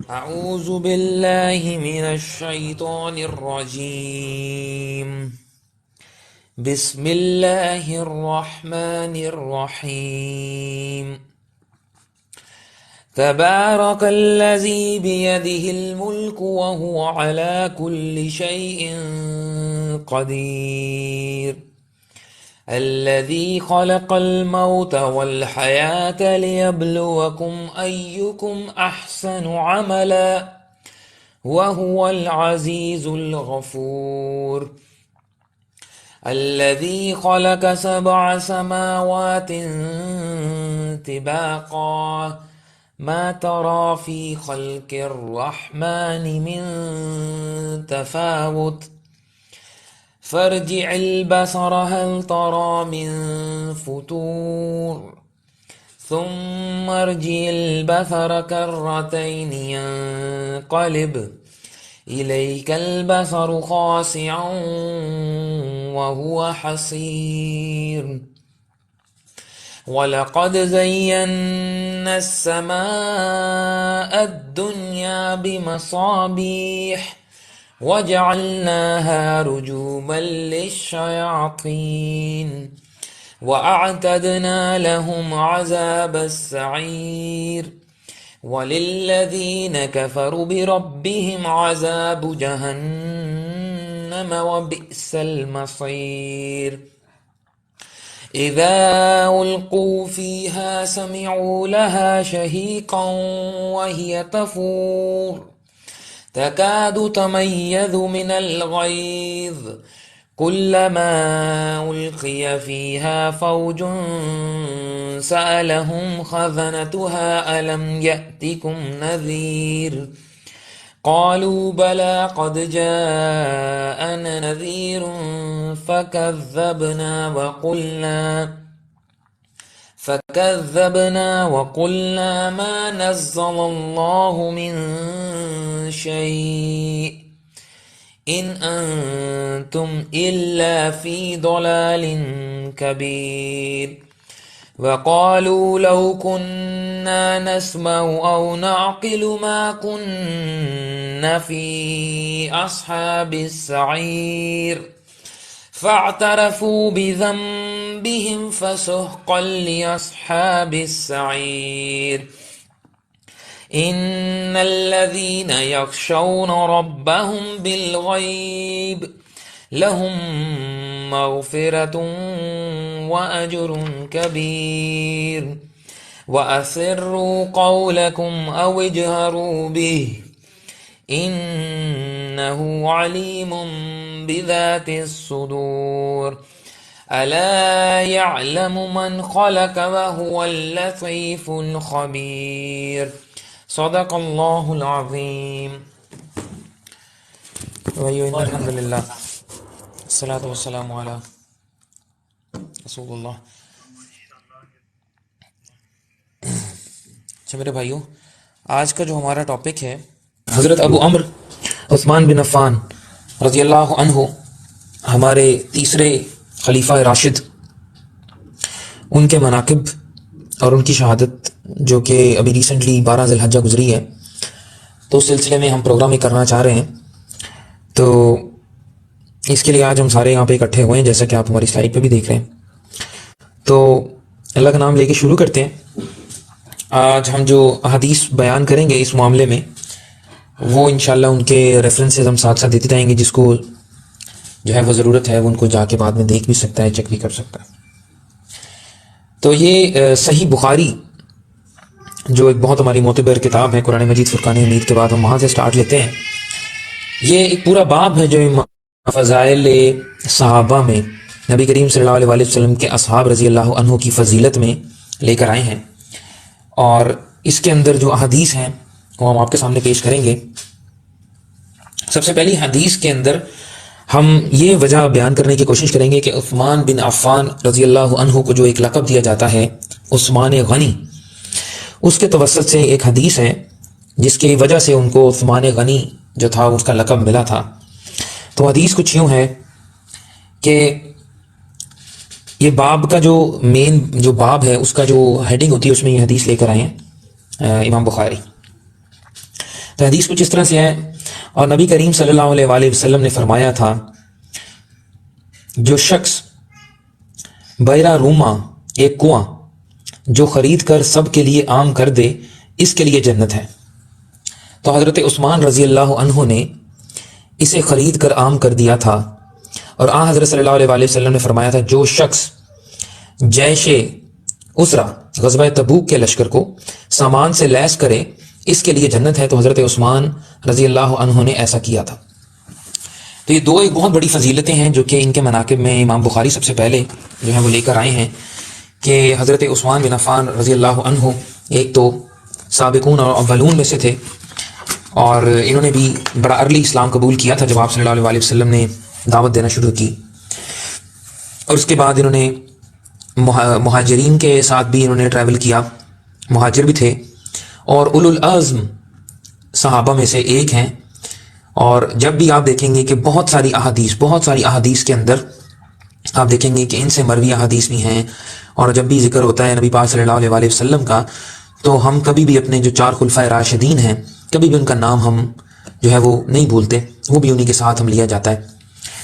أعوذ بالله من الشيطان الرجيم. بسم الله الرحمن الرحيم. تبارك الذي بيده الملك وهو على كل شيء قدير. الذي خلق الموت والحياة ليبلوكم أيكم أحسن عملا وهو العزيز الغفور. الذي خلق 7 سماوات طباقا ما ترى في خلق الرحمن من تفاوت فارجع البصر هل ترى من فتور ثم ارجع البصر كرتين ينقلب إليك البصر خاسعا وهو حسير. ولقد زينا السماء الدنيا بمصابيح وجعلناها رجوما للشياطين وأعتدنا لهم عذاب السعير. وللذين كفروا بربهم عذاب جهنم وبئس المصير. إذا ألقوا فيها سمعوا لها شهيقا وهي تفور تكاد تميز من الغيظ كلما ألقي فيها فوج سألهم خزنتها ألم يأتكم نذير قالوا بلى قد جاءنا نذير فكذبنا وقلنا ما نزل الله من شيء إن أنتم إلا في ضلال كبير. وقالوا لو كنا نسمع أو نعقل ما كنا في أصحاب السعير فاعترفوا بذنبهم فسحقا لأصحاب السعير. إن الذين يخشون ربهم بالغيب لهم مغفرة وأجر كبير. وأسروا قولكم أو اجهروا به إنه عليم بذات الصدور. ألا يعلم من خلق وهو اللطيف الخبير. صدق الله العظيم. الحمد للہ الصلاۃ والسلام علی رسول اللہ. اچھا میرے بھائیوں، آج کا جو ہمارا ٹاپک ہے، حضرت ابو عمرو عثمان بن عفان رضی اللہ عنہ، ہمارے تیسرے خلیفہ راشد، ان کے مناقب اور ان کی شہادت جو کہ ابھی ریسنٹلی 12 ذی الحجہ گزری ہے، تو اس سلسلے میں ہم پروگرام کرنا چاہ رہے ہیں. تو اس کے لیے آج ہم سارے یہاں پہ اکٹھے ہوئے ہیں، جیسا کہ آپ ہماری سلائڈ پہ بھی دیکھ رہے ہیں. تو اللہ کا نام لے کے شروع کرتے ہیں. آج ہم جو احادیث بیان کریں گے اس معاملے میں، وہ انشاءاللہ ان کے ریفرنسز ہم ساتھ ساتھ دیتے جائیں گے. جس کو جو ہے وہ ضرورت ہے وہ ان کو جا کے بعد میں دیکھ بھی سکتا ہے، چیک بھی کر سکتا ہے. تو یہ صحیح بخاری جو ایک بہت ہماری معتبر کتاب ہے، قرآن مجید فرقان حمید کے بعد ہم وہاں سے سٹارٹ لیتے ہیں. یہ ایک پورا باب ہے جو فضائل صحابہ میں نبی کریم صلی اللہ علیہ وسلم کے اصحاب رضی اللہ عنہ کی فضیلت میں لے کر آئے ہیں. اور اس کے اندر جو احادیث ہیں وہ ہم آپ کے سامنے پیش کریں گے. سب سے پہلی حدیث کے اندر ہم یہ وجہ بیان کرنے کی کوشش کریں گے کہ عثمان بن عفان رضی اللہ عنہ کو جو ایک لقب دیا جاتا ہے عثمان غنی، اس کے توسط سے ایک حدیث ہے جس کی وجہ سے ان کو عثمان غنی جو تھا اس کا لقب ملا تھا. تو حدیث کچھ یوں ہے کہ یہ باب کا جو مین جو باب ہے اس کا جو ہیڈنگ ہوتی ہے اس میں یہ حدیث لے کر آئے ہیں امام بخاری. تو حدیث کچھ اس طرح سے ہے، اور نبی کریم صلی اللہ علیہ وآلہ وسلم نے فرمایا تھا جو شخص بیرا روما ایک کنواں جو خرید کر سب کے لیے عام کر دے اس کے لیے جنت ہے۔ تو حضرت عثمان رضی اللہ عنہ نے اسے خرید کر عام کر دیا تھا، اور حضرت صلی اللہ علیہ وآلہ وسلم نے فرمایا تھا جو شخص جیش اسرا غزوہ تبوک کے لشکر کو سامان سے لیس کرے اس کے لیے جنت ہے۔ تو حضرت عثمان رضی اللہ عنہ نے ایسا کیا تھا۔ تو یہ دو ایک بہت بڑی فضیلتیں ہیں جو کہ ان کے مناقب میں امام بخاری سب سے پہلے جو ہے وہ لے کر آئے ہیں کہ حضرت عثمان بن عفان رضی اللہ عنہ ایک تو سابقون اور اولون میں سے تھے، اور انہوں نے بھی بڑا ارلی اسلام قبول کیا تھا جب آپ صلی اللہ علیہ وسلم نے دعوت دینا شروع کی، اور اس کے بعد انہوں نے مہاجرین کے ساتھ بھی انہوں نے ٹریول کیا، مہاجر بھی تھے، اور اولو العزم صحابہ میں سے ایک ہیں۔ اور جب بھی آپ دیکھیں گے کہ بہت ساری احادیث کے اندر آپ دیکھیں گے کہ ان سے مروی احادیث بھی ہیں، اور جب بھی ذکر ہوتا ہے نبی پاک صلی اللہ علیہ وسلم کا تو ہم کبھی بھی اپنے جو 4 خلفائے راشدین ہیں کبھی بھی ان کا نام ہم جو ہے وہ نہیں بھولتے، وہ بھی انہی کے ساتھ ہم لیا جاتا ہے۔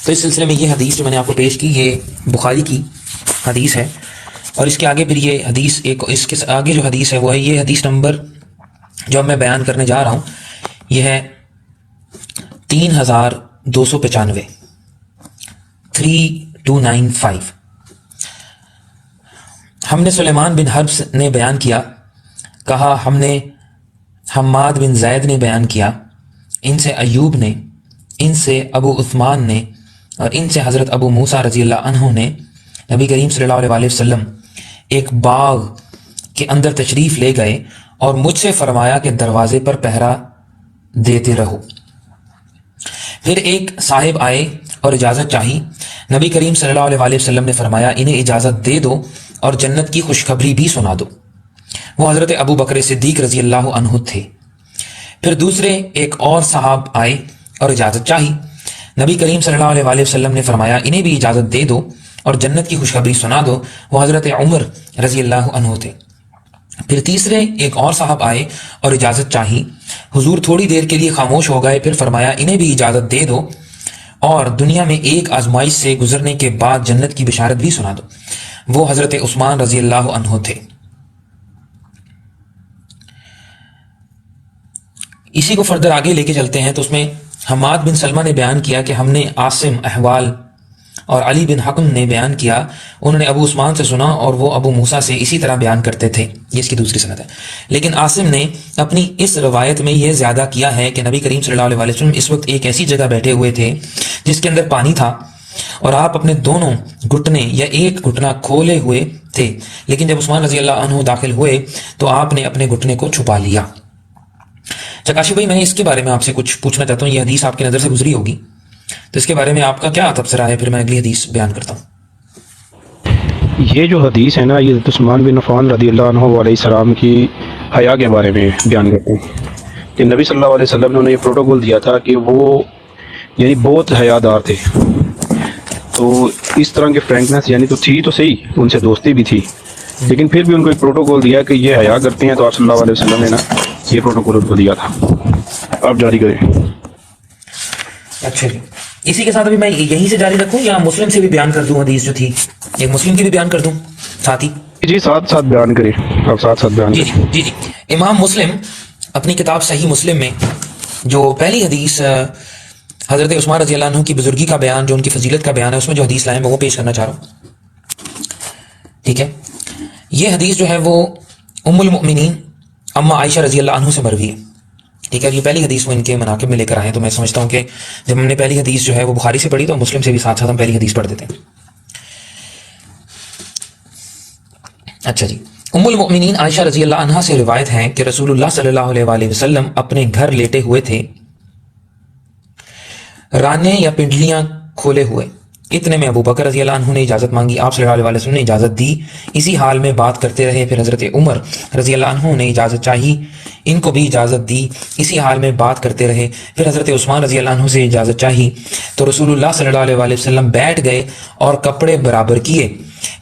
تو اس سلسلے میں یہ حدیث جو میں نے آپ کو پیش کی یہ بخاری کی حدیث ہے، اور اس کے آگے پھر یہ حدیث اس کے آگے جو حدیث ہے وہ ہے یہ حدیث نمبر جو میں بیان کرنے جا رہا ہوں یہ ہے 3295 3295۔ ہم نے سلیمان بن حرب نے بیان کیا، کہا ہم نے حماد بن زید نے بیان کیا، ان سے ایوب نے، ان سے ابو عثمان نے، اور ان سے حضرت ابو موسیٰ رضی اللہ عنہ نے نبی کریم صلی اللہ علیہ وسلم ایک باغ کے اندر تشریف لے گئے اور مجھ سے فرمایا کہ دروازے پر پہرا دیتے رہو۔ پھر ایک صاحب آئے اور اجازت چاہی، نبی کریم صلی اللہ علیہ وسلم نے فرمایا انہیں اجازت دے دو اور جنت کی خوشخبری بھی سنا دو۔ وہ حضرت ابو بکر صدیق رضی اللہ عنہ تھے۔ پھر دوسرے ایک اور صاحب آئے اور اجازت چاہی، نبی کریم صلی اللہ علیہ وسلم نے فرمایا انہیں بھی اجازت دے دو اور جنت کی خوشخبری سنا دو۔ وہ حضرت عمر رضی اللہ عنہ تھے۔ پھر تیسرے ایک اور صاحب آئے اور اجازت چاہی، حضور تھوڑی دیر کے لیے خاموش ہو گئے، پھر فرمایا انہیں بھی اجازت دے دو اور دنیا میں ایک آزمائش سے گزرنے کے بعد جنت کی بشارت بھی سنا دو۔ وہ حضرت عثمان رضی اللہ عنہ تھے۔ اسی کو فردر آگے لے کے چلتے ہیں تو اس میں حماد بن سلمہ نے بیان کیا کہ ہم نے عاصم احوال اور علی بن حکم نے بیان کیا، انہوں نے ابو عثمان سے سنا اور وہ ابو موسیٰ سے اسی طرح بیان کرتے تھے۔ یہ اس کی دوسری سند ہے، لیکن عاصم نے اپنی اس روایت میں یہ زیادہ کیا ہے کہ نبی کریم صلی اللہ علیہ وسلم اس وقت ایک ایسی جگہ بیٹھے ہوئے تھے جس کے اندر پانی تھا، اور آپ اپنے دونوں گھٹنے یا ایک گھٹنا کھولے ہوئے تھے، لیکن جب عثمان رضی اللہ عنہ داخل ہوئے تو آپ نے اپنے گھٹنے کو چھپا لیا۔ چکاشی بھائی، میں اس کے بارے میں آپ سے کچھ پوچھنا چاہتا ہوں، یہ حدیث آپ کی نظر سے گزری ہوگی تو اس کے بارے میں آپ کا کیا تبصرہ ہے، پھر میں اگلی حدیث بیان کرتا ہوں۔ یہ جو حدیث ہے نا یہ عثمان بن عفان رضی اللہ عنہ علیہ السلام کی حیا کے بارے میں بیان کرتے ہیں کہ نبی صلی اللہ علیہ وسلم نے انہیں یہ پروٹوکول دیا تھا کہ وہ یعنی بہت حیادار تھے، تو اس طرح کے فرینکنس یعنی تو تھی تو صحیح، ان سے دوستی بھی تھی، لیکن پھر بھی ان کو ایک پروٹوکول دیا کہ یہ حیا کرتے ہیں، تو آپ صلی اللہ علیہ وسلم نے نا یہ پروٹوکول ان کو دیا تھا۔ آپ جاری کریں۔ اچھا جی، اسی کے ساتھ ابھی میں یہیں سے جاری رکھوں یا مسلم سے بھی بیان کر دوں؟ حدیث جو تھی ایک مسلم کی بھی بیان کر دوں ساتھ ہی؟ جی ساتھ ساتھ بیان کریں، آپ ساتھ ساتھ بیان کریں۔ جی امام مسلم اپنی کتاب صحیح مسلم میں جو پہلی حدیث حضرت عثمان رضی اللہ عنہ کی بزرگی کا بیان، جو ان کی فضیلت کا بیان ہے، اس میں جو حدیث لائے میں وہ پیش کرنا چاہ رہا ہوں۔ ٹھیک ہے، یہ حدیث جو ہے وہ ام المؤمنین اما عائشہ رضی اللہ عنہ سے مروی ہے۔ ٹھیک ہے، یہ پہلی حدیث وہ ان کے مناقب میں لے کر آئے، تو میں سمجھتا ہوں کہ جب ہم نے پہلی حدیث جو ہے وہ بخاری سے پڑھی تو مسلم سے بھی ساتھ ساتھ ہم پہلی حدیث پڑھ دیتے ہیں۔ اچھا جی، ام المؤمنین عائشہ رضی اللہ عنہا سے روایت ہے کہ رسول اللہ صلی اللہ علیہ وآلہ وسلم اپنے گھر لیٹے ہوئے تھے، رانے یا پنڈلیاں کھولے ہوئے، اتنے میں ابو بکر رضی اللہ عنہ نے اجازت مانگی، آپ صلی اللہ علیہ وآلہ وسلم نے اجازت دی، اسی حال میں بات کرتے رہے۔ پھر حضرت عمر رضی اللہ عنہ نے اجازت چاہی، ان کو بھی اجازت دی، اسی حال میں بات کرتے رہے۔ پھر حضرت عثمان رضی اللہ عنہ سے اجازت چاہی تو رسول اللہ صلی اللہ علیہ وآلہ وسلم بیٹھ گئے اور کپڑے برابر کیے،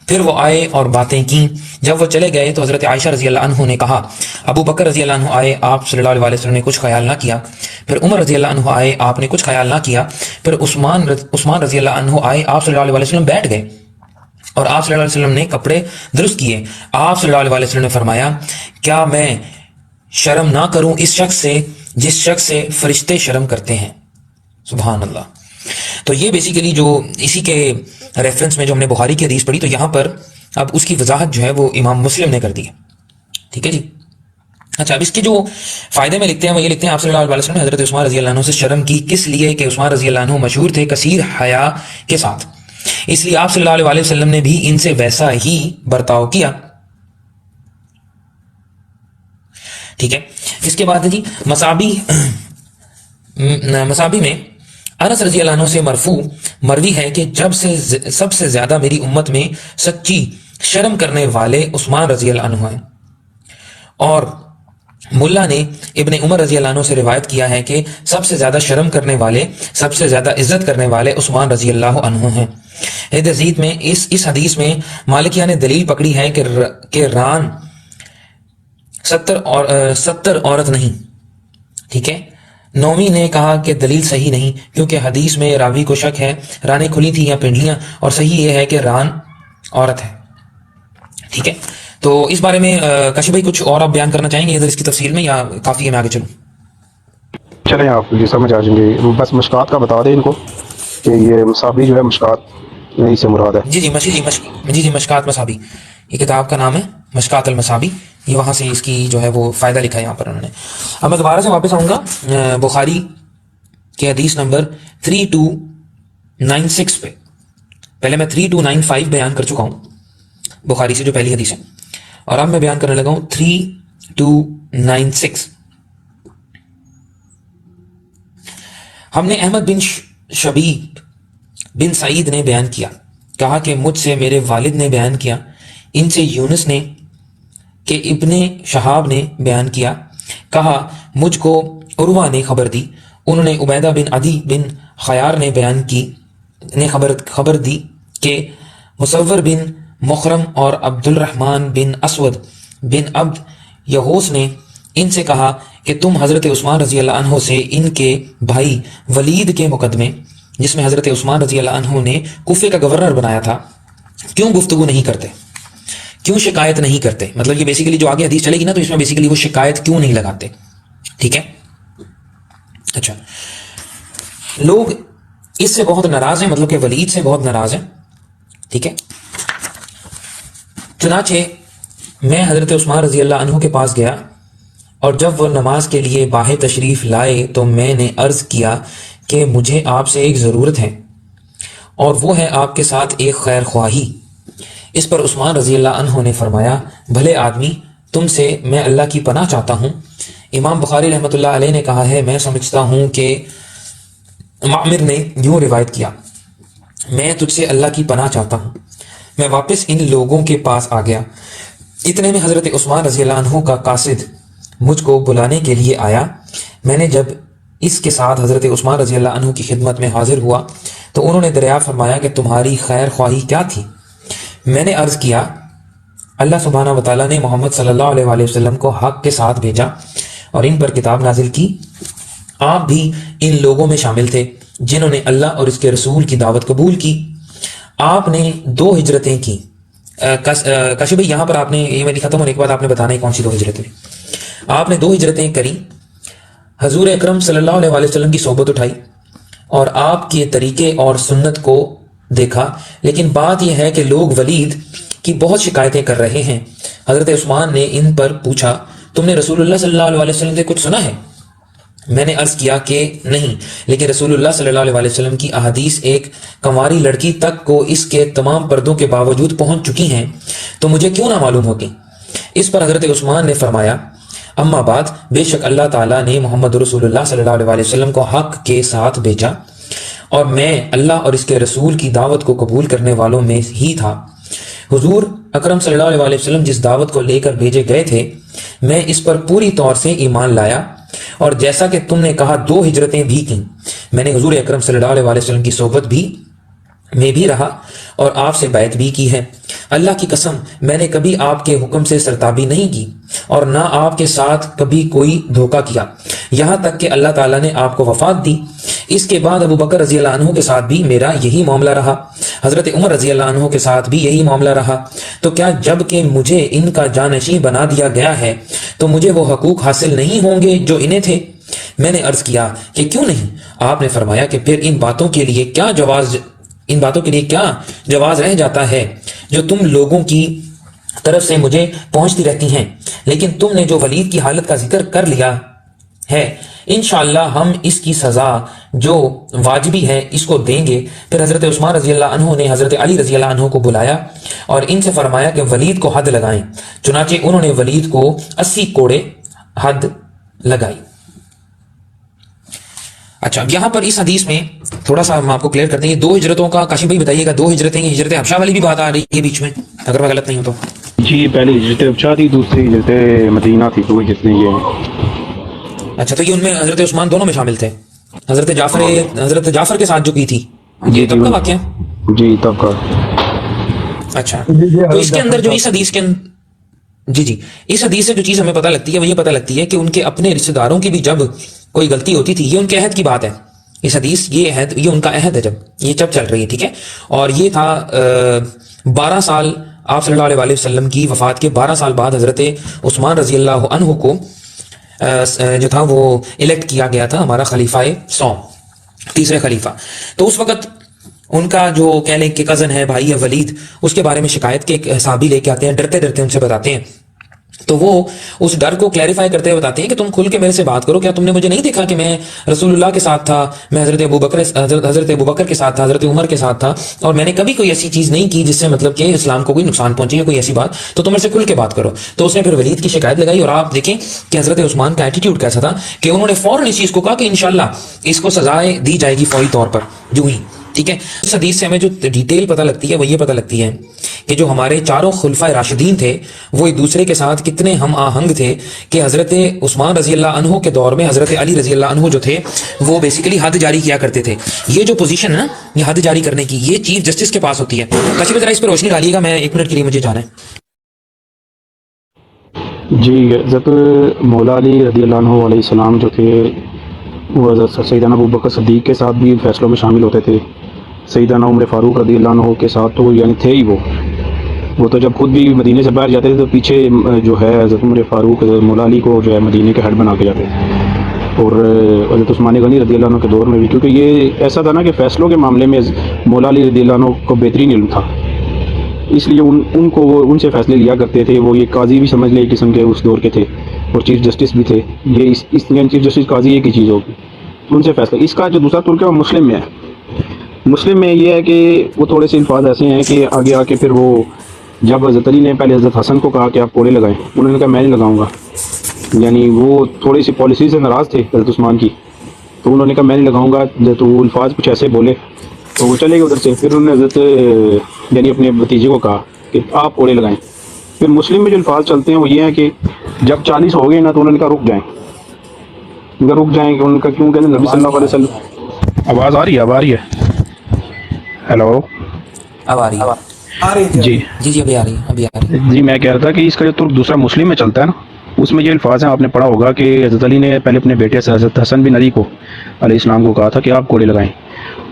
پھر وہ آئے اور باتیں کیں۔ جب وہ چلے گئے تو حضرت عائشہ رضی اللہ عنہ نے کہا ابو بکر رضی اللہ عنہ آئے، آپ صلی اللہ علیہ وسلم نے کچھ خیال نہ کیا. پھر عمر رضی اللہ عنہ آئے، آپ نے کچھ خیال نہ کیا. پھر عثمان رضی اللہ عنہ آئے، آپ صلی اللہ علیہ وسلم بیٹھ گئے اور آپ صلی اللہ علیہ وسلم نے کپڑے درست کیے. آپ صلی اللہ علیہ وسلم نے فرمایا کیا میں شرم نہ کروں اس شخص سے جس شخص سے فرشتے شرم کرتے ہیں. سبحان اللہ. تو یہ بیسیکلی جو اسی کے ریفرنس میں جو ہم نے بخاری کی حدیث پڑھی، تو یہاں پر اب اس کی وضاحت جو ہے وہ امام مسلم نے کر دی ہے. ٹھیک ہے جی. اچھا، اب اس کے جو فائدے میں لکھتے ہیں وہ یہ لکھتے ہیں آپ صلی اللہ علیہ وسلم نے حضرت عثمان رضی اللہ عنہ سے شرم کی، کس لیے کہ عثمان رضی اللہ عنہ مشہور تھے کثیر حیا کے ساتھ، اس لیے آپ صلی اللہ علیہ وسلم نے بھی ان سے ویسا ہی برتاؤ کیا. ٹھیک ہے. اس کے بعد جی مصابی میں انس رضی اللہ عنہ سے مرفوع مروی ہے کہ جب سے سب سے زیادہ میری امت میں سچی شرم کرنے والے عثمان رضی اللہ عنہ ہیں. اور ملا نے ابن عمر رضی اللہ عنہ سے روایت کیا ہے کہ سب سے زیادہ شرم کرنے والے، سب سے زیادہ عزت کرنے والے عثمان رضی اللہ عنہ ہیں. حدیث میں اس حدیث میں مالکیہ نے دلیل پکڑی ہے کہ ران 70 عورت نہیں. ٹھیک ہے. نومی نے کہا کہ دلیل صحیح نہیں، کیونکہ حدیث میں راوی کو شک ہے رانیں کھلی تھی یا پنڈلیاں، اور صحیح یہ ہے کہ ران عورت ہے. ٹھیک ہے. تو اس بارے میں کاشف بھائی کچھ اور آپ بیان کرنا چاہیں گے ادھر اس کی تفصیل میں، یا کافی ہے میں آگے چلوں؟ چلیں آپ یہ سمجھ آ جائیں گے. بس مشکات کا بتا دیں ان کو کہ یہ مصابی جو ہے مشکات نہیں سے مراد ہے. جی مشکات مصابی، یہ کتاب کا نام ہے مشکات المصابی. یہ وہاں سے اس کی جو ہے وہ فائدہ لکھا ہے یہاں پر انہوں نے. اب میں دوبارہ سے واپس آؤں گا بخاری کے حدیث نمبر 3296 پہ. پہلے میں 3295 بیان کر چکا ہوں بخاری سے جو پہلی حدیث ہے، اور اب میں بیان کرنے لگا ہوں 3296. ہم نے احمد بن شبیب بن سعید نے بیان کیا، کہا کہ مجھ سے میرے والد نے بیان کیا، ان سے یونس نے کہ ابن شہاب نے بیان کیا، کہا مجھ کو عروہ نے خبر دی، انہوں نے عبیدہ بن عدی بن خیار نے بیان کی نے خبر دی کہ مصور بن مخرم اور عبد الرحمن بن اسود بن عبد یہوس نے ان سے کہا کہ تم حضرت عثمان رضی اللہ عنہ سے ان کے بھائی ولید کے مقدمے جس میں حضرت عثمان رضی اللہ عنہ نے کوفے کا گورنر بنایا تھا کیوں گفتگو نہیں کرتے، کیوں شکایت نہیں کرتے. مطلب یہ بیسیکلی جو آگے حدیث چلے گی نا تو اس میں بیسیکلی وہ شکایت کیوں نہیں لگاتے. ٹھیک ہے. اچھا، لوگ اس سے بہت ناراض ہیں، مطلب کہ ولید سے بہت ناراض ہیں. ٹھیک ہے. چنانچہ میں حضرت عثمان رضی اللہ عنہ کے پاس گیا، اور جب وہ نماز کے لیے باہر تشریف لائے تو میں نے عرض کیا کہ مجھے آپ سے ایک ضرورت ہے، اور وہ ہے آپ کے ساتھ ایک خیر خواہی. اس پر عثمان رضی اللہ عنہ نے فرمایا بھلے آدمی، تم سے میں اللہ کی پناہ چاہتا ہوں. امام بخاری رحمۃ اللہ علیہ نے کہا ہے میں سمجھتا ہوں کہ معمر نے یوں روایت کیا، میں تجھ سے اللہ کی پناہ چاہتا ہوں. میں واپس ان لوگوں کے پاس آ گیا. اتنے میں حضرت عثمان رضی اللہ عنہ کا قاصد مجھ کو بلانے کے لیے آیا. میں نے جب اس کے ساتھ حضرت عثمان رضی اللہ عنہ کی خدمت میں حاضر ہوا تو انہوں نے دریافت فرمایا کہ تمہاری خیر خواہی کیا تھی. میں نے عرض کیا اللہ سبحانہ و تعالیٰ نے محمد صلی اللہ علیہ وآلہ وسلم کو حق کے ساتھ بھیجا اور ان پر کتاب نازل کی. آپ بھی ان لوگوں میں شامل تھے جنہوں نے اللہ اور اس کے رسول کی دعوت قبول کی. آپ نے 2 ہجرتیں کی. کاشف بھائی یہاں پر آپ نے یہ میری ختم ہونے کے بعد آپ نے بتانا ہے کون سی 2 ہجرتیں. آپ نے 2 ہجرتیں کری، حضور اکرم صلی اللہ علیہ وآلہ وسلم کی صحبت اٹھائی اور آپ کے طریقے اور سنت کو دیکھا. لیکن بات یہ ہے کہ لوگ ولید کی بہت شکایتیں کر رہے ہیں. حضرت عثمان نے ان پر پوچھا تم نے رسول اللہ صلی اللہ علیہ وسلم سے کچھ سنا ہے؟ میں نے عرض کیا کہ نہیں، لیکن رسول اللہ صلی اللہ علیہ وسلم کی احادیث ایک کنواری لڑکی تک کو اس کے تمام پردوں کے باوجود پہنچ چکی ہیں تو مجھے کیوں نہ معلوم ہوگی. اس پر حضرت عثمان نے فرمایا اما بعد، بے شک اللہ تعالیٰ نے محمد رسول اللہ صلی اللہ علیہ وسلم کو حق کے ساتھ بھیجا اور میں اللہ اور اس کے رسول کی دعوت کو قبول کرنے والوں میں ہی تھا. حضور اکرم صلی اللہ علیہ وسلم جس دعوت کو لے کر بھیجے گئے تھے میں اس پر پوری طور سے ایمان لایا، اور جیسا کہ تم نے کہا 2 ہجرتیں بھی کی. میں نے حضور اکرم صلی اللہ علیہ وسلم کی صحبت بھی میں بھی رہا اور آپ سے بیعت بھی کی ہے۔ اللہ کی قسم میں نے کبھی آپ کے حکم سے سرتابی نہیں کی اور نہ آپ کے ساتھ کبھی کوئی دھوکہ کیا، یہاں تک کہ اللہ تعالیٰ نے آپ کو وفات دی۔ اس کے بعد ابو بکر رضی اللہ عنہ کے ساتھ بھی میرا یہی معاملہ رہا، حضرت عمر رضی اللہ عنہ کے ساتھ بھی یہی معاملہ رہا، تو کیا جب کہ مجھے ان کا جانشین بنا دیا گیا ہے تو مجھے وہ حقوق حاصل نہیں ہوں گے جو انہیں تھے؟ میں نے عرض کیا کہ کیوں نہیں؟ آپ نے فرمایا کہ پھر ان باتوں کے لیے کیا جواز رہ جاتا ہے جو تم لوگوں کی طرف سے مجھے پہنچتی رہتی ہیں، لیکن تم نے جو ولید کی حالت کا ذکر کر لیا ہے، انشاءاللہ ہم اس کی سزا جو واجبی ہے اس کو دیں گے۔ پھر حضرت عثمان رضی اللہ عنہ نے حضرت علی رضی اللہ عنہ کو بلایا اور ان سے فرمایا کہ ولید کو حد لگائیں، چنانچہ انہوں نے ولید کو 80 کوڑے حد لگائی۔ اچھا، اب یہاں پر اس حدیث میں تھوڑا سا ہم آپ کو کلیئر کرتے ہیں، یہ 2 ہجرتوں کا کاشف بھائی بتائیے گا، 2 ہجرتیں، یہ ہجرت حبشہ والی بھی بات آ رہی ہے بیچ میں اگر میں غلط نہیں ہوں تو؟ جی پہلی ہجرت ابچا تھی، دوسری ہجرت مدینہ تھی، 2 ہجرتیں یہ۔ اچھا، تو یہ ان میں حضرت عثمان دونوں میں شامل تھے، حضرت جعفر کے ساتھ جو کی تھی جی تب کا واقعہ ہے؟ جی تب کا۔ اچھا، تو اس کے اندر جو اس حدیث کے جی اس حدیث سے جو چیز ہمیں پتہ لگتی ہے وہ یہ پتہ لگتی ہے کہ ان کے اپنے رشتہ داروں کی بھی جب کوئی غلطی ہوتی تھی، یہ ان کے عہد کی بات ہے، اس حدیث یہ ان کا عہد ہے جب چل رہی ہے، ٹھیک ہے، اور یہ تھا 12 سال آپ صلی اللہ علیہ وسلم کی وفات کے 12 سال بعد حضرت عثمان رضی اللہ عنہ کو جو تھا وہ الیکٹ کیا گیا تھا ہمارا خلیفہ سوم، تیسرے خلیفہ۔ تو اس وقت ان کا جو کہہ لیں کہ کزن ہے، بھائی ہے ولید، اس کے بارے میں شکایت کے ایک صحابی لے کے آتے ہیں، ڈرتے ڈرتے ان سے بتاتے ہیں، تو وہ اس ڈر کو کلیریفائی کرتے ہوئے بتاتے ہیں کہ تم کھل کے میرے سے بات کرو، کیا تم نے مجھے نہیں دیکھا کہ میں رسول اللہ کے ساتھ تھا، میں حضرت ابوبکر کے ساتھ تھا، حضرت عمر کے ساتھ تھا، اور میں نے کبھی کوئی ایسی چیز نہیں کی جس سے مطلب کہ اسلام کو کوئی نقصان پہنچے یا کوئی ایسی بات، تو تم میرے سے کھل کے بات کرو۔ تو اس نے پھر ولید کی شکایت لگائی، اور آپ دیکھیں کہ حضرت عثمان کا ایٹیٹیوڈ کیسا تھا کہ انہوں نے فوراً اس چیز کو کہا کہ انشاءاللہ اس کو سزائیں دی جائے گی فوری طور پر جو ہی، ٹھیک ہے۔ اس حدیث سے ہمیں جو ڈیٹیل پتہ لگتی ہے وہ یہ پتہ لگتی ہے کہ جو ہمارے چاروں خلفائے راشدین تھے وہ ایک دوسرے کے ساتھ کتنے ہم آہنگ تھے کہ حضرت عثمان رضی اللہ عنہ کے دور میں حضرت علی رضی اللہ عنہ جو تھے وہ بیسیکلی حد جاری کیا کرتے تھے۔ یہ جو پوزیشن ہے نا، یہ حد جاری کرنے کی، یہ چیف جسٹس کے پاس ہوتی ہے۔ کشف ذرا اس پہ روشنی ڈالیے گا، میں 1 منٹ کے لیے مجھے جانا ہے۔ جی حضرت مولا علی رضی اللہ عنہ علیہ السلام جو تھے وہ حضرت سیدنا ابوبکر صدیق کے ساتھ بھی فیصلوں میں شامل ہوتے تھے، سیدنا عمر فاروق رضی اللہ عنہ کے ساتھ تو یعنی تھے ہی وہ تو جب خود بھی مدینے سے باہر جاتے تھے تو پیچھے جو ہے حضرت عمر فاروق مولا علی کو جو ہے مدینے کے ہیڈ بنا کے جاتے تھے، اور حضرت عثمان غنی رضی اللہ عنہ کے دور میں بھی، کیونکہ یہ ایسا تھا نا کہ فیصلوں کے معاملے میں مولا علی رضی اللہ عنہ کو بہترین علم تھا، اس لیے ان کو وہ ان سے فیصلے لیا کرتے تھے۔ وہ یہ قاضی بھی سمجھ لے ایک قسم کے اس دور کے تھے، اور چیف جسٹس بھی تھے، یہ اس چیف جسٹس قاضی ایک ہی چیز ہوگی، ان سے فیصلہ۔ اس کا جو دوسرا ترک ہے وہ مسلم میں ہے۔ مسلم میں یہ ہے کہ وہ تھوڑے سے الفاظ ایسے ہیں کہ آگے آ کے پھر وہ جب حضرت علی نے پہلے حضرت حسن کو کہا کہ آپ کوڑے لگائیں، انہوں نے کہا میں نہیں لگاؤں گا، یعنی وہ تھوڑی سی پالیسی سے ناراض تھے حضرت عثمان کی، تو انہوں نے کہا میں نہیں لگاؤں گا، تو وہ الفاظ کچھ ایسے بولے تو وہ چلے گئے ادھر سے۔ پھر انہوں نے حضرت یعنی اپنے بھتیجے کو کہا کہ آپ کوڑے لگائیں۔ پھر مسلم میں جو الفاظ چلتے ہیں وہ یہ ہیں کہ جب 40 ہو گئے نا تو انہوں نے کہا رک جائیں، اگر رک جائیں کہ ان کا کیوں کہتے ہیں نبی صلی اللہ علیہ وسلم۔ آواز آ رہی ہے؟ ہیلو، اب آ رہی ہے جی ابھی آ رہی ہے۔ جی میں کہہ رہا تھا کہ اس کا جو ترک دوسرا مسلم میں چلتا ہے نا، اس میں یہ الفاظ ہیں، آپ نے پڑھا ہوگا کہ حضرت علی نے پہلے اپنے بیٹے سے حضرت حسن بن علی کو علیہ السلام کو کہا تھا کہ آپ کوڑے لگائیں،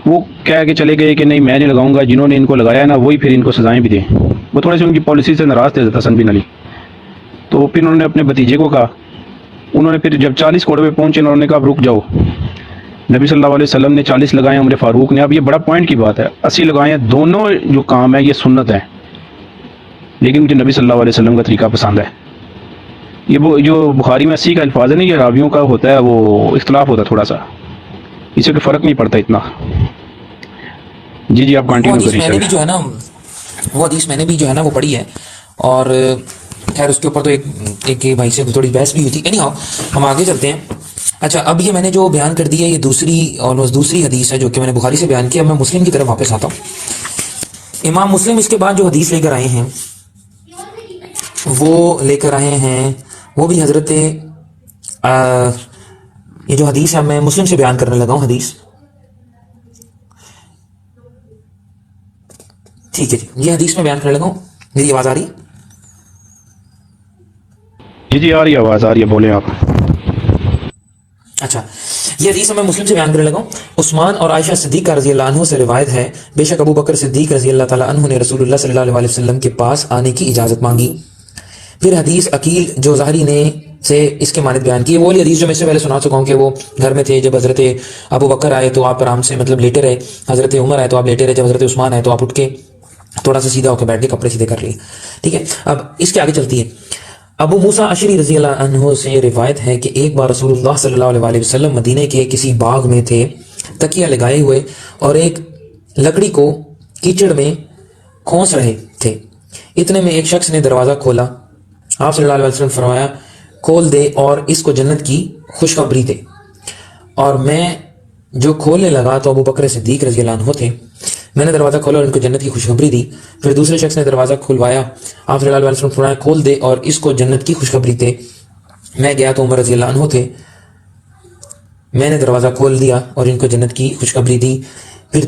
وہ کہہ کے چلے گئے کہ نہیں میں نہیں لگاؤں گا، جنہوں نے ان کو لگایا ہے نا وہی پھر ان کو سزائیں بھی دیں۔ وہ تھوڑے سے ان کی پالیسی سے ناراض تھے حضرت حسن بن علی، تو پھر انہوں نے اپنے بھتیجے کو کہا، انہوں نے پھر جب 40 کوڑے پہ پہنچے انہوں نے کہا رک جاؤ، نبی صلی اللہ علیہ وسلم نے 40 لگائے، عمر فاروق نے، اب یہ بڑا پوائنٹ کی بات ہے، 80 لگائے ہیں، دونوں جو کام ہے یہ سنت ہے، لیکن مجھے نبی صلی اللہ علیہ وسلم کا طریقہ پسند ہے۔ یہ وہ جو بخاری میں 80 کا الفاظ ہے نا، یہ راویوں کا ہوتا ہے، وہ اختلاف ہوتا ہے تھوڑا سا، اس سے کوئی فرق نہیں پڑتا اتنا۔ جی آپ کنٹینیو کریے۔ میں نے بھی جو ہے نا وہ حدیث میں نے بھی جو ہے نا وہ پڑھی ہے، اور خیر اس کے اوپر تو ایک بھائی سے تھوڑی بحث بھی ہوئی تھی۔ اینی ہاؤ ہم آگے چلتے ہیں۔ اچھا، اب یہ میں نے جو بیان کر دی ہے یہ دوسری حدیث ہے جو کہ میں نے بخاری سے بیان کیا۔ میں مسلم کی طرف واپس آتا ہوں۔ امام مسلم اس کے بعد جو حدیث لے کر آئے ہیں وہ بھی حضرت یہ جو حدیث ہے میں مسلم سے بیان کرنے لگا ہوں۔ حدیث ٹھیک ہے جی، یہ حدیث میں بیان کرنے لگا ہوں. میری آواز آ رہی ہے؟ جی آ رہی ہے آواز، آ رہی ہے، بولیں آپ. اچھا، یہ حدیث میں مسلم سے بیان کرنے لگا ہوں. عثمان اور عائشہ صدیقہ رضی اللہ عنہ سے روایت ہے، بے شک ابو بکر صدیق رضی اللہ تعالیٰ عنہ نے رسول اللہ صلی اللہ علیہ وسلم کے پاس آنے کی اجازت مانگی. پھر حدیث عقیل جو ظاہری نے سے اس کے مانند بیان کی. وہ والی حدیث جو میں سے پہلے سنا چکا ہوں کہ وہ گھر میں تھے جب حضرت ابو بکر آئے تو آپ آرام سے مطلب لیٹے رہے، حضرت عمر آئے تو آپ لیٹے رہے، جب حضرت عثمان آئے تو آپ اٹھ کے تھوڑا سا سیدھا ہو کے بیٹھ کے کپڑے سیدھے کر لیے. ٹھیک ہے، اب اس کے آگے چلتی ہے. ابو موسیٰ اشعری رضی اللہ عنہ سے روایت ہے کہ ایک بار رسول اللہ صلی اللہ علیہ وسلم مدینے کے کسی باغ میں تھے، تکیہ لگائے ہوئے، اور ایک لکڑی کو کیچڑ میں کھونس رہے تھے. اتنے میں ایک شخص نے دروازہ کھولا. آپ صلی اللہ علیہ وسلم فرمایا کھول دے اور اس کو جنت کی خوشخبری دے. اور میں جو کھولنے لگا تو ابو بکر صدیق رضی اللہ عنہ تھے. میں نے دروازہ کھولا اور ان کو جنت کی خوشخبری دی. پھر دوسرے شخص نے دروازہ کھلوایا. آپ صلی اللہ علیہ وسلم فرمایا کھول دے اور اس کو جنت کی خوشخبری دے. میں گیا تو عمر رضی اللہ عنہ تھے. میں نے دروازہ کھول دیا اور ان کو جنت کی خوشخبری دی. پھر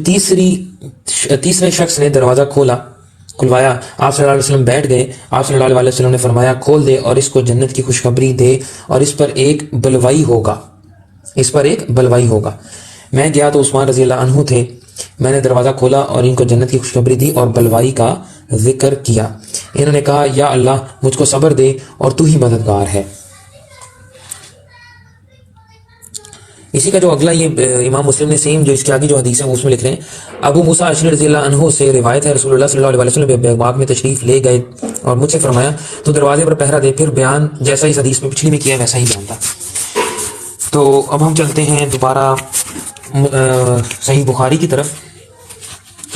تیسرے شخص نے دروازہ کھلوایا. آپ صلی اللہ علیہ وسلم بیٹھ گئے. آپ صلی اللہ علیہ وسلم نے فرمایا کھول دے اور اس کو جنت کی خوشخبری دے اور اس پر ایک بلوائی ہوگا. میں گیا تو عثمان رضی اللہ عنہ تھے. میں نے دروازہ کھولا اور ان کو جنت کی خوشخبری دی اور بلوائی کا ذکر کیا. انہوں نے کہا یا اللہ مجھ کو صبر دے اور تو ہی مددگار ہے. اسی کا جو اگلا یہ امام مسلم نے سیم جو اس کے آگے جو حدیث ہے وہ اس میں لکھ رہے ہیں. ابو موسیٰ اشعری رضی اللہ عنہ سے روایت ہے رسول اللہ صلی اللہ علیہ وسلم باغ میں تشریف لے گئے اور مجھ سے فرمایا تو دروازے پر پہرا دے. پھر بیان جیسا اس حدیث میں پچھلی میں کیا ویسا ہی بیان تھا. تو اب ہم چلتے ہیں دوبارہ صحیح بخاری کی طرف.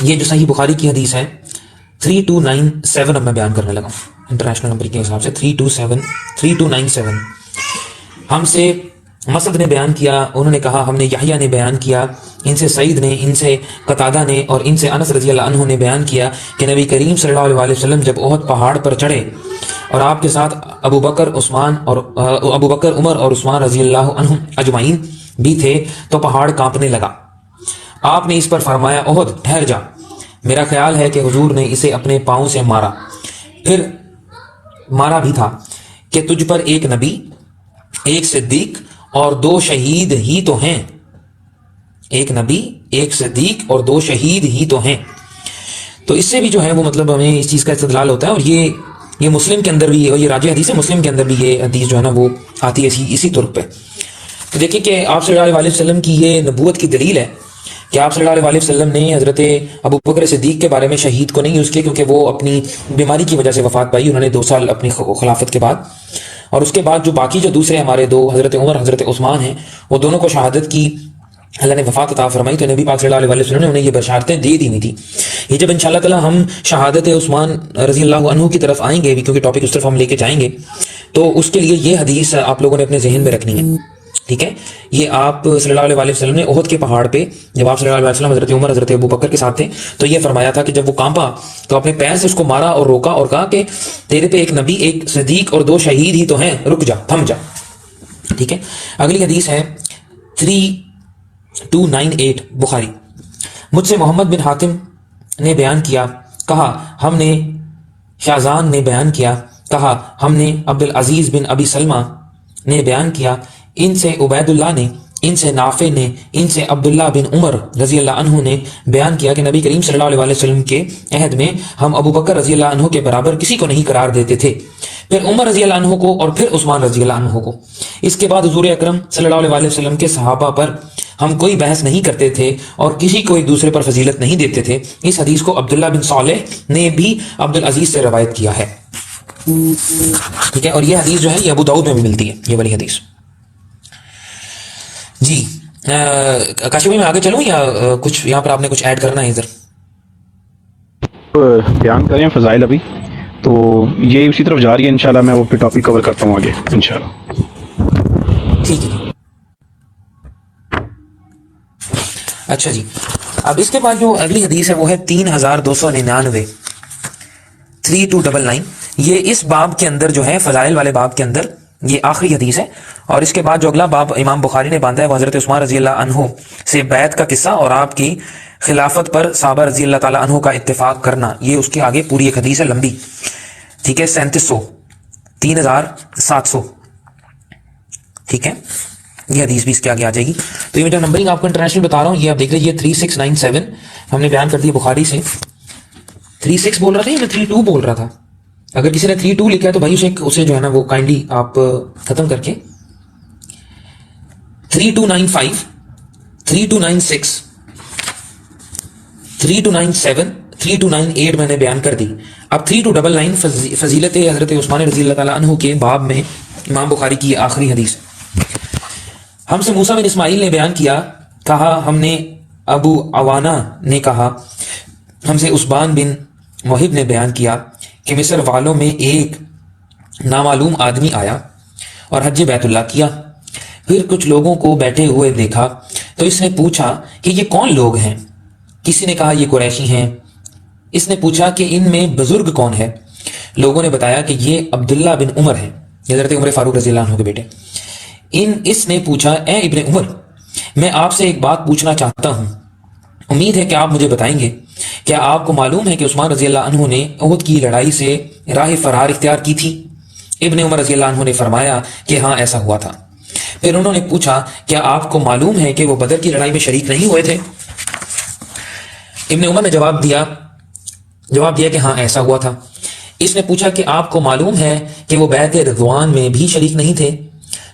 یہ جو صحیح بخاری کی حدیث ہے 3297 اب میں بیان کرنے لگا ہوں انٹرنیشنل نمبر کے حساب سے 3297. ہم سے مسعد نے بیان کیا، انہوں نے کہا ہم نے یحییٰ نے بیان کیا، ان سے سعید نے، ان سے قتادہ نے اور ان سے انس رضی اللہ عنہ نے بیان کیا کہ نبی کریم صلی اللہ علیہ وسلم جب احد پہاڑ پر چڑھے اور آپ کے ساتھ ابو بکر عمر اور عثمان رضی اللہ عنہ اجمعین بھی تھے تو پہاڑ کانپنے لگا. آپ نے اس پر فرمایا احد ٹھہر جا. میرا خیال ہے کہ حضور نے اسے اپنے پاؤں سے مارا، پھر مارا بھی تھا کہ تجھ پر ایک نبی، ایک صدیق اور 2 شہید ہی تو ہیں. ایک نبی، ایک صدیق اور 2 شہید ہی تو ہیں. تو اس سے بھی جو ہے وہ مطلب ہمیں اس چیز کا استدلال ہوتا ہے. اور یہ مسلم کے اندر بھی، اور یہ راجح حدیث ہے، مسلم کے اندر بھی یہ حدیث جو ہے نا وہ آتی ہے اسی طرق پہ. تو دیکھیں کہ آپ صلی اللہ علیہ وسلم کی یہ نبوت کی دلیل ہے کہ آپ صلی اللہ علیہ وسلم نے حضرت ابو بکر صدیق کے بارے میں شہید کو نہیں یوز کیا، کیونکہ وہ اپنی بیماری کی وجہ سے وفات پائی. انہوں نے 2 سال اپنی خلافت کے بعد، اور اس کے بعد جو باقی جو دوسرے ہمارے 2 حضرت عمر حضرت عثمان ہیں وہ دونوں کو شہادت کی اللہ نے وفات عطا فرمائی. تو نبی پاک صلی اللہ علیہ وسلم نے انہیں یہ بشارتیں دے دی ہوئی تھی. یہ جب انشاءاللہ تعالی ہم شہادت عثمان رضی اللہ عنہ کی طرف آئیں گے بھی، کیونکہ ٹاپک اس طرف ہم لے کے جائیں گے، تو اس کے لیے یہ حدیث آپ لوگوں نے اپنے ذہن میں رکھنی ہے. ٹھیک ہے، یہ آپ صلی اللہ علیہ وسلم نے احد کے پہاڑ پہ جب آپ صلی اللہ علیہ وسلم حضرت عمر حضرت ابو بکر کے ساتھ تھے تو یہ فرمایا تھا کہ جب وہ کانپا تو اپنے پیر سے اس کو مارا اور روکا اور کہا کہ تیرے پہ ایک نبی، ایک صدیق اور 2 شہید ہی تو ہیں، رک جا، تھم جا. ٹھیک ہے، اگلی حدیث ہے 3298 بخاری. مجھ سے محمد بن حاتم نے بیان کیا، کہا ہم نے شازان نے بیان کیا، کہا ہم نے عبدالعزیز بن ابی سلمہ نے بیان کیا، ان سے عبید اللہ نے، ان سے نافع نے، ان سے عبداللہ بن عمر رضی اللہ عنہ نے بیان کیا کہ نبی کریم صلی اللہ علیہ وسلم کے عہد میں ہم ابو بکر رضی اللہ عنہ کے برابر کسی کو نہیں قرار دیتے تھے، پھر عمر رضی اللہ عنہ کو اور پھر عثمان رضی اللہ عنہ کو. اس کے بعد حضور اکرم صلی اللہ علیہ وسلم کے صحابہ پر ہم کوئی بحث نہیں کرتے تھے اور کسی کو ایک دوسرے پر فضیلت نہیں دیتے تھے. اس حدیث کو عبداللہ بن صالح نے بھی عبدالعزیز سے روایت کیا ہے. ٹھیک ہے، اور یہ حدیث جو ہے یہ ابو داؤد میں بھی ملتی ہے، یہ والی حدیث. جی کاشمی میں آگے چلوں یا کچھ یہاں پر آپ نے کچھ ایڈ کرنا ہے ادھر؟ بیان کریں فضائل ابھی تو یہ اسی طرف جا رہی ہے، انشاءاللہ میں وہ پہ ٹاپک کور کرتا ہوں آگے انشاءاللہ. ٹھیک ہے. اچھا جی، اب اس کے بعد جو اگلی حدیث ہے وہ ہے 3299 3299. یہ اس باب کے اندر جو ہے فضائل والے باب کے اندر یہ آخری حدیث ہے. اور اس کے بعد جو اگلا باب امام بخاری نے باندھا ہے وہ حضرت عثمان رضی اللہ عنہ سے بیعت کا قصہ اور آپ کی خلافت پر صحابہ رضی اللہ تعالیٰ عنہ کا اتفاق کرنا. یہ اس کے آگے پوری ایک حدیث ہے لمبی, ٹھیک ہے, 3700 3700, ٹھیک ہے, یہ حدیث بھی اس کے آگے آ جائے گی. تو یہ میں جو نمبرنگ آپ کو انٹرنیشنل بتا رہا ہوں یہ آپ دیکھ رہے, یہ 3697 ہم نے بیان کر دیا بخاری سے. 36 بول رہا تھا یا میں 32 بول رہا تھا؟ اگر کسی نے 32 لکھا ہے تو بھائی اسے جو ہے نا وہ کائنڈلی آپ ختم کر کے 3295 3296 3297 3298 میں نے بیان کر دی. اب 3299 فضیلت حضرت عثمان رضی اللہ تعالیٰ عنہ کے باب میں امام بخاری کی آخری حدیث. ہم سے موسیٰ بن اسماعیل نے بیان کیا, کہا ہم نے ابو عوانہ نے کہا ہم سے عثمان بن موہب نے بیان کیا کہ مصر والوں میں ایک نامعلوم آدمی آیا اور حج بیت اللہ کیا. پھر کچھ لوگوں کو بیٹھے ہوئے دیکھا تو اس نے پوچھا کہ یہ کون لوگ ہیں؟ کسی نے کہا یہ قریشی ہیں. اس نے پوچھا کہ ان میں بزرگ کون ہے؟ لوگوں نے بتایا کہ یہ عبداللہ بن عمر ہیں, حضرت عمر فاروق رضی اللہ عنہ کے بیٹے. اس نے پوچھا اے ابن عمر, میں آپ سے ایک بات پوچھنا چاہتا ہوں, امید ہے کہ آپ مجھے بتائیں گے. کیا آپ کو معلوم ہے کہ عثمان رضی اللہ عنہ نے احد کی لڑائی سے راہ فرار اختیار کی تھی؟ ابن عمر رضی اللہ عنہ نے فرمایا کہ ہاں ایسا ہوا تھا. پھر انہوں نے پوچھا کیا آپ کو معلوم ہے کہ وہ بدر کی لڑائی میں شریک نہیں ہوئے تھے؟ ابن عمر نے جواب دیا کہ ہاں ایسا ہوا تھا. اس نے پوچھا کہ آپ کو معلوم ہے کہ وہ بیعت رضوان میں بھی شریک نہیں تھے؟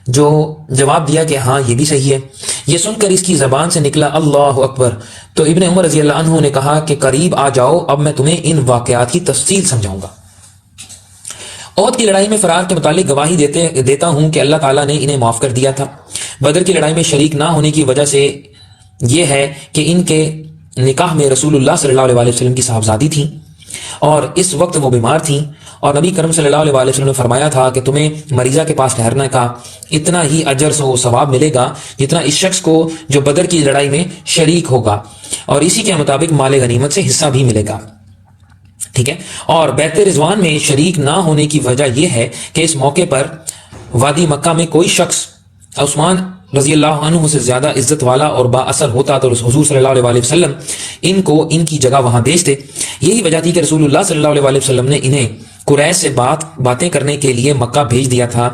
جو جواب دیا کہ ہاں یہ بھی صحیح ہے. یہ سن کر اس کی زبان سے نکلا اللہ اکبر. تو ابن عمر رضی اللہ عنہ نے کہا کہ قریب آ جاؤ, اب میں تمہیں ان واقعات کی تفصیل سمجھاؤں گا. احد کی لڑائی میں فرار کے متعلق گواہی دیتا ہوں کہ اللہ تعالیٰ نے انہیں معاف کر دیا تھا. بدر کی لڑائی میں شریک نہ ہونے کی وجہ سے یہ ہے کہ ان کے نکاح میں رسول اللہ صلی اللہ علیہ وسلم کی صاحبزادی تھیں اور اس وقت وہ بیمار تھیں, اور نبی کرم صلی اللہ علیہ وسلم نے فرمایا تھا کہ تمہیں مریضہ کے پاس ٹھہرنے کا اتنا ہی اجر و ثواب ملے گا جتنا اس شخص کو جو بدر کی لڑائی میں شریک ہوگا, اور اسی کے مطابق مال غنیمت سے حصہ بھی ملے گا. ٹھیک ہے. اور بیعت رضوان میں شریک نہ ہونے کی وجہ یہ ہے کہ اس موقع پر وادی مکہ میں کوئی شخص عثمان رضی اللہ عنہ سے زیادہ عزت والا اور با اثر ہوتا تو حضور صلی اللہ علیہ وسلم ان کو ان کی جگہ وہاں بھیجتے. یہی وجہ تھی کہ رسول اللہ صلی اللہ علیہ وسلم نے انہیں قریش سے باتیں کرنے کے لیے مکہ بھیج دیا تھا,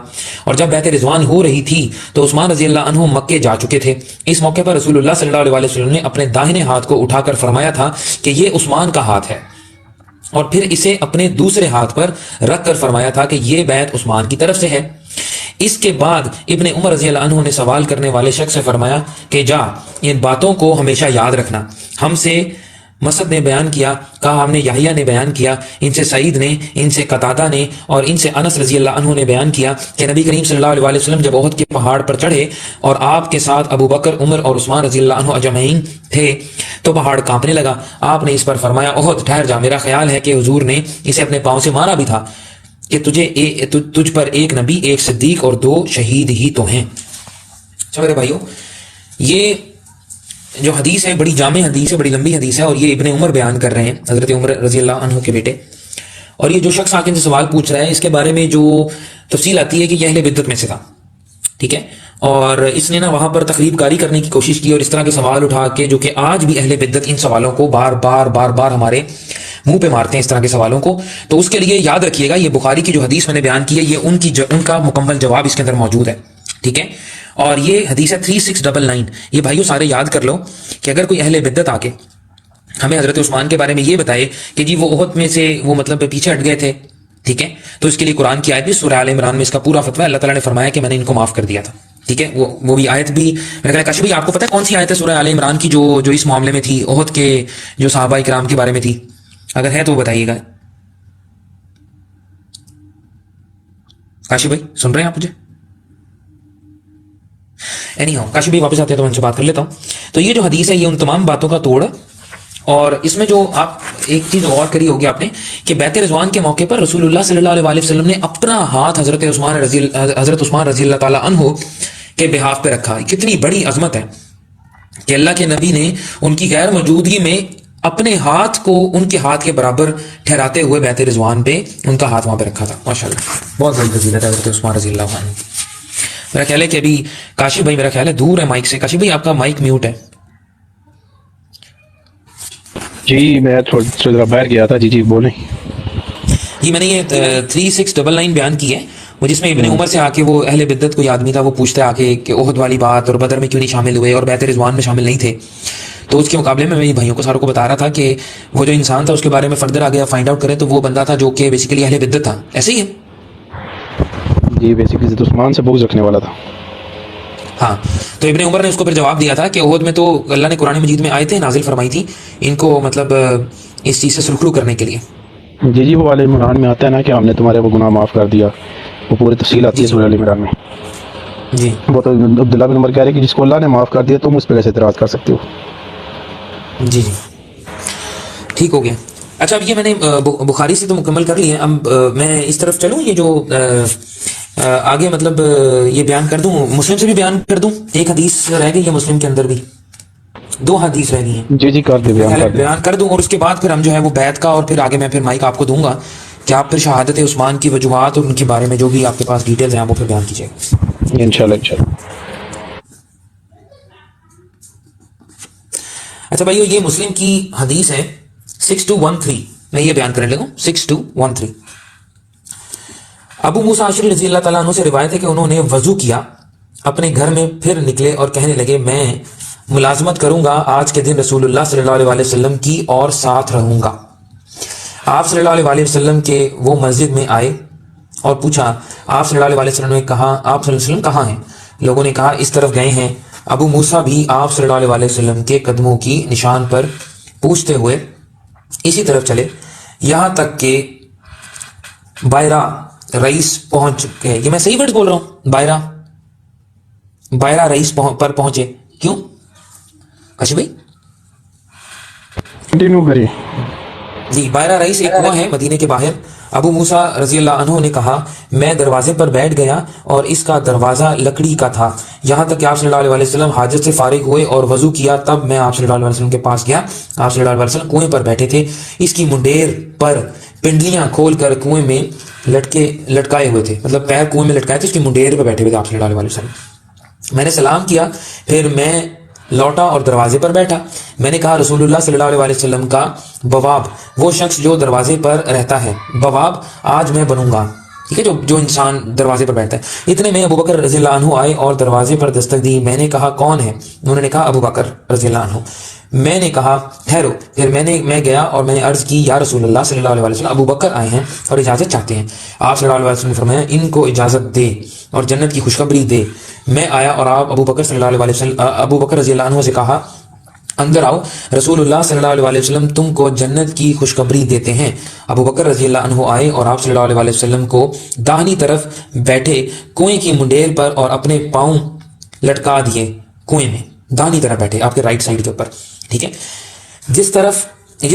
اور جب بیعت رضوان ہو رہی تھی تو عثمان رضی اللہ عنہ مکے جا چکے تھے. اس موقع پر رسول اللہ صلی اللہ علیہ وسلم نے اپنے داہنے ہاتھ کو اٹھا کر فرمایا تھا کہ یہ عثمان کا ہاتھ ہے, اور پھر اسے اپنے دوسرے ہاتھ پر رکھ کر فرمایا تھا کہ یہ بیعت عثمان کی طرف سے ہے. اس کے بعد ابن عمر رضی اللہ عنہ نے سوال کرنے والے شخص سے فرمایا کہ جا ان باتوں کو ہمیشہ یاد رکھنا. ہم سے مسعد نے بیان کیا, کہا ہم نے یحییٰ نے بیان کیا, ان سے سعید نے, ان سے قتادہ نے, اور ان سے انس رضی اللہ عنہ نے بیان کیا کہ نبی کریم صلی اللہ علیہ وسلم جب احد کے پہاڑ پر چڑھے اور آپ کے ساتھ ابو بکر, عمر اور عثمان رضی اللہ عنہ اجمعین تھے تو پہاڑ کانپنے لگا. آپ نے اس پر فرمایا احد ٹھہر جا, میرا خیال ہے کہ حضور نے اسے اپنے پاؤں سے مارا بھی تھا کہ تجھ پر ایک نبی, ایک صدیق اور 2 شہید ہی تو ہیں. اچھا میرے بھائیو, یہ جو حدیث ہے بڑی جامع حدیث ہے, بڑی لمبی حدیث ہے, اور یہ ابن عمر بیان کر رہے ہیں, حضرت عمر رضی اللہ عنہ کے بیٹے. اور یہ جو شخص آکے ان سے سوال پوچھ رہا ہے اس کے بارے میں جو تفصیل آتی ہے کہ یہ اہل بدعت میں سے تھا. ٹھیک ہے. اور اس نے نا وہاں پر تقریب کاری کرنے کی کوشش کی اور اس طرح کے سوال اٹھا کے, جو کہ آج بھی اہل بدعت ان سوالوں کو بار بار ہمارے منہ پہ مارتے ہیں اس طرح کے سوالوں کو. تو اس کے لیے یاد رکھیے گا, یہ بخاری کی جو حدیث میں نے بیان کی ہے یہ ان کا مکمل جواب اس کے اندر موجود ہے. ٹھیک ہے. اور یہ حدیث ہے 3699. یہ بھائیو سارے یاد کر لو کہ اگر کوئی اہل بدعت آ کے ہمیں حضرت عثمان کے بارے میں یہ بتائے کہ جی وہ احد میں سے وہ مطلب پیچھے ہٹ گئے تھے, ٹھیک ہے, تو اس کے لیے قرآن کی آیت بھی سورہ آل عمران میں اس کا پورا فتویٰ, اللہ تعالیٰ نے فرمایا کہ میں نے ان کو معاف کر دیا تھا. ٹھیک ہے. وہ بھی آیت بھی میں کہا کاشف بھائی آپ کو پتہ ہے کون سی آیت ہے سورہ آل عمران کی جو اس معاملے میں تھی, احد کے جو صحابہ کرام کے بارے میں تھی؟ اگر ہے تو بتائیے گا. کاشف بھائی سن رہے ہیں آپ مجھے؟ کاشف بھائی واپس آتے ہیں تو میں ان سے بات کر لیتا ہوں. تو یہ جو حدیث ہے یہ ان تمام باتوں کا توڑ, اور اس میں جو آپ ایک چیز غور کری ہوگی آپ نے کہ بیعت رضوان کے موقع پر رسول اللہ صلی اللہ علیہ وسلم نے اپنا ہاتھ حضرت عثمان رضی اللہ تعالیٰ عنہ کے بہاف پہ رکھا. کتنی بڑی عظمت ہے کہ اللہ کے نبی نے ان کی غیر موجودگی میں اپنے ہاتھ کو ان کے ہاتھ کے برابر ٹھہراتے ہوئے بیعت رضوان پہ ان کا ہاتھ وہاں پہ رکھا تھا. ماشاءاللہ بہت بڑی فضیلت ہے حضرت عثمان رضی اللہ عنہ. میرا خیال ہے کہ ابھی کاشف بھائی میرا خیال ہے دور ہے مائک سے. کاشف بھائی آپ کا مائک میوٹ ہے. جی میں تھوڑا باہر گیا تھا. جی بولیں. جی میں نے یہ 3699 بیان کی ہے وہ جس میں ابن عمر سے آ کے وہ اہل بدعت کوئی آدمی تھا وہ پوچھتا ہے آ کے کہ احد والی بات اور بدر میں کیوں نہیں شامل ہوئے اور بیعت رضوان میں شامل نہیں تھے. تو اس کے مقابلے میں میری بھائیوں کو ساروں کو بتا رہا تھا کہ وہ جو انسان تھا اس کے بارے میں فردر آگے فائنڈ آؤٹ کریں تو وہ بندہ تھا جو کہ بیسیکلی اہل بدعت تھا. ایسے ہی ہے. جی بیسیکلی حضرت عثمان سے بغض رکھنے والا تھا. ہاں تو ابن عمر نے اس کو پھر جواب دیا تھا کہ احد میں تو اللہ نے قرآن مجید میں آیتیں نازل فرمائی تھی ان کو مطلب اس چیز سے سرخرو کرنے کے لیے. جی وہ والے عمران میں آتا ہے نا کہ ہم نے تمہارے وہ گناہ معاف کر دیا. وہ پوری تفصیل آتی ہے سورہ ال عمران میں. جی وہ تو عبداللہ بن عمر کہہ رہے ہیں کہ جس کو اللہ نے معاف کر دیا تم اس پہ کیسے اعتراض کر سکتے ہو. جی ٹھیک ہو گیا. اچھا اب یہ میں نے بخاری سے تو مکمل کر لی ہے. اب میں اس طرف چلوں یہ جو آگے مطلب یہ بیان کر دوں. مسلم سے بھی بیان کر دوں. ایک حدیث رہ گئی ہے مسلم کے اندر بھی 2 حدیث رہ گئی ہیں. جی کر دیں بیان کر دوں اور اس کے بعد پھر ہم جو ہے وہ بیعت کا اور پھر آگے میں پھر مائک آپ کو دوں گا کہ آپ پھر شہادت عثمان کی وجوہات اور ان کے بارے میں جو بھی آپ کے پاس ڈیٹیلز ہیں وہ پھر بیان کیجیے گا انشاءاللہ. اچھا بھائی یہ مسلم کی حدیث ہے 6213. میں یہ بیان کرنے لگا 6213. ابو موسیٰ اشعری رضی اللہ تعالیٰ عنہ سے روایت ہے کہ انہوں نے وضو کیا اپنے گھر میں پھر نکلے اور کہنے لگے میں ملازمت کروں گا آج کے دن رسول اللہ صلی اللہ علیہ وسلم کی اور ساتھ رہوں گا. آپ صلی اللہ علیہ وسلم کے وہ مسجد میں آئے اور پوچھا آپ صلی اللہ علیہ وسلم نے کہا آپ صلی اللہ علیہ وسلم کہاں ہیں؟ لوگوں نے کہا اس طرف گئے ہیں. ابو موسیٰ بھی آپ صلی اللہ علیہ وسلم کے قدموں کی نشان پر پوچھتے ہوئے اسی طرف چلے یہاں تک کہ بائرہ رئیس پہنچ گئے. یہ میں صحیح ورڈ بول رہا ہوں؟ بائرہ رئیس پر پہنچے. کیوں کاشف بھائی؟ کنٹینیو کریے. جی بائرہ رئیس ایک کنواں ہے مدینے کے باہر. ابو موسیٰ رضی اللہ عنہ نے کہا میں دروازے پر بیٹھ گیا اور اس کا دروازہ لکڑی کا تھا یہاں تک کہ آپ صلی اللہ علیہ وسلم حاجت سے فارغ ہوئے اور وضو کیا. تب میں آپ صلی اللہ علیہ وسلم کے پاس گیا. آپ صلی اللہ علیہ وسلم کنویں پر بیٹھے تھے. اس کی منڈیر پر پنڈلیاں کھول کر کنویں میں لٹکائے ہوئے تھے. مطلب پیر کنویں میں لٹکائے تھے اس کی منڈیر پہ بیٹھے ہوئے تھے آپ صلی اللہ علیہ وسلم. میں نے سلام کیا پھر میں لوٹا اور دروازے پر بیٹھا. میں نے کہا رسول اللہ صلی اللہ علیہ وسلم کا بواب وہ شخص جو دروازے پر رہتا ہے بواب آج میں بنوں گا. ٹھیک ہے جو انسان دروازے پر بیٹھتا ہے. اتنے میں ابو بکر رضی اللہ عنہ آئے اور دروازے پر دستک دی. میں نے کہا کون ہے؟ انہوں نے کہا ابو بکر رضی اللہ عنہ. میں نے کہا ٹھہرو. پھر میں گیا اور میں نے عرض کی یا رسول اللہ صلی اللہ علیہ وسلم ابو بکر آئے ہیں اور اجازت چاہتے ہیں. آپ صلی اللہ علیہ وسلم نے فرمایا ان کو اجازت دے اور جنت کی خوشخبری دے. میں آیا اور آپ ابو بکر صلی اللہ علیہ وسلم ابو بکر رضی اللہ عنہ سے کہا اندر آؤ رسول اللہ صلی اللہ علیہ وسلم تم کو جنت کی خوشخبری دیتے ہیں. ابو بکر رضی اللہ عنہ آئے اور آپ صلی اللہ علیہ وسلم کو داہنی طرف بیٹھے کنویں کی منڈیر پر اور اپنے پاؤں لٹکا دیے. کنویں میں داہنی طرف بیٹھے آپ کے رائٹ سائڈ کے اوپر. ٹھیک ہے جس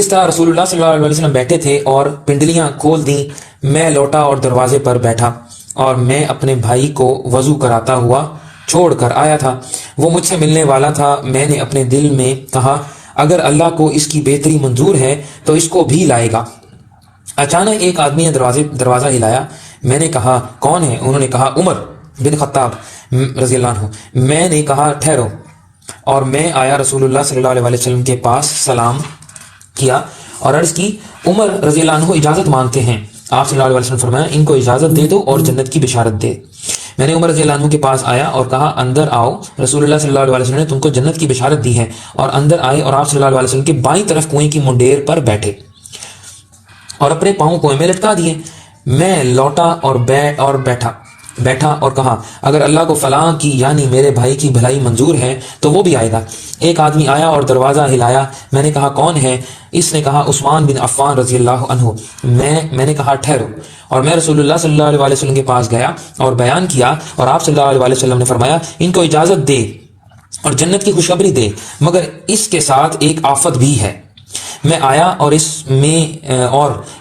طرح رسول اللہ صلی اللہ علیہ وسلم بیٹھے تھے اور پنڈلیاں کھول دیں میں لوٹا اور دروازے پر بیٹھا اور میں اپنے بھائی کو وضو کراتا ہوا چھوڑ کر آیا تھا. وہ مجھ سے ملنے والا تھا. میں نے اپنے دل میں کہا اگر اللہ کو اس کی بہتری منظور ہے تو اس کو بھی لائے گا. اچانک ایک آدمی نے دروازہ ہلایا. میں نے کہا کون ہے؟ انہوں نے کہا عمر بن خطاب رضی اللہ عنہ. میں نے کہا ٹھہرو اور میں آیا رسول اللہ صلی اللہ علیہ وسلم کے پاس سلام کیا اور عرض کی عمر رضی اللہ عنہ اجازت مانگتے ہیں. آپ صلی اللہ علیہ وسلم فرمایا ان کو اجازت دے دو اور جنت کی بشارت دے. میں نے عمر رضی اللہ عنہ کے پاس آیا اور کہا اندر آؤ رسول اللہ صلی اللہ علیہ وسلم نے تم کو جنت کی بشارت دی ہے. اور اندر آئے اور آپ صلی اللہ علیہ وسلم کے بائیں طرف کنویں کی منڈیر پر بیٹھے اور اپنے پاؤں کنویں میں لٹکا دیے. میں لوٹا اور بیٹھا اور کہا اگر اللہ کو فلاں کی یعنی میرے بھائی کی بھلائی منظور ہے تو وہ بھی آئے گا. ایک آدمی آیا اور دروازہ ہلایا. میں نے کہا کون ہے؟ اس نے کہا عثمان بن عفان رضی اللہ عنہ. میں نے کہا ٹھہرو اور میں رسول اللہ صلی اللہ علیہ وسلم کے پاس گیا اور بیان کیا اور آپ صلی اللہ علیہ وسلم نے فرمایا ان کو اجازت دے اور جنت کی خوشخبری دے مگر اس کے ساتھ ایک آفت بھی ہے. میں آیا اور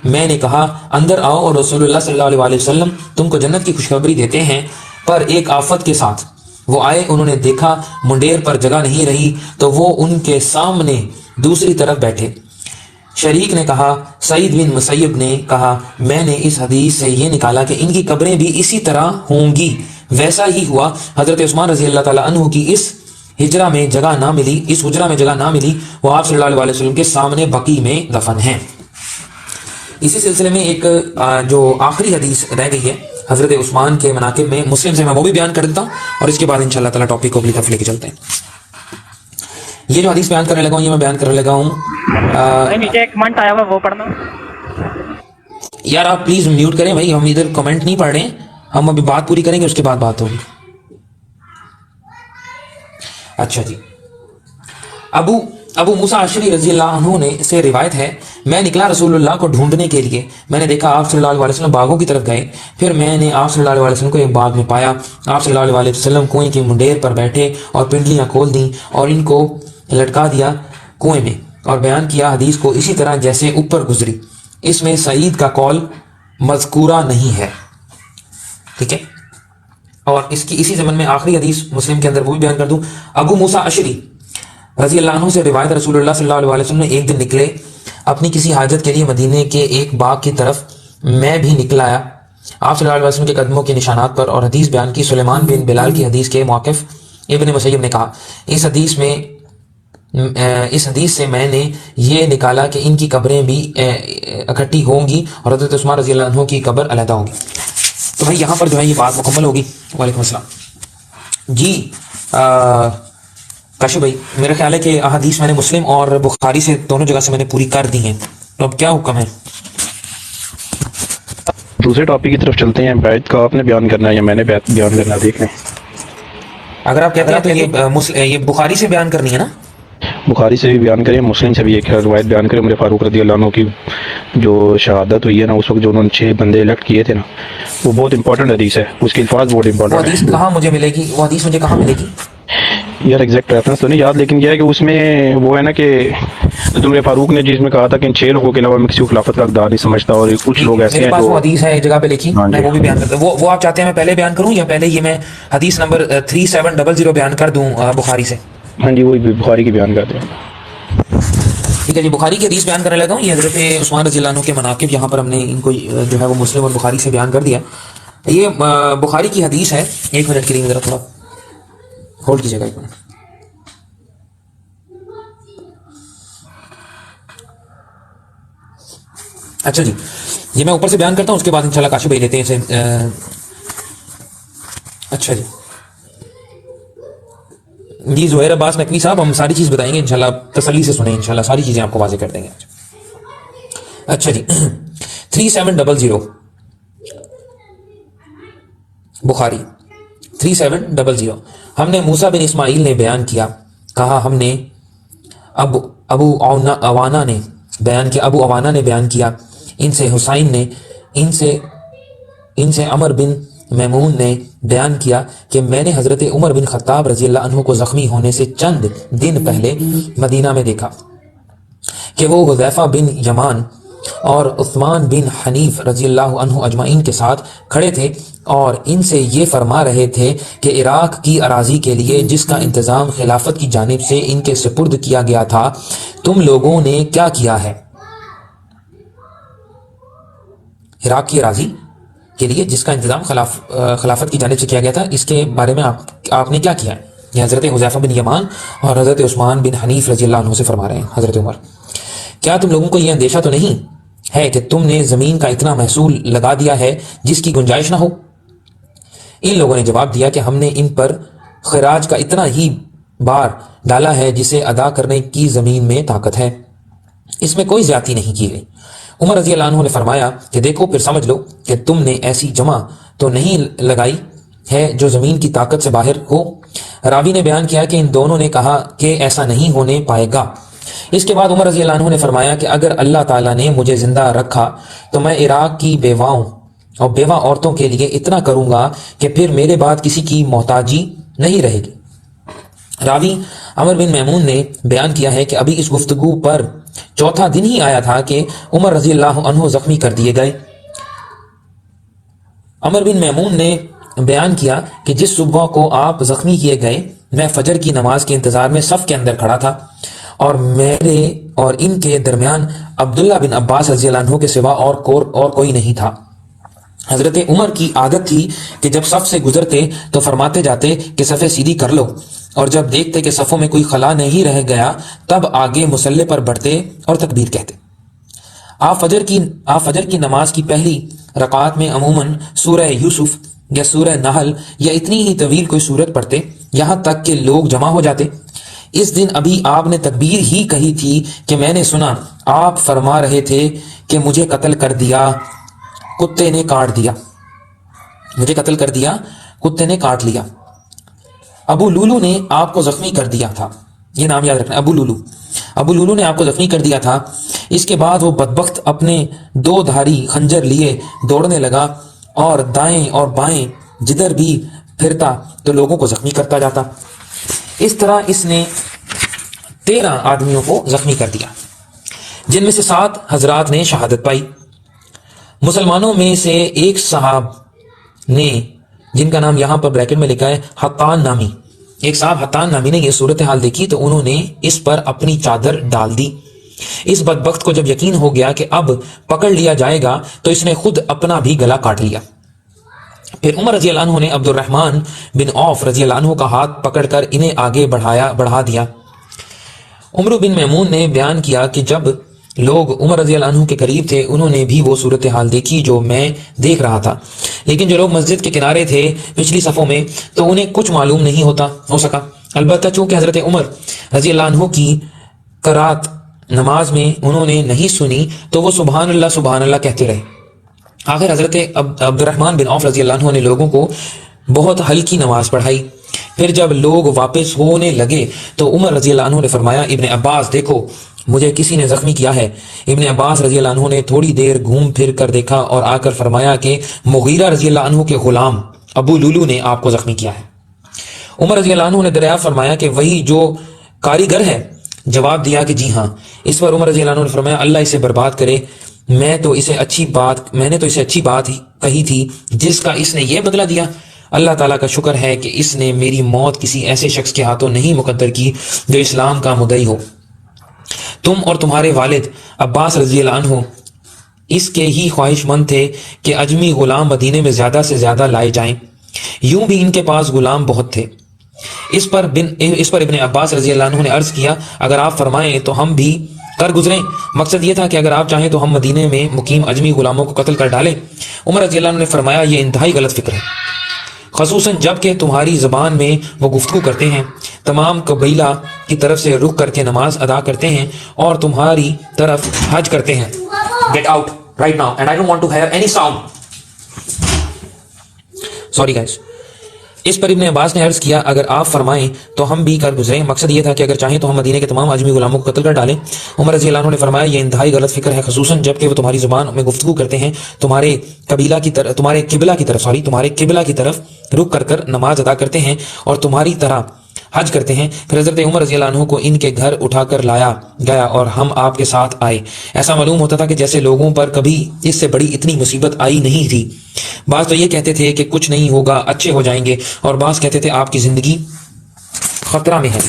میں نے کہا اندر آؤ اور رسول اللہ صلی اللہ علیہ وسلم تم کو جنت کی خوشخبری دیتے ہیں پر ایک آفت کے ساتھ. وہ آئے انہوں نے دیکھا منڈیر پر جگہ نہیں رہی تو وہ ان کے سامنے دوسری طرف بیٹھے. شریک نے کہا سعید بن مسیب نے کہا میں نے اس حدیث سے یہ نکالا کہ ان کی قبریں بھی اسی طرح ہوں گی. ویسا ہی ہوا. حضرت عثمان رضی اللہ تعالیٰ عنہ کی اس حجرہ میں جگہ نہ ملی. وہ آپ صلی اللہ علیہ وسلم کے سامنے بقیع میں دفن ہیں. اسی سلسلے میں ایک جو آخری حدیث رہ گئی ہے حضرت عثمان کے مناقب میں مسلم سے، میں وہ بھی بیان کر دیتا ہوں اور اس کے بعد انشاءاللہ تعالیٰ ٹاپک کو اگلی طرف لے کے چلتے ہیں. یہ جو حدیث بیان کرنے لگا ہوں یہ میں بیان کرنے لگا ہوں. نیچے ایک کمنٹ آیا ہوا وہ پڑھنا. یار آپ پلیز میوٹ کریں بھائی، ہم ادھر کمنٹ نہیں پڑھ رہے ہیں، ہم ابھی بات پوری کریں گے اس کے بعد بات ہوگی. اچھا جی. ابو موسیٰ اشعری رضی اللہ عنہ نے سے روایت ہے میں نکلا رسول اللہ کو ڈھونڈنے کے لیے. میں نے دیکھا آپ صلی اللہ علیہ وسلم باغوں کی طرف گئے. پھر میں نے آپ صلی اللہ علیہ وسلم کو ایک باغ میں پایا. آپ صلی اللہ علیہ وسلم کنویں کی منڈیر پر بیٹھے اور پنڈلیاں کھول دیں اور ان کو لٹکا دیا کنویں میں، اور بیان کیا حدیث کو اسی طرح جیسے اوپر گزری. اس میں سعید کا قول مذکورہ نہیں ہے. ٹھیک ہے. اور اس کی اسی زمن میں آخری حدیث مسلم کے اندر وہ بھی بیان کر دوں. ابو موسیٰ اشعری رضی اللہ عنہ سے روایت رسول اللہ صلی اللہ علیہ وسلم نے ایک دن نکلے اپنی کسی حاجت کے لیے مدینے کے ایک باغ کی طرف. میں بھی نکل آیا آپ صلی اللہ علیہ وسلم کے قدموں کے نشانات پر اور حدیث بیان کی. سلیمان بن بلال کی حدیث کے موقف ابن مسیب نے کہا اس حدیث سے میں نے یہ نکالا کہ ان کی قبریں بھی اکٹھی ہوں گی اور حضرت عثمان رضی اللہ عنہ کی قبر علیحدہ ہوگی. تو بھائی یہاں پر جو ہے یہ بات مکمل ہوگی. وعلیکم السلام. جی کاشف بھائی میرا خیال ہے کہ احادیث میں نے مسلم اور بخاری سے دونوں جگہ سے میں نے پوری کر دی ہیں، تو اب کیا حکم ہے؟ دوسرے ٹاپک کی طرف چلتے ہیں. بیعت کا آپ نے بیان کرنا ہے یا میں نے بیعت بیان کرنا ہے؟ دیکھ لیں. اگر آپ کہتے ہیں تو یہ بخاری سے بیان کرنی ہے نا؟ بخاری سے بھی بیان کریں، مسلم سے بھی ایک روایت بیان کریں. عمر فاروق رضی اللہ عنہ کی جو شہادت ہوئی ہے نا، اس وقت جو انہوں نے 6 بندے الیکٹ کیے تھے نا، وہ بہت امپورٹنٹ حدیث ہے. اس کے الفاظ بہت وہ امپورٹنٹ حدیث کہاں مجھے ملے گی؟ وہ حدیث مجھے کہاں ملے گی یار ایگزیکٹ ریفرنس تو نہیں یاد، لیکن یہ ہے کہ اس میں وہ ہے نا کہ عمر فاروق نے جس میں کہا تھا کہ ان 6 لوگوں کے علاوہ میں کسی کو خلافت کا حقدار نہیں سمجھتا، اور کچھ لوگ ایسے میرے ہیں پاس جو وہ حدیث ہے ایک جگہ پہ لکھی، میں وہ بھی بیان کرتا ہوں. وہ آپ چاہتے ہیں میں پہلے بیان کروں یا پہلے یہ میں حدیث نمبر 3700 بیان کر دوں بخاری سے؟ ہاں جی وہی بخاری کی بیان کرتے ہیں. ٹھیک ہے جی. بخاری کی حدیث بیان کرنے لگا ہوں. یہ حضرت عثمان رضی اللہ عنہ کے مناقب یہاں پر ہم نے ان کو جو ہے وہ مسلم اور بخاری سے بیان کر دیا. یہ بخاری کی حدیث ہے. ایک منٹ کے لیے ذرا تھوڑا ہولڈ کیجیے گا ایک منٹ. اچھا جی یہ میں اوپر سے بیان کرتا ہوں، اس کے بعد انشاءاللہ کاشف بھائی لیتے ہیں اسے. اچھا جی جی زہیر عباس نقوی صاحب ہم ساری چیز بتائیں گے انشاءاللہ، تسلی سے سنیں انشاءاللہ، ساری چیزیں آپ کو واضح کر دیں گے. اچھا جی 3700 بخاری 3700. ہم نے موسیٰ بن اسماعیل نے بیان کیا، کہا ہم نے ابو عوانہ نے بیان کیا، ابو عوانہ نے بیان کیا ان سے حسین نے، ان سے عمر بن میمون نے بیان کیا کہ میں نے حضرت عمر بن خطاب رضی اللہ عنہ کو زخمی ہونے سے چند دن پہلے مدینہ میں دیکھا کہ وہ حذیفہ بن یمان اور عثمان بن حنیف رضی اللہ عنہ اجمعین کے ساتھ کھڑے تھے اور ان سے یہ فرما رہے تھے کہ عراق کی اراضی کے لیے جس کا انتظام خلافت کی جانب سے ان کے سپرد کیا گیا تھا تم لوگوں نے کیا کیا ہے. عراق کی اراضی کے لیے جس کا انتظام خلافت کی جانب سے کیا گیا تھا، اس کے بارے میں آپ نے کیا کیا ہے؟ یہ حضرت حذیفہ بن یمان اور حضرت عثمان بن حنیف رضی اللہ عنہ سے فرما رہے ہیں. حضرت عمر کیا تم لوگوں کو یہ اندیشہ تو نہیں ہے کہ تم نے زمین کا اتنا محصول لگا دیا ہے جس کی گنجائش نہ ہو؟ ان لوگوں نے جواب دیا کہ ہم نے ان پر خراج کا اتنا ہی بار ڈالا ہے جسے ادا کرنے کی زمین میں طاقت ہے، اس میں کوئی زیادتی نہیں کی گئی. عمر رضی اللہ عنہ نے فرمایا کہ دیکھو پھر سمجھ لو کہ تم نے ایسی جمع تو نہیں لگائی ہے جو زمین کی طاقت سے باہر ہو. راوی نے بیان کیا کہ ان دونوں نے کہا کہ ایسا نہیں ہونے پائے گا. اس کے بعد عمر رضی اللہ عنہ نے فرمایا کہ اگر اللہ تعالیٰ نے مجھے زندہ رکھا تو میں عراق کی بیواؤں اور بیوہ عورتوں کے لیے اتنا کروں گا کہ پھر میرے بعد کسی کی محتاجی نہیں رہے گی. راوی عمر بن میمون نے بیان کیا ہے کہ ابھی اس گفتگو پر چوتھا دن ہی آیا تھا کہ عمر رضی اللہ عنہ زخمی کر دیے گئے. عمر بن میمون نے بیان کیا کہ جس صبح کو آپ زخمی کیے گئے میں فجر کی نماز کے انتظار میں صف کے اندر کھڑا تھا اور میرے اور ان کے درمیان عبداللہ بن عباس رضی اللہ عنہ کے سوا اور کوئی نہیں تھا۔ حضرت عمر کی عادت تھی کہ جب صف سے گزرتے تو فرماتے جاتے کہ صفیں سیدھی کر لو، اور جب دیکھتے کہ صفوں میں کوئی خلا نہیں رہ گیا تب آگے مصلی پر بڑھتے اور تکبیر کہتے۔ آپ فجر کی نماز کی پہلی رکعت میں عموماً سورہ یوسف یا سورہ نحل یا اتنی ہی طویل کوئی سورت پڑھتے، یہاں تک کہ لوگ جمع ہو جاتے۔ اس دن ابھی آپ نے تکبیر ہی کہی تھی کہ میں نے سنا آپ فرما رہے تھے کہ مجھے قتل کر دیا، کتے نے کاٹ دیا، مجھے قتل کر دیا، کتے نے کاٹ لیا۔ ابو لولو نے آپ کو زخمی کر دیا تھا، یہ نام یاد رکھنا، ابو لولو نے آپ کو زخمی کر دیا تھا۔ اس کے بعد وہ بدبخت اپنے 2 دھاری خنجر لیے دوڑنے لگا اور دائیں اور بائیں جدھر بھی پھرتا تو لوگوں کو زخمی کرتا جاتا۔ اس طرح اس نے 13 آدمیوں کو زخمی کر دیا، جن میں سے 7 حضرات نے شہادت پائی۔ مسلمانوں میں سے ایک صاحب نے، جن کا نام یہاں پر بریکٹ میں لکھا ہے حطان نامی، ایک صاحب حطان نامی نے یہ صورتحال دیکھی تو انہوں نے اس پر اپنی چادر ڈال دی۔ اس بدبخت کو جب یقین ہو گیا کہ اب پکڑ لیا جائے گا تو اس نے خود اپنا بھی گلا کاٹ لیا۔ پھر عمر رضی اللہ عنہ نے عبد الرحمن بن عوف رضی اللہ عنہ کا ہاتھ پکڑ کر انہیں آگے بڑھا دیا۔ عمر بن میمون نے بیان کیا کہ جب لوگ عمر رضی اللہ عنہ کے قریب تھے انہوں نے بھی وہ صورتحال دیکھی جو میں دیکھ رہا تھا، لیکن جو لوگ مسجد کے کنارے تھے پچھلی صفوں میں تو انہیں کچھ معلوم نہیں ہو سکا۔ البتہ چونکہ حضرت عمر رضی اللہ عنہ کی قرات نماز میں انہوں نے نہیں سنی تو وہ سبحان اللہ کہتے رہے۔ آخر حضرت عبد الرحمن بن عوف رضی اللہ عنہ نے لوگوں کو بہت ہلکی نماز پڑھائی۔ پھر جب لوگ واپس ہونے لگے تو عمر رضی اللہ عنہ نے فرمایا ابن عباس دیکھو مجھے کسی نے زخمی کیا ہے۔ ابن عباس رضی اللہ عنہ نے تھوڑی دیر گھوم پھر کر دیکھا اور آ کر فرمایا کہ مغیرہ رضی اللہ عنہ کے غلام ابو لولو نے آپ کو زخمی کیا ہے۔ عمر رضی اللہ عنہ نے دریافت فرمایا کہ وہی جو کاریگر ہے؟ جواب دیا کہ جی ہاں۔ اس پر عمر رضی اللہ عنہ نے فرمایا اللہ اسے برباد کرے، میں نے تو اسے اچھی بات ہی کہی تھی جس کا اس نے یہ بدلہ دیا۔ اللہ تعالیٰ کا شکر ہے کہ اس نے میری موت کسی ایسے شخص کے ہاتھوں نہیں مقدر کی جو اسلام کا مدعی ہو۔ تم اور تمہارے والد عباس رضی اللہ عنہ اس کے ہی خواہش مند تھے کہ اجمی غلام مدینے میں زیادہ سے زیادہ لائے جائیں، یوں بھی ان کے پاس غلام بہت تھے۔ اس پر ابن عباس رضی اللہ عنہ نے عرض کیا اگر آپ فرمائیں تو ہم بھی کر گزریں۔ مقصد یہ تھا کہ اگر آپ چاہیں تو ہم مدینے میں مقیم اجمی غلاموں کو قتل کر ڈالیں۔ عمر رضی اللہ عنہ نے فرمایا یہ انتہائی غلط فکر ہے، خصوصاً جب کہ تمہاری زبان میں وہ گفتگو کرتے ہیں، تمام قبیلہ کی طرف سے رخ کر کے نماز ادا کرتے ہیں اور تمہاری طرف حج کرتے ہیں۔ Get out right now and I don't want to hear any sound. Sorry guys. اس پر ابن عباس نے عرض کیا اگر آپ فرمائیں تو ہم بھی کر گزریں۔ مقصد یہ تھا کہ اگر چاہیں تو ہم مدینے کے تمام اجمی غلاموں کو قتل کر ڈالیں۔ عمر رضی اللہ عنہ نے فرمایا یہ انتہائی غلط فکر ہے، خصوصاً جب کہ وہ تمہاری زبان میں گفتگو کرتے ہیں، تمہارے قبلہ کی طرف رخ کر نماز ادا کرتے ہیں اور تمہاری طرح حج کرتے ہیں۔ پھر حضرت عمر رضی اللہ عنہ کو ان کے گھر اٹھا کر لایا گیا اور ہم آپ کے ساتھ آئے۔ ایسا معلوم ہوتا تھا کہ جیسے لوگوں پر کبھی اس سے بڑی اتنی مصیبت آئی نہیں تھی۔ بعض تو یہ کہتے تھے کہ کچھ نہیں ہوگا، اچھے ہو جائیں گے، اور بعض کہتے تھے آپ کی زندگی خطرہ میں ہے۔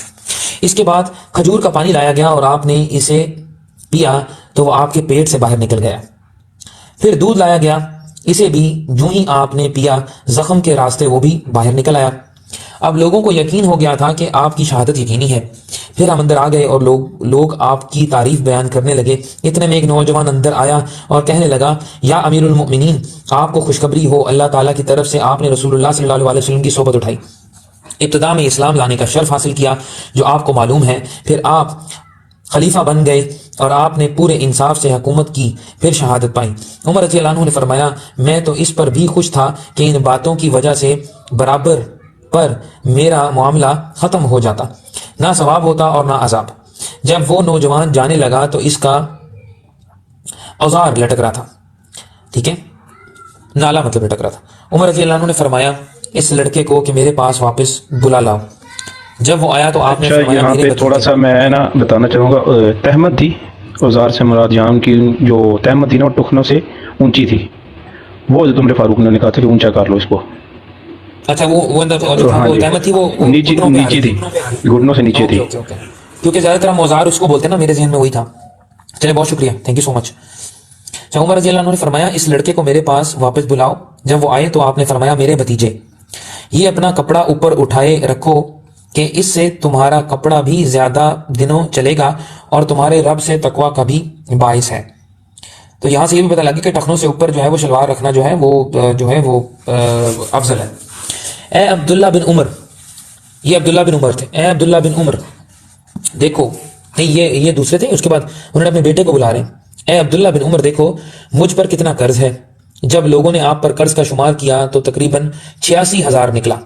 اس کے بعد کھجور کا پانی لایا گیا اور آپ نے اسے پیا تو وہ آپ کے پیٹ سے باہر نکل گیا۔ پھر دودھ لایا گیا، اسے بھی جو ہی آپ نے پیا زخم کے راستے وہ بھی باہر نکل آیا۔ اب لوگوں کو یقین ہو گیا تھا کہ آپ کی شہادت یقینی ہے۔ پھر ہم اندر آ گئے اور لوگ آپ کی تعریف بیان کرنے لگے۔ اتنے میں ایک نوجوان اندر آیا اور کہنے لگا یا امیر المؤمنین آپ کو خوشخبری ہو، اللہ تعالیٰ کی طرف سے آپ نے رسول اللہ صلی اللہ علیہ وسلم کی صحبت اٹھائی، ابتدا میں اسلام لانے کا شرف حاصل کیا جو آپ کو معلوم ہے، پھر آپ خلیفہ بن گئے اور آپ نے پورے انصاف سے حکومت کی، پھر شہادت پائی۔ عمر رضی اللہ عنہ نے فرمایا میں تو اس پر بھی خوش تھا کہ ان باتوں کی وجہ سے برابر پر میرا معاملہ ختم ہو جاتا، نہ ثواب ہوتا اور نہ عذاب۔ جب وہ نوجوان جانے لگا تو اس کا اوزار لٹک رہا تھا، ٹھیک ہے، نالا مطلب لٹک رہا تھا۔ عمر رضی اللہ عنہ نے فرمایا اس لڑکے کو کہ میرے پاس واپس بلا لاؤ۔ جب وہ آیا تو آپ نے فرمایا یہاں پہ تھوڑا سا میں بتانا چاہوں گا، تہمت تھی اوزار سے مراد یہاں کی جو تہمت تھی نا ٹخنوں سے اونچی تھی، وہ حضرت عمر فاروق نے کہا تھا کہ اونچا کر لو اس کو۔ اچھا وہ تہمت تھی وہ نیچی تھی، گھٹنوں سے نیچے تھی۔ کیونکہ زیادہ تر ہم اوزار اس کو بولتے ہیں نا، میرے ذہن میں وہی تھا. چلے بہت شکریہ، تھینک یو سو مچ. اچھا، عمر رضی اللہ عنہ نے فرمایا اس لڑکے کو میرے پاس واپس بلاؤ. جب وہ آئے تو آپ نے فرمایا میرے بھتیجے، یہ اپنا کپڑا اوپر اٹھائے رکھو کہ اس سے تمہارا کپڑا بھی زیادہ دنوں چلے گا اور تمہارے رب سے تقوی کا بھی باعث ہے. تو یہاں سے یہ بھی پتہ لگا کہ ٹخنوں سے اوپر جو ہے وہ شلوار رکھنا جو ہے وہ افضل ہے. اے عبداللہ بن عمر، یہ عبداللہ بن عمر تھے. اے عبداللہ بن عمر دیکھو، نہیں یہ دوسرے تھے. اس کے بعد انہوں نے اپنے بیٹے کو بلا رہے ہیں. اے عبداللہ بن عمر دیکھو مجھ پر کتنا قرض ہے. جب لوگوں نے آپ پر قرض کا شمار کیا تو تقریباً 86,000 نکلا.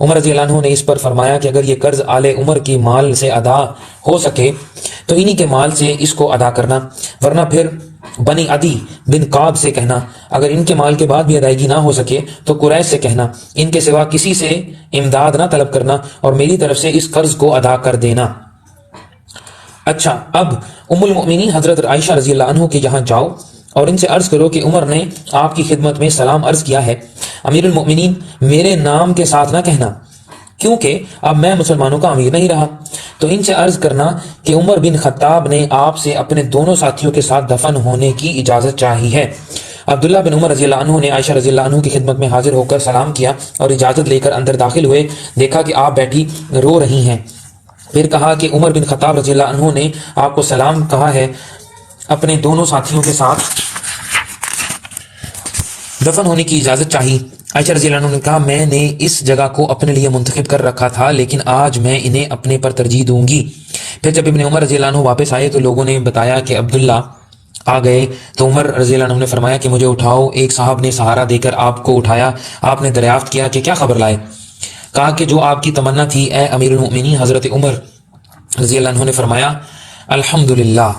عمر رضی اللہ عنہ نے اس پر فرمایا کہ اگر یہ قرض آل عمر کی مال سے ادا ہو سکے تو انہی کے مال سے اس کو ادا کرنا، ورنہ پھر بنی عدی بن قاب سے کہنا. اگر ان کے مال کے بعد بھی ادائیگی نہ ہو سکے تو قریش سے کہنا. ان کے سوا کسی سے امداد نہ طلب کرنا اور میری طرف سے اس قرض کو ادا کر دینا. اچھا، اب ام المؤمنین حضرت عائشہ رضی اللہ عنہ کے یہاں جاؤ اور ان سے عرض کرو کہ عمر نے آپ کی خدمت میں سلام عرض کیا ہے. امیر المؤمنین میرے نام کے ساتھ نہ کہنا کیونکہ اب میں مسلمانوں کا امیر نہیں رہا. تو ان سے عرض کرنا کہ عمر بن خطاب نے آپ سے اپنے دونوں ساتھیوں کے ساتھ دفن ہونے کی اجازت چاہی ہے. عبداللہ بن عمر رضی اللہ عنہ نے عائشہ رضی اللہ عنہ کی خدمت میں حاضر ہو کر سلام کیا اور اجازت لے کر اندر داخل ہوئے. دیکھا کہ آپ بیٹھی رو رہی ہیں. پھر کہا کہ عمر بن خطاب رضی اللہ عنہ نے آپ کو سلام کہا ہے، اپنے دونوں ساتھیوں کے ساتھ دفن ہونے کی اجازت چاہی. عائشہ رضی اللہ عنہ نے کہا میں نے اس جگہ کو اپنے لیے منتخب کر رکھا تھا لیکن آج میں انہیں اپنے پر ترجیح دوں گی. پھر جب ابن عمر رضی اللہ عنہ واپس آئے تو لوگوں نے بتایا کہ عبداللہ آ گئے. تو عمر رضی اللہ عنہ نے فرمایا کہ مجھے اٹھاؤ. ایک صاحب نے سہارا دے کر آپ کو اٹھایا. آپ نے دریافت کیا کہ کیا خبر لائے. کہا کہ جو آپ کی تمنا تھی اے امیر المؤمنین حضرت عمر رضی اللہ عنہ نے فرمایا الحمدللہ،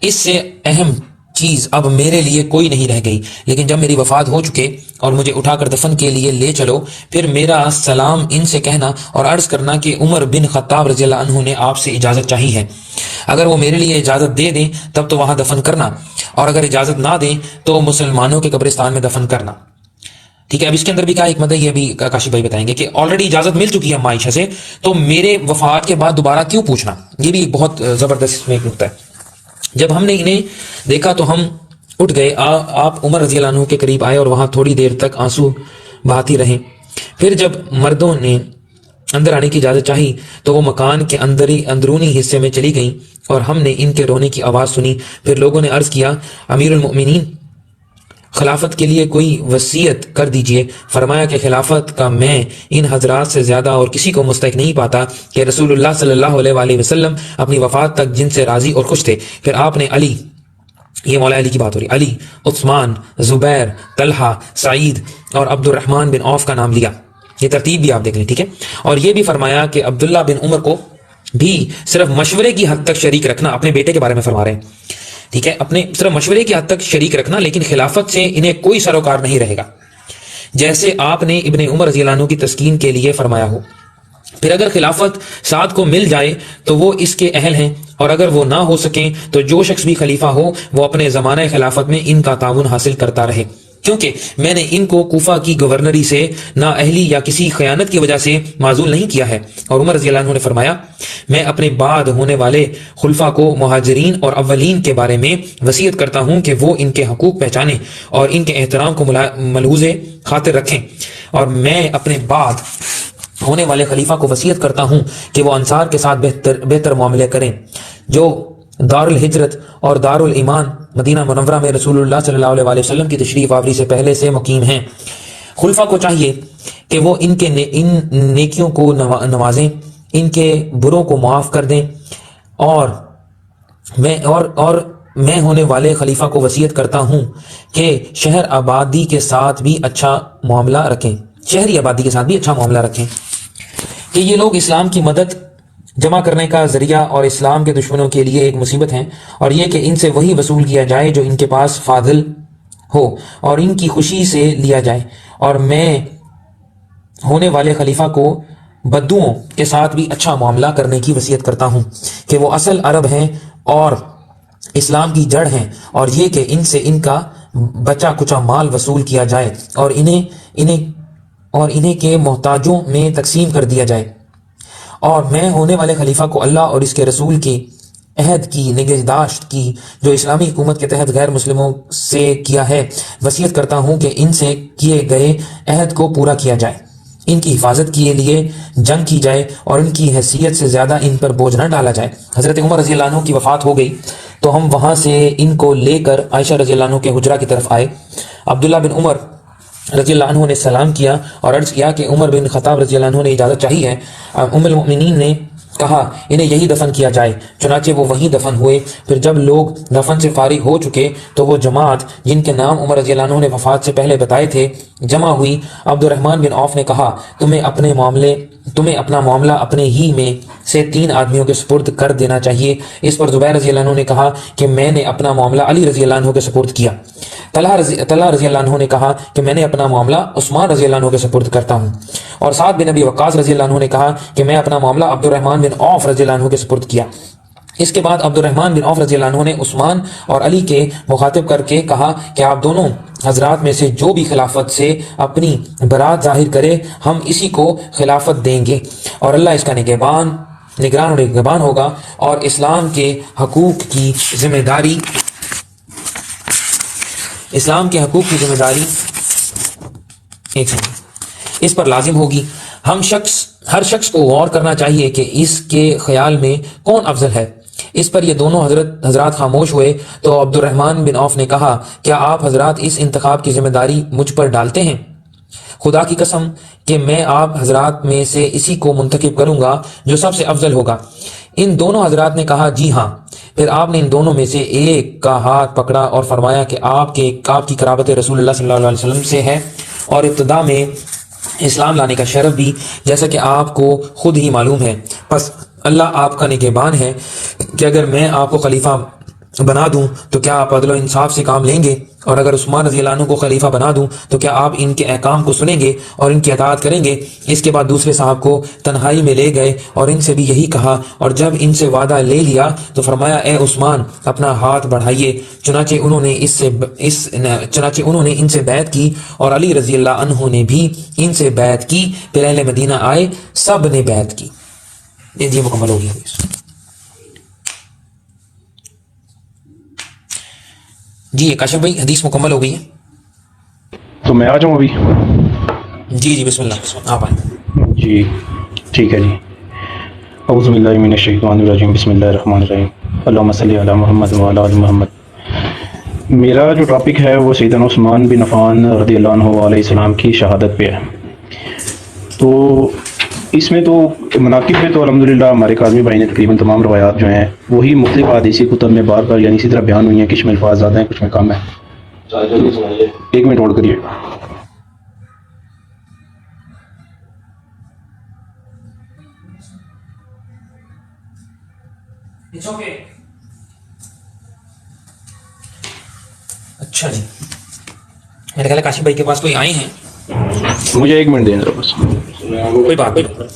اس سے اہم چیز اب میرے لیے کوئی نہیں رہ گئی، لیکن جب میری وفات ہو چکے اور مجھے اٹھا کر دفن کے لیے لے چلو پھر میرا سلام ان سے کہنا اور عرض کرنا کہ عمر بن خطاب رضی اللہ عنہ نے آپ سے اجازت چاہی ہے. اگر وہ میرے لیے اجازت دے دیں تب تو وہاں دفن کرنا، اور اگر اجازت نہ دیں تو مسلمانوں کے قبرستان میں دفن کرنا. ٹھیک ہے، اب اس کے اندر بھی کیا حکمت ہے یہ بھی کاشف بھائی بتائیں گے کہ آلریڈی اجازت مل چکی ہے عائشہ سے، تو میرے وفات کے بعد دوبارہ کیوں پوچھنا. یہ بھی بہت زبردست اس میں ایک نکتہ ہے. جب ہم نے انہیں دیکھا تو ہم اٹھ گئے. آپ عمر رضی اللہ عنہ کے قریب آئے اور وہاں تھوڑی دیر تک آنسو بہاتی رہیں. پھر جب مردوں نے اندر آنے کی اجازت چاہی تو وہ مکان کے اندرونی حصے میں چلی گئیں اور ہم نے ان کے رونے کی آواز سنی. پھر لوگوں نے عرض کیا امیر المؤمنین خلافت کے لیے کوئی وصیت کر دیجئے. فرمایا کہ خلافت کا میں ان حضرات سے زیادہ اور کسی کو مستحق نہیں پاتا کہ رسول اللہ صلی اللہ علیہ وآلہ وسلم اپنی وفات تک جن سے راضی اور خوش تھے. پھر آپ نے علی، یہ مولا علی کی بات ہو رہی، علی، عثمان، زبیر، طلحہ، سعید اور عبد الرحمن بن عوف کا نام لیا. یہ ترتیب بھی آپ دیکھ لیں، ٹھیک ہے. اور یہ بھی فرمایا کہ عبداللہ بن عمر کو بھی صرف مشورے کی حد تک شریک رکھنا. اپنے بیٹے کے بارے میں فرما رہے ہیں، ٹھیک ہے، اپنے صرف مشورے کی حد تک شریک رکھنا، لیکن خلافت سے انہیں کوئی سروکار نہیں رہے گا، جیسے آپ نے ابن عمر رضی اللہ عنہ کی تسکین کے لیے فرمایا ہو. پھر اگر خلافت سعد کو مل جائے تو وہ اس کے اہل ہیں، اور اگر وہ نہ ہو سکیں تو جو شخص بھی خلیفہ ہو وہ اپنے زمانہ خلافت میں ان کا تعاون حاصل کرتا رہے، کیونکہ میں نے ان کو کوفہ کی گورنری سے نااہلی یا کسی خیانت کی وجہ سے معزول نہیں کیا ہے. اور عمر رضی اللہ عنہ نے فرمایا میں اپنے بعد ہونے والے خلفاء کو مہاجرین اور اولین کے بارے میں وصیت کرتا ہوں کہ وہ ان کے حقوق پہچانیں اور ان کے احترام کو ملحوظ خاطر رکھیں. اور میں اپنے بعد ہونے والے خلیفہ کو وصیت کرتا ہوں کہ وہ انصار کے ساتھ بہتر معاملے کریں جو دار الہجرت اور دار الایمان مدینہ منورہ میں رسول اللہ صلی اللہ علیہ وسلم کی تشریف آوری سے پہلے سے مقیم ہیں. خلفاء کو چاہیے کہ وہ ان نیکیوں کو نوازیں، ان کے بروں کو معاف کر دیں. اور میں ہونے والے خلیفہ کو وصیت کرتا ہوں کہ شہر آبادی کے ساتھ بھی اچھا معاملہ رکھیں، شہری آبادی کے ساتھ بھی اچھا معاملہ رکھیں، کہ یہ لوگ اسلام کی مدد جمع کرنے کا ذریعہ اور اسلام کے دشمنوں کے لیے ایک مصیبت ہیں، اور یہ کہ ان سے وہی وصول کیا جائے جو ان کے پاس فاضل ہو اور ان کی خوشی سے لیا جائے. اور میں ہونے والے خلیفہ کو بدوؤں کے ساتھ بھی اچھا معاملہ کرنے کی وصیت کرتا ہوں کہ وہ اصل عرب ہیں اور اسلام کی جڑ ہیں، اور یہ کہ ان سے ان کا بچا کچا مال وصول کیا جائے اور انہیں کے محتاجوں میں تقسیم کر دیا جائے. اور میں ہونے والے خلیفہ کو اللہ اور اس کے رسول کے عہد کی نگہداشت کی جو اسلامی حکومت کے تحت غیر مسلموں سے کیا ہے وصیت کرتا ہوں کہ ان سے کیے گئے عہد کو پورا کیا جائے، ان کی حفاظت کے لیے جنگ کی جائے اور ان کی حیثیت سے زیادہ ان پر بوجھ نہ ڈالا جائے۔ حضرت عمر رضی اللہ عنہ کی وفات ہو گئی تو ہم وہاں سے ان کو لے کر عائشہ رضی اللہ عنہ کے حجرہ کی طرف آئے۔ عبداللہ بن عمر رضی اللہ عنہ نے سلام کیا اور عرض کیا کہ عمر بن خطاب رضی اللہ عنہ نے اجازت چاہی ہے۔ ام المؤمنین نے کہا انہیں یہی دفن کیا جائے، چنانچہ وہ وہیں دفن ہوئے۔ پھر جب لوگ دفن سے فارغ ہو چکے تو وہ جماعت جن کے نام عمر رضی اللہ عنہ نے وفات سے پہلے بتائے تھے جمع ہوئی۔ عبد الرحمن بن عوف نے کہا تمہیں اپنا معاملہ اپنے ہی میں سے 3 آدمیوں کے سپرد کر دینا چاہیے۔ اس پر زبیر رضی اللہ عنہ نے کہا کہ میں نے اپنا معاملہ علی رضی اللہ عنہ کے سپرد کیا۔ طلحہ رضی اللہ عنہ نے کہا کہ میں نے اپنا معاملہ عثمان رضی اللہ عنہ کے سپرد کرتا ہوں، اور سعد بن ابی وقاص رضی اللہ عنہ نے کہا کہ میں اپنا معاملہ عبد الرحمن بن عوف رضی اللہ عنہ کے سپرد کیا۔ اس کے بعد عبد الرحمن بن عوف رضی اللہ عنہ نے عثمان اور علی کے مخاطب کر کے کہا کہ آپ دونوں حضرات میں سے جو بھی خلافت سے اپنی برات ظاہر کرے ہم اسی کو خلافت دیں گے، اور اللہ اس کا نگران اور نگہبان ہوگا، اور اسلام کے حقوق کی ذمہ داری اس پر لازم ہوگی۔ ہر شخص کو غور کرنا چاہیے کہ اس کے خیال میں کون افضل ہے۔ اس پر یہ دونوں حضرات خاموش ہوئے تو عبد الرحمن بن عوف نے کہا کیا آپ حضرات اس انتخاب کی ذمہ داری مجھ پر ڈالتے ہیں؟ خدا کی قسم کہ میں آپ حضرات میں سے اسی کو منتخب کروں گا جو سب سے افضل ہوگا۔ ان دونوں حضرات نے کہا جی ہاں۔ پھر آپ نے ان دونوں میں سے ایک کا ہاتھ پکڑا اور فرمایا کہ آپ کی قرابت رسول اللہ صلی اللہ علیہ وسلم سے ہے، اور ابتدا میں اسلام لانے کا شرف بھی جیسا کہ آپ کو خود ہی معلوم ہے۔ پس اللہ آپ کا نگہبان ہے کہ اگر میں آپ کو خلیفہ بنا دوں تو کیا آپ عدل و انصاف سے کام لیں گے، اور اگر عثمان رضی اللہ عنہ کو خلیفہ بنا دوں تو کیا آپ ان کے احکام کو سنیں گے اور ان کی اطاعت کریں گے؟ اس کے بعد دوسرے صاحب کو تنہائی میں لے گئے اور ان سے بھی یہی کہا، اور جب ان سے وعدہ لے لیا تو فرمایا اے عثمان اپنا ہاتھ بڑھائیے۔ چنانچہ انہوں نے ان سے بیعت کی، اور علی رضی اللہ عنہ نے بھی ان سے بیعت کی۔ پھر اہل مدینہ آئے، سب نے بیعت کی۔ یہ مکمل ہو گیا۔ جی کاشف بھائی حدیث مکمل ہو گئی ہے، تو میں آ جاؤں ابھی؟ جی بسم اللہ آپ آئیں۔ جی ٹھیک ہے جی۔ اعوذ باللہ من الشیطان الرجیم، بسم اللہ الرحمن الرحیم، اللہم صلی علی محمد وعلی آل محمد۔ میرا جو ٹاپک ہے وہ سیدنا عثمان بن عفان رضی اللہ عنہ علیہ السلام کی شہادت پہ ہے۔ تو اس میں تو مناقب میں تو الحمدللہ ہمارے کاظمی بھائی نے تقریباً تمام روایات جو ہیں وہی مختلف حدیثی کتب میں بار بار یعنی اسی طرح بیان ہوئی ہیں، کچھ میں الفاظ زیادہ ہیں کچھ میں کم ہیں۔ 1 منٹ ہولڈ کریے۔ اچھا جی، میرے خیال ہے کاشف بھائی کے پاس کوئی آئے ہیں، مجھے 1 منٹ دیں ذرا بس۔ کوئی بات نہیں،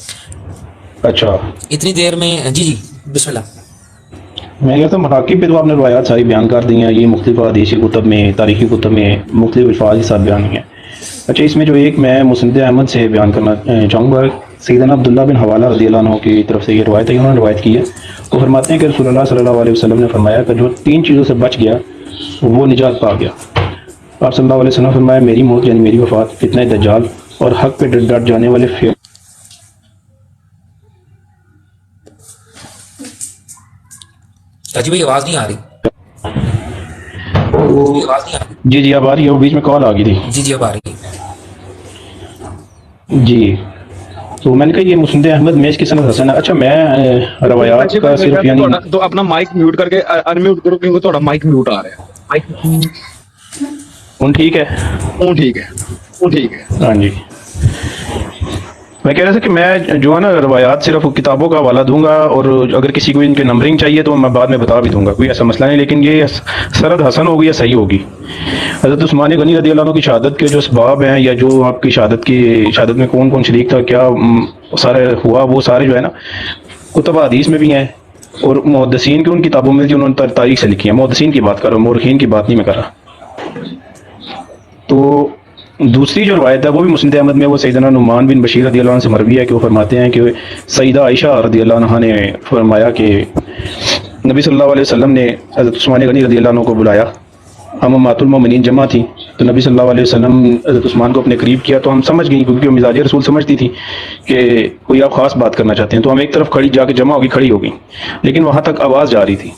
اچھا اتنی دیر میں جی بسم اللہ۔ میں کہتا ہوں مناقب پہ تو آپ نے روایات ساری بیان کر دی ہیں، یہ مختلف حدیثی کتب میں تاریخی کتب میں مختلف الفاظ کے ساتھ بیان ہوئی ہیں۔ اچھا اس میں جو ایک میں مسند احمد سے بیان کرنا چاہوں گا، سیدنا عبداللہ بن حوالہ رضی اللہ عنہ کی طرف سے یہ روایت ہے، انہوں نے روایت کی ہے۔ وہ فرماتے ہیں کہ رسول اللہ صلی اللہ علیہ وسلم نے فرمایا کہ جو 3 چیزوں سے بچ گیا وہ نجات پا گیا۔ آپ صلی اللہ علیہ وسلم نے فرمایا میری موت یعنی میری وفات، فتنہ دجال اور حق پہ ڈٹ جانے والے بھائی آواز نہیں آ رہی، آواز نہیں آ رہی۔ جی اب آ رہی ہے، وہ بیچ میں کال آ گئی تھی۔ جی اب آ رہی ہے۔ جی تو میں نے کہا یہ مسند احمد میں اس کی سند حسن ہے۔ اچھا میں روایات کا صرف یعنی تو اپنا مائک میوٹ کر کے ان میوٹ کرو کیونکہ تھوڑا مائک میوٹ آ رہا ہے۔ ان ٹھیک ہے، ٹھیک ہے۔ ہاں جی میں کہہ رہا تھا کہ میں جو ہے نا روایات صرف کتابوں کا حوالہ دوں گا، اور اگر کسی کو ان کے نمبرنگ چاہیے تو میں بعد میں بتا بھی دوں گا، کوئی ایسا مسئلہ نہیں، لیکن یہ سند حسن ہوگی یا صحیح ہوگی۔ حضرت عثمان غنی رضی اللہ عنہ کی شہادت کے جو اسباب ہیں یا جو آپ کی شہادت میں کون کون شریک تھا، کیا سارے ہوا، وہ سارے جو ہے نا کتب حدیث میں بھی ہیں، اور محدثین کی ان کتابوں میں جو انہوں نے تاریخ سے لکھی ہے۔ محدثین کی بات کر رہا ہوں، مورخین کی بات نہیں میں کر رہا۔ تو دوسری جو روایت ہے وہ بھی مسند احمد میں، وہ سیدنا نعمان بن بشیر رضی اللہ عنہ سے مروی ہے کہ وہ فرماتے ہیں کہ سیدہ عائشہ رضی اللہ عنہ نے فرمایا کہ نبی صلی اللہ علیہ وسلم نے حضرت عثمان غنی رضی اللہ عنہ کو بلایا، ہم امہات المومنین جمع تھیں، تو نبی صلی اللہ علیہ وسلم حضرت عثمان کو اپنے قریب کیا، تو ہم سمجھ گئیں کیونکہ وہ مزاج رسول سمجھتی تھی کہ کوئی آپ خاص بات کرنا چاہتے ہیں، تو ہم ایک طرف کھڑی جا کے جمع کھڑی ہو گئی، لیکن وہاں تک آواز جا رہی تھی،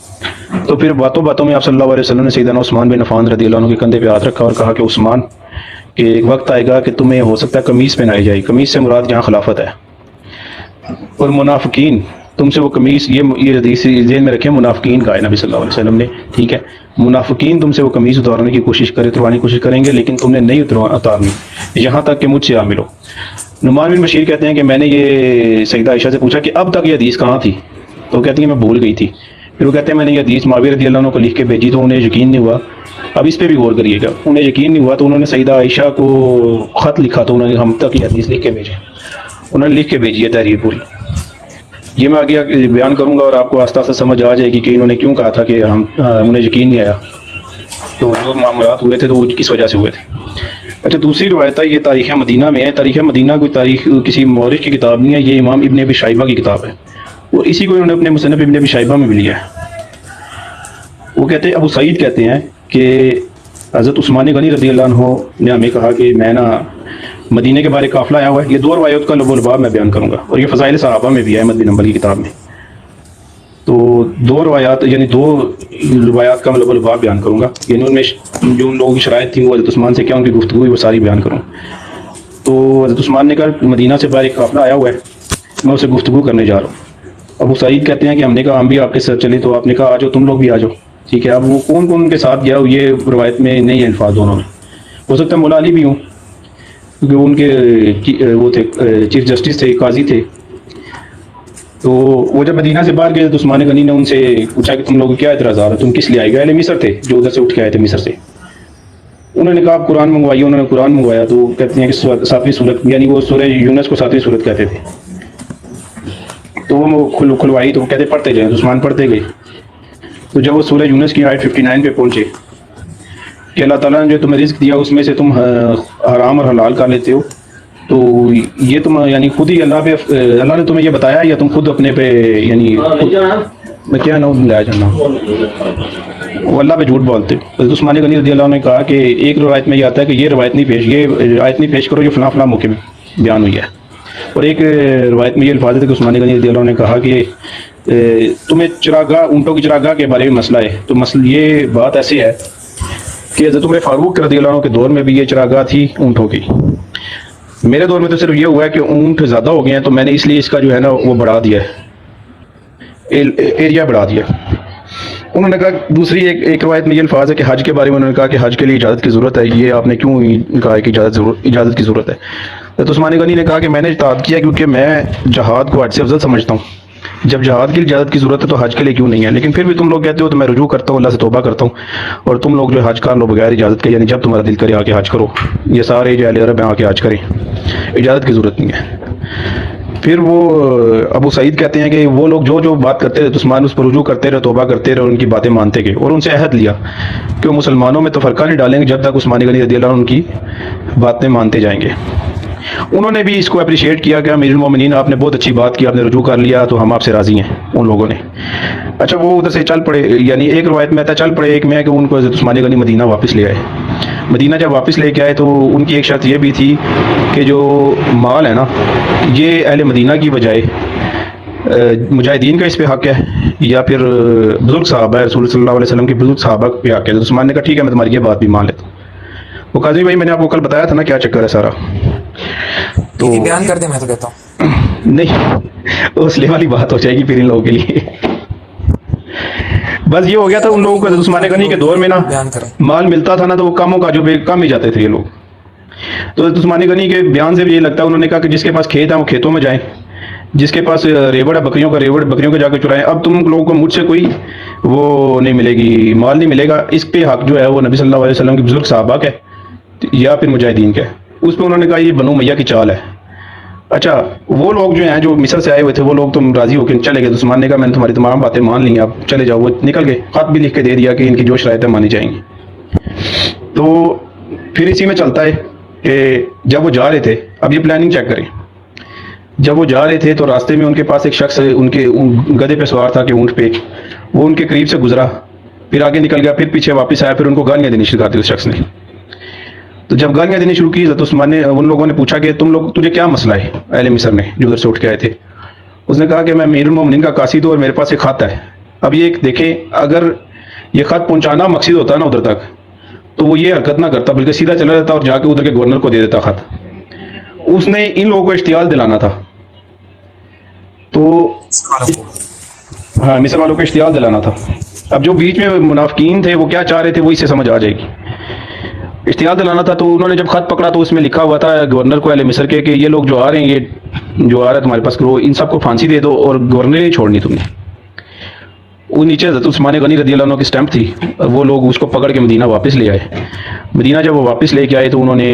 تو پھر باتوں باتوں میں آپ صلی اللہ علیہ وسلم نے سیدنا عثمان بن عفان رضی اللہ عنہ کے کندھے پہ ہاتھ رکھا اور کہا کہ عثمان، کہ ایک وقت آئے گا کہ تمہیں ہو سکتا ہے قمیص پہنائی جائے، قمیص سے مراد یہاں خلافت ہے، اور منافقین تم سے وہ قمیص، یہ حدیث ذہن میں رکھیں، منافقین کا ہے نبی صلی اللہ علیہ وسلم نے، ٹھیک ہے، منافقین تم سے وہ قمیص اتارنے کی اتروانے کی کوشش کریں گے، لیکن تم نے نہیں اتارنی یہاں تک کہ مجھ سے آ ملو۔ نعمان بن بشیر کہتے ہیں کہ میں نے یہ سیدہ عائشہ سے پوچھا کہ اب تک یہ حدیث کہاں تھی، تو وہ کہتی ہیں میں بھول گئی تھی، پھر وہ کہتے ہیں میں نے یہ حدیث معاویہ رضی اللہ عنہ کو لکھ کے بھیجی تو انہیں یقین نہیں ہوا، اب اس پہ بھی غور کریے گا، انہیں یقین نہیں ہوا تو انہوں نے سیدہ عائشہ کو خط لکھا، تو انہوں نے ہم تک یہ حدیث لکھ کے بھیجے، انہوں نے لکھ کے بھیجی ہے تحریر پوری۔ یہ میں آگے بیان کروں گا اور آپ کو آستہ آستہ سمجھ آ جائے گی کہ انہوں نے کیوں کہا تھا کہ انہیں یقین نہیں آیا، تو جو معاملات ہوئے تھے تو وہ کس وجہ سے ہوئے تھے۔ اچھا، دوسری روایت ہے، یہ تاریخ مدینہ میں ہے۔ تاریخ مدینہ کوئی تاریخ کسی مورخ کی کتاب نہیں ہے، یہ امام ابن ابی شیبہ کی کتاب ہے، اور اسی کو انہوں نے اپنے مصنف ابن ابی شیبہ میں بھی لیا ہے۔ وہ کہتے ہیں، ابو سعید کہتے ہیں کہ حضرت عثمان غنی رضی اللہ عنہ نے ہمیں کہا کہ میں نا مدینہ کے بارے قافلہ آیا ہوا ہے۔ یہ دو روایت کا لب و لباب میں بیان کروں گا، اور یہ فضائل صحابہ میں بھی ہے، احمد بن حنبل کی کتاب میں، تو دو روایات یعنی دو روایات کا لب و لباب بیان کروں گا، یعنی ان میں جو ان لوگوں کی شرائط تھی وہ حضرت عثمان سے کیا ان کی گفتگو ہوئی وہ ساری بیان کروں۔ تو حضرت عثمان نے کہا مدینہ سے باہر ایک قافلہ آیا ہوا ہے، میں اسے گفتگو کرنے جا رہا ہوں۔ ابو سعید کہتے ہیں کہ ہم نے کہا ہم بھی آپ کے ساتھ چلیں، تو آپ نے کہا آ جاؤ، تم لوگ بھی آ جاؤ، ٹھیک ہے۔ اب وہ کون کون ان کے ساتھ گیا یہ روایت میں نہیں ہے الفاظ دونوں میں، ہو سکتا ہے مولا علی بھی ہوں کیونکہ ان کے وہ تھے چیف جسٹس تھے، قاضی تھے۔ تو وہ جب مدینہ سے باہر گئے تو عثمان غنی نے ان سے پوچھا کہ تم لوگ کیا اعتراضات ہے، تم کس لیے آئے گئے؟ اہل مصر تھے جو ادھر سے اٹھ کے آئے تھے مصر سے۔ انہوں نے کہا آپ قرآن منگوائیے، انہوں نے قرآن منگوایا، تو کہتے ہیں کہ 7ویں سورت، یعنی وہ سورہ یونس کو 7ویں سورت کہتے تھے، تو وہ کھلوائی، تو وہ کہتے پڑھتے جائیں، تو عثمان پڑھتے گئے۔ تو جب وہ سورہ یونس کی آیت 59 پہ پہنچے کہ اللہ تعالیٰ نے جو تمہیں رزق دیا اس میں سے تم حرام اور حلال کر لیتے ہو، تو یہ تم یعنی خود ہی اللہ نے تمہیں یہ بتایا یا تم خود اپنے پہ یعنی میں کیا نہ لایا جانا وہ اللہ پہ جھوٹ بولتے ہو۔ حضرت عثمان غنی رضی اللہ عنہ نے کہا کہ ایک روایت میں یہ آتا ہے کہ یہ روایت نہیں پیش، یہ آیت نہیں پیش کرو جو فلاں فلاں موقع میں بیان ہوئی ہے، اور ایک روایت میں یہ الفاظ ہے کہ عثمان غنی رضی اللہ عنہ نے کہا کہ تمہیں چراگاہ اونٹوں کی چراگاہ کے بارے میں مسئلہ ہے، تو مسئلہ یہ بات ایسی ہے کہ حضرت عمر فاروق رضی اللہ عنہ کے دور میں بھی یہ چراگاہ تھی اونٹوں کی، میرے دور میں تو صرف یہ ہوا ہے کہ اونٹ زیادہ ہو گئے ہیں، تو میں نے اس لیے اس کا جو ہے نا وہ بڑھا دیا ہے، ایریا بڑھا دیا۔ انہوں نے کہا دوسری ایک روایت میں یہ الفاظ ہے کہ حج کے بارے میں انہوں نے کہا کہ حج کے لیے اجازت کی ضرورت ہے، یہ آپ نے کیوں کہا ہے کہ اجازت کی ضرورت ہے؟ تو عثمان غنی نے کہا کہ میں نے اطاعت کیا کیونکہ میں جہاد کو حج سے افضل سمجھتا ہوں، جب جہاد کی اجازت کی ضرورت ہے تو حج کے لیے کیوں نہیں ہے، لیکن پھر بھی تم لوگ کہتے ہو تو میں رجوع کرتا ہوں، اللہ سے توبہ کرتا ہوں، اور تم لوگ جو حج کر لو بغیر اجازت کے، یعنی جب تمہارا دل کرے آ کے حج کرو، یہ سارے جو اہل عرب ہیں آ کے حج کریں، اجازت کی ضرورت نہیں ہے۔ پھر وہ ابو سعید کہتے ہیں کہ وہ لوگ جو بات کرتے رہے تو عثمان اس پر رجوع کرتے رہے، توبہ کرتے رہے، اور ان کی باتیں مانتے گئے، اور ان سے عہد لیا کہ وہ مسلمانوں میں تو فرقہ نہیں ڈالیں گے جب تک عثمان غنی رضی اللہ عنہ ان کی باتیں مانتے جائیں گے۔ انہوں نے بھی اس کو اپریشیٹ کیا کہ امیر المومنین آپ نے بہت اچھی بات کی، آپ نے رجوع کر لیا تو ہم آپ سے راضی ہیں ان لوگوں نے۔ اچھا، وہ ادھر سے چل پڑے، یعنی ایک روایت میں آتا چل پڑے، ایک میں ہے کہ ان کو حضرت عثمان غنی مدینہ واپس لے آئے۔ مدینہ جب واپس لے کے آئے تو ان کی ایک شرط یہ بھی تھی کہ جو مال ہے نا یہ اہل مدینہ کی بجائے مجاہدین کا اس پہ حق ہے یا پھر بزرگ صحابہ رسول صلی اللہ علیہ وسلم کے بزرگ صحابہ پہ حق ہے۔ عثمان نے کہا ٹھیک ہے میں تمہاری یہ بات بھی مان لیتا ہوں۔ وہ قاضی بھائی میں نے آپ کو کل بتایا تھا نا کیا چکر ہے سارا، تو بیان کر دیں، میں تو کہتا ہوں نہیں حوصلے والی بات ہو جائے گی پھر ان لوگوں کے لیے۔ بس یہ ہو گیا تھا ان لوگوں کو حضرت عثمان غنی کے دور میں نا بیان کریں۔ مال ملتا تھا نا تو وہ کاموں کا جو کام ہی جاتے تھے یہ لوگ۔ تو حضرت عثمان غنی کے بیان سے بھی یہ لگتا ہے انہوں نے کہا کہ جس کے پاس کھیت ہے وہ کھیتوں میں جائیں، جس کے پاس ریوڑ ہے بکریوں کا ریوڑ بکریوں کو جا کے چرائیں، اب تم لوگوں کو مجھ سے کوئی وہ نہیں ملے گی، مال نہیں ملے گا، اس پہ حق جو ہے وہ نبی صلی اللہ علیہ وسلم کے بزرگ صحابہ کا ہے یا پھر مجاہدین کا ہے۔ اس پہ انہوں نے کہا یہ بنو میاں کی چال ہے۔ اچھا، وہ لوگ جو ہیں جو مصر سے آئے ہوئے تھے وہ لوگ تم راضی ہو کے چلے گئے، تو عثمان نے کہا میں نے تمہاری تمام باتیں مان لی، اب چلے جاؤ۔ وہ نکل گئے، خط بھی لکھ کے دے دیا کہ ان کی جو شرائطیں مانی جائیں گی۔ تو پھر اسی میں چلتا ہے کہ جب وہ جا رہے تھے، اب یہ پلاننگ چیک کریں، جب وہ جا رہے تھے تو راستے میں ان کے پاس ایک شخص ان کے گدھے پہ سوار تھا کہ اونٹ پہ، وہ ان کے قریب سے گزرا، پھر آگے نکل گیا، پھر پیچھے واپس آیا، پھر ان کو گالیاں دینی شروع کر دی اس شخص نے۔ تو جب گالیاں دینی شروع کی، حضرت عثمان نے ان لوگوں نے پوچھا کہ تجھے کیا مسئلہ ہے؟ اہل مصر نے جو ادھر سے اٹھ کے آئے تھے، اس نے کہا کہ میں امیر المومنین کا قاصد ہوں اور میرے پاس ایک خط ہے۔ اب یہ دیکھیں، اگر یہ خط پہنچانا مقصد ہوتا نا ادھر تک تو وہ یہ حرکت نہ کرتا، بلکہ سیدھا چلا جاتا اور جا کے ادھر کے گورنر کو دے دیتا خط۔ اس نے ان لوگوں کو اشتعال دلانا تھا، تو ہاں مصر والوں کو اشتعال دلانا تھا۔ اب جو بیچ میں منافقین تھے وہ کیا چاہ رہے تھے وہ اس سے سمجھ آ جائے گی۔ اشتعال دلانا تھا، تو انہوں نے جب خط پکڑا تو اس میں لکھا ہوا تھا گورنر کو اہل مصر کے کہ یہ لوگ جو آ رہے ہیں، یہ جو آ رہا ہے تمہارے پاس کرو، ان سب کو پھانسی دے دو اور گورنر نہیں چھوڑنی تم نے۔ وہ نیچے حضرت عثمان غنی رضی اللہ عنہ کی سٹیمپ تھی، وہ لوگ اس کو پکڑ کے مدینہ واپس لے آئے۔ مدینہ جب وہ واپس لے کے آئے تو انہوں نے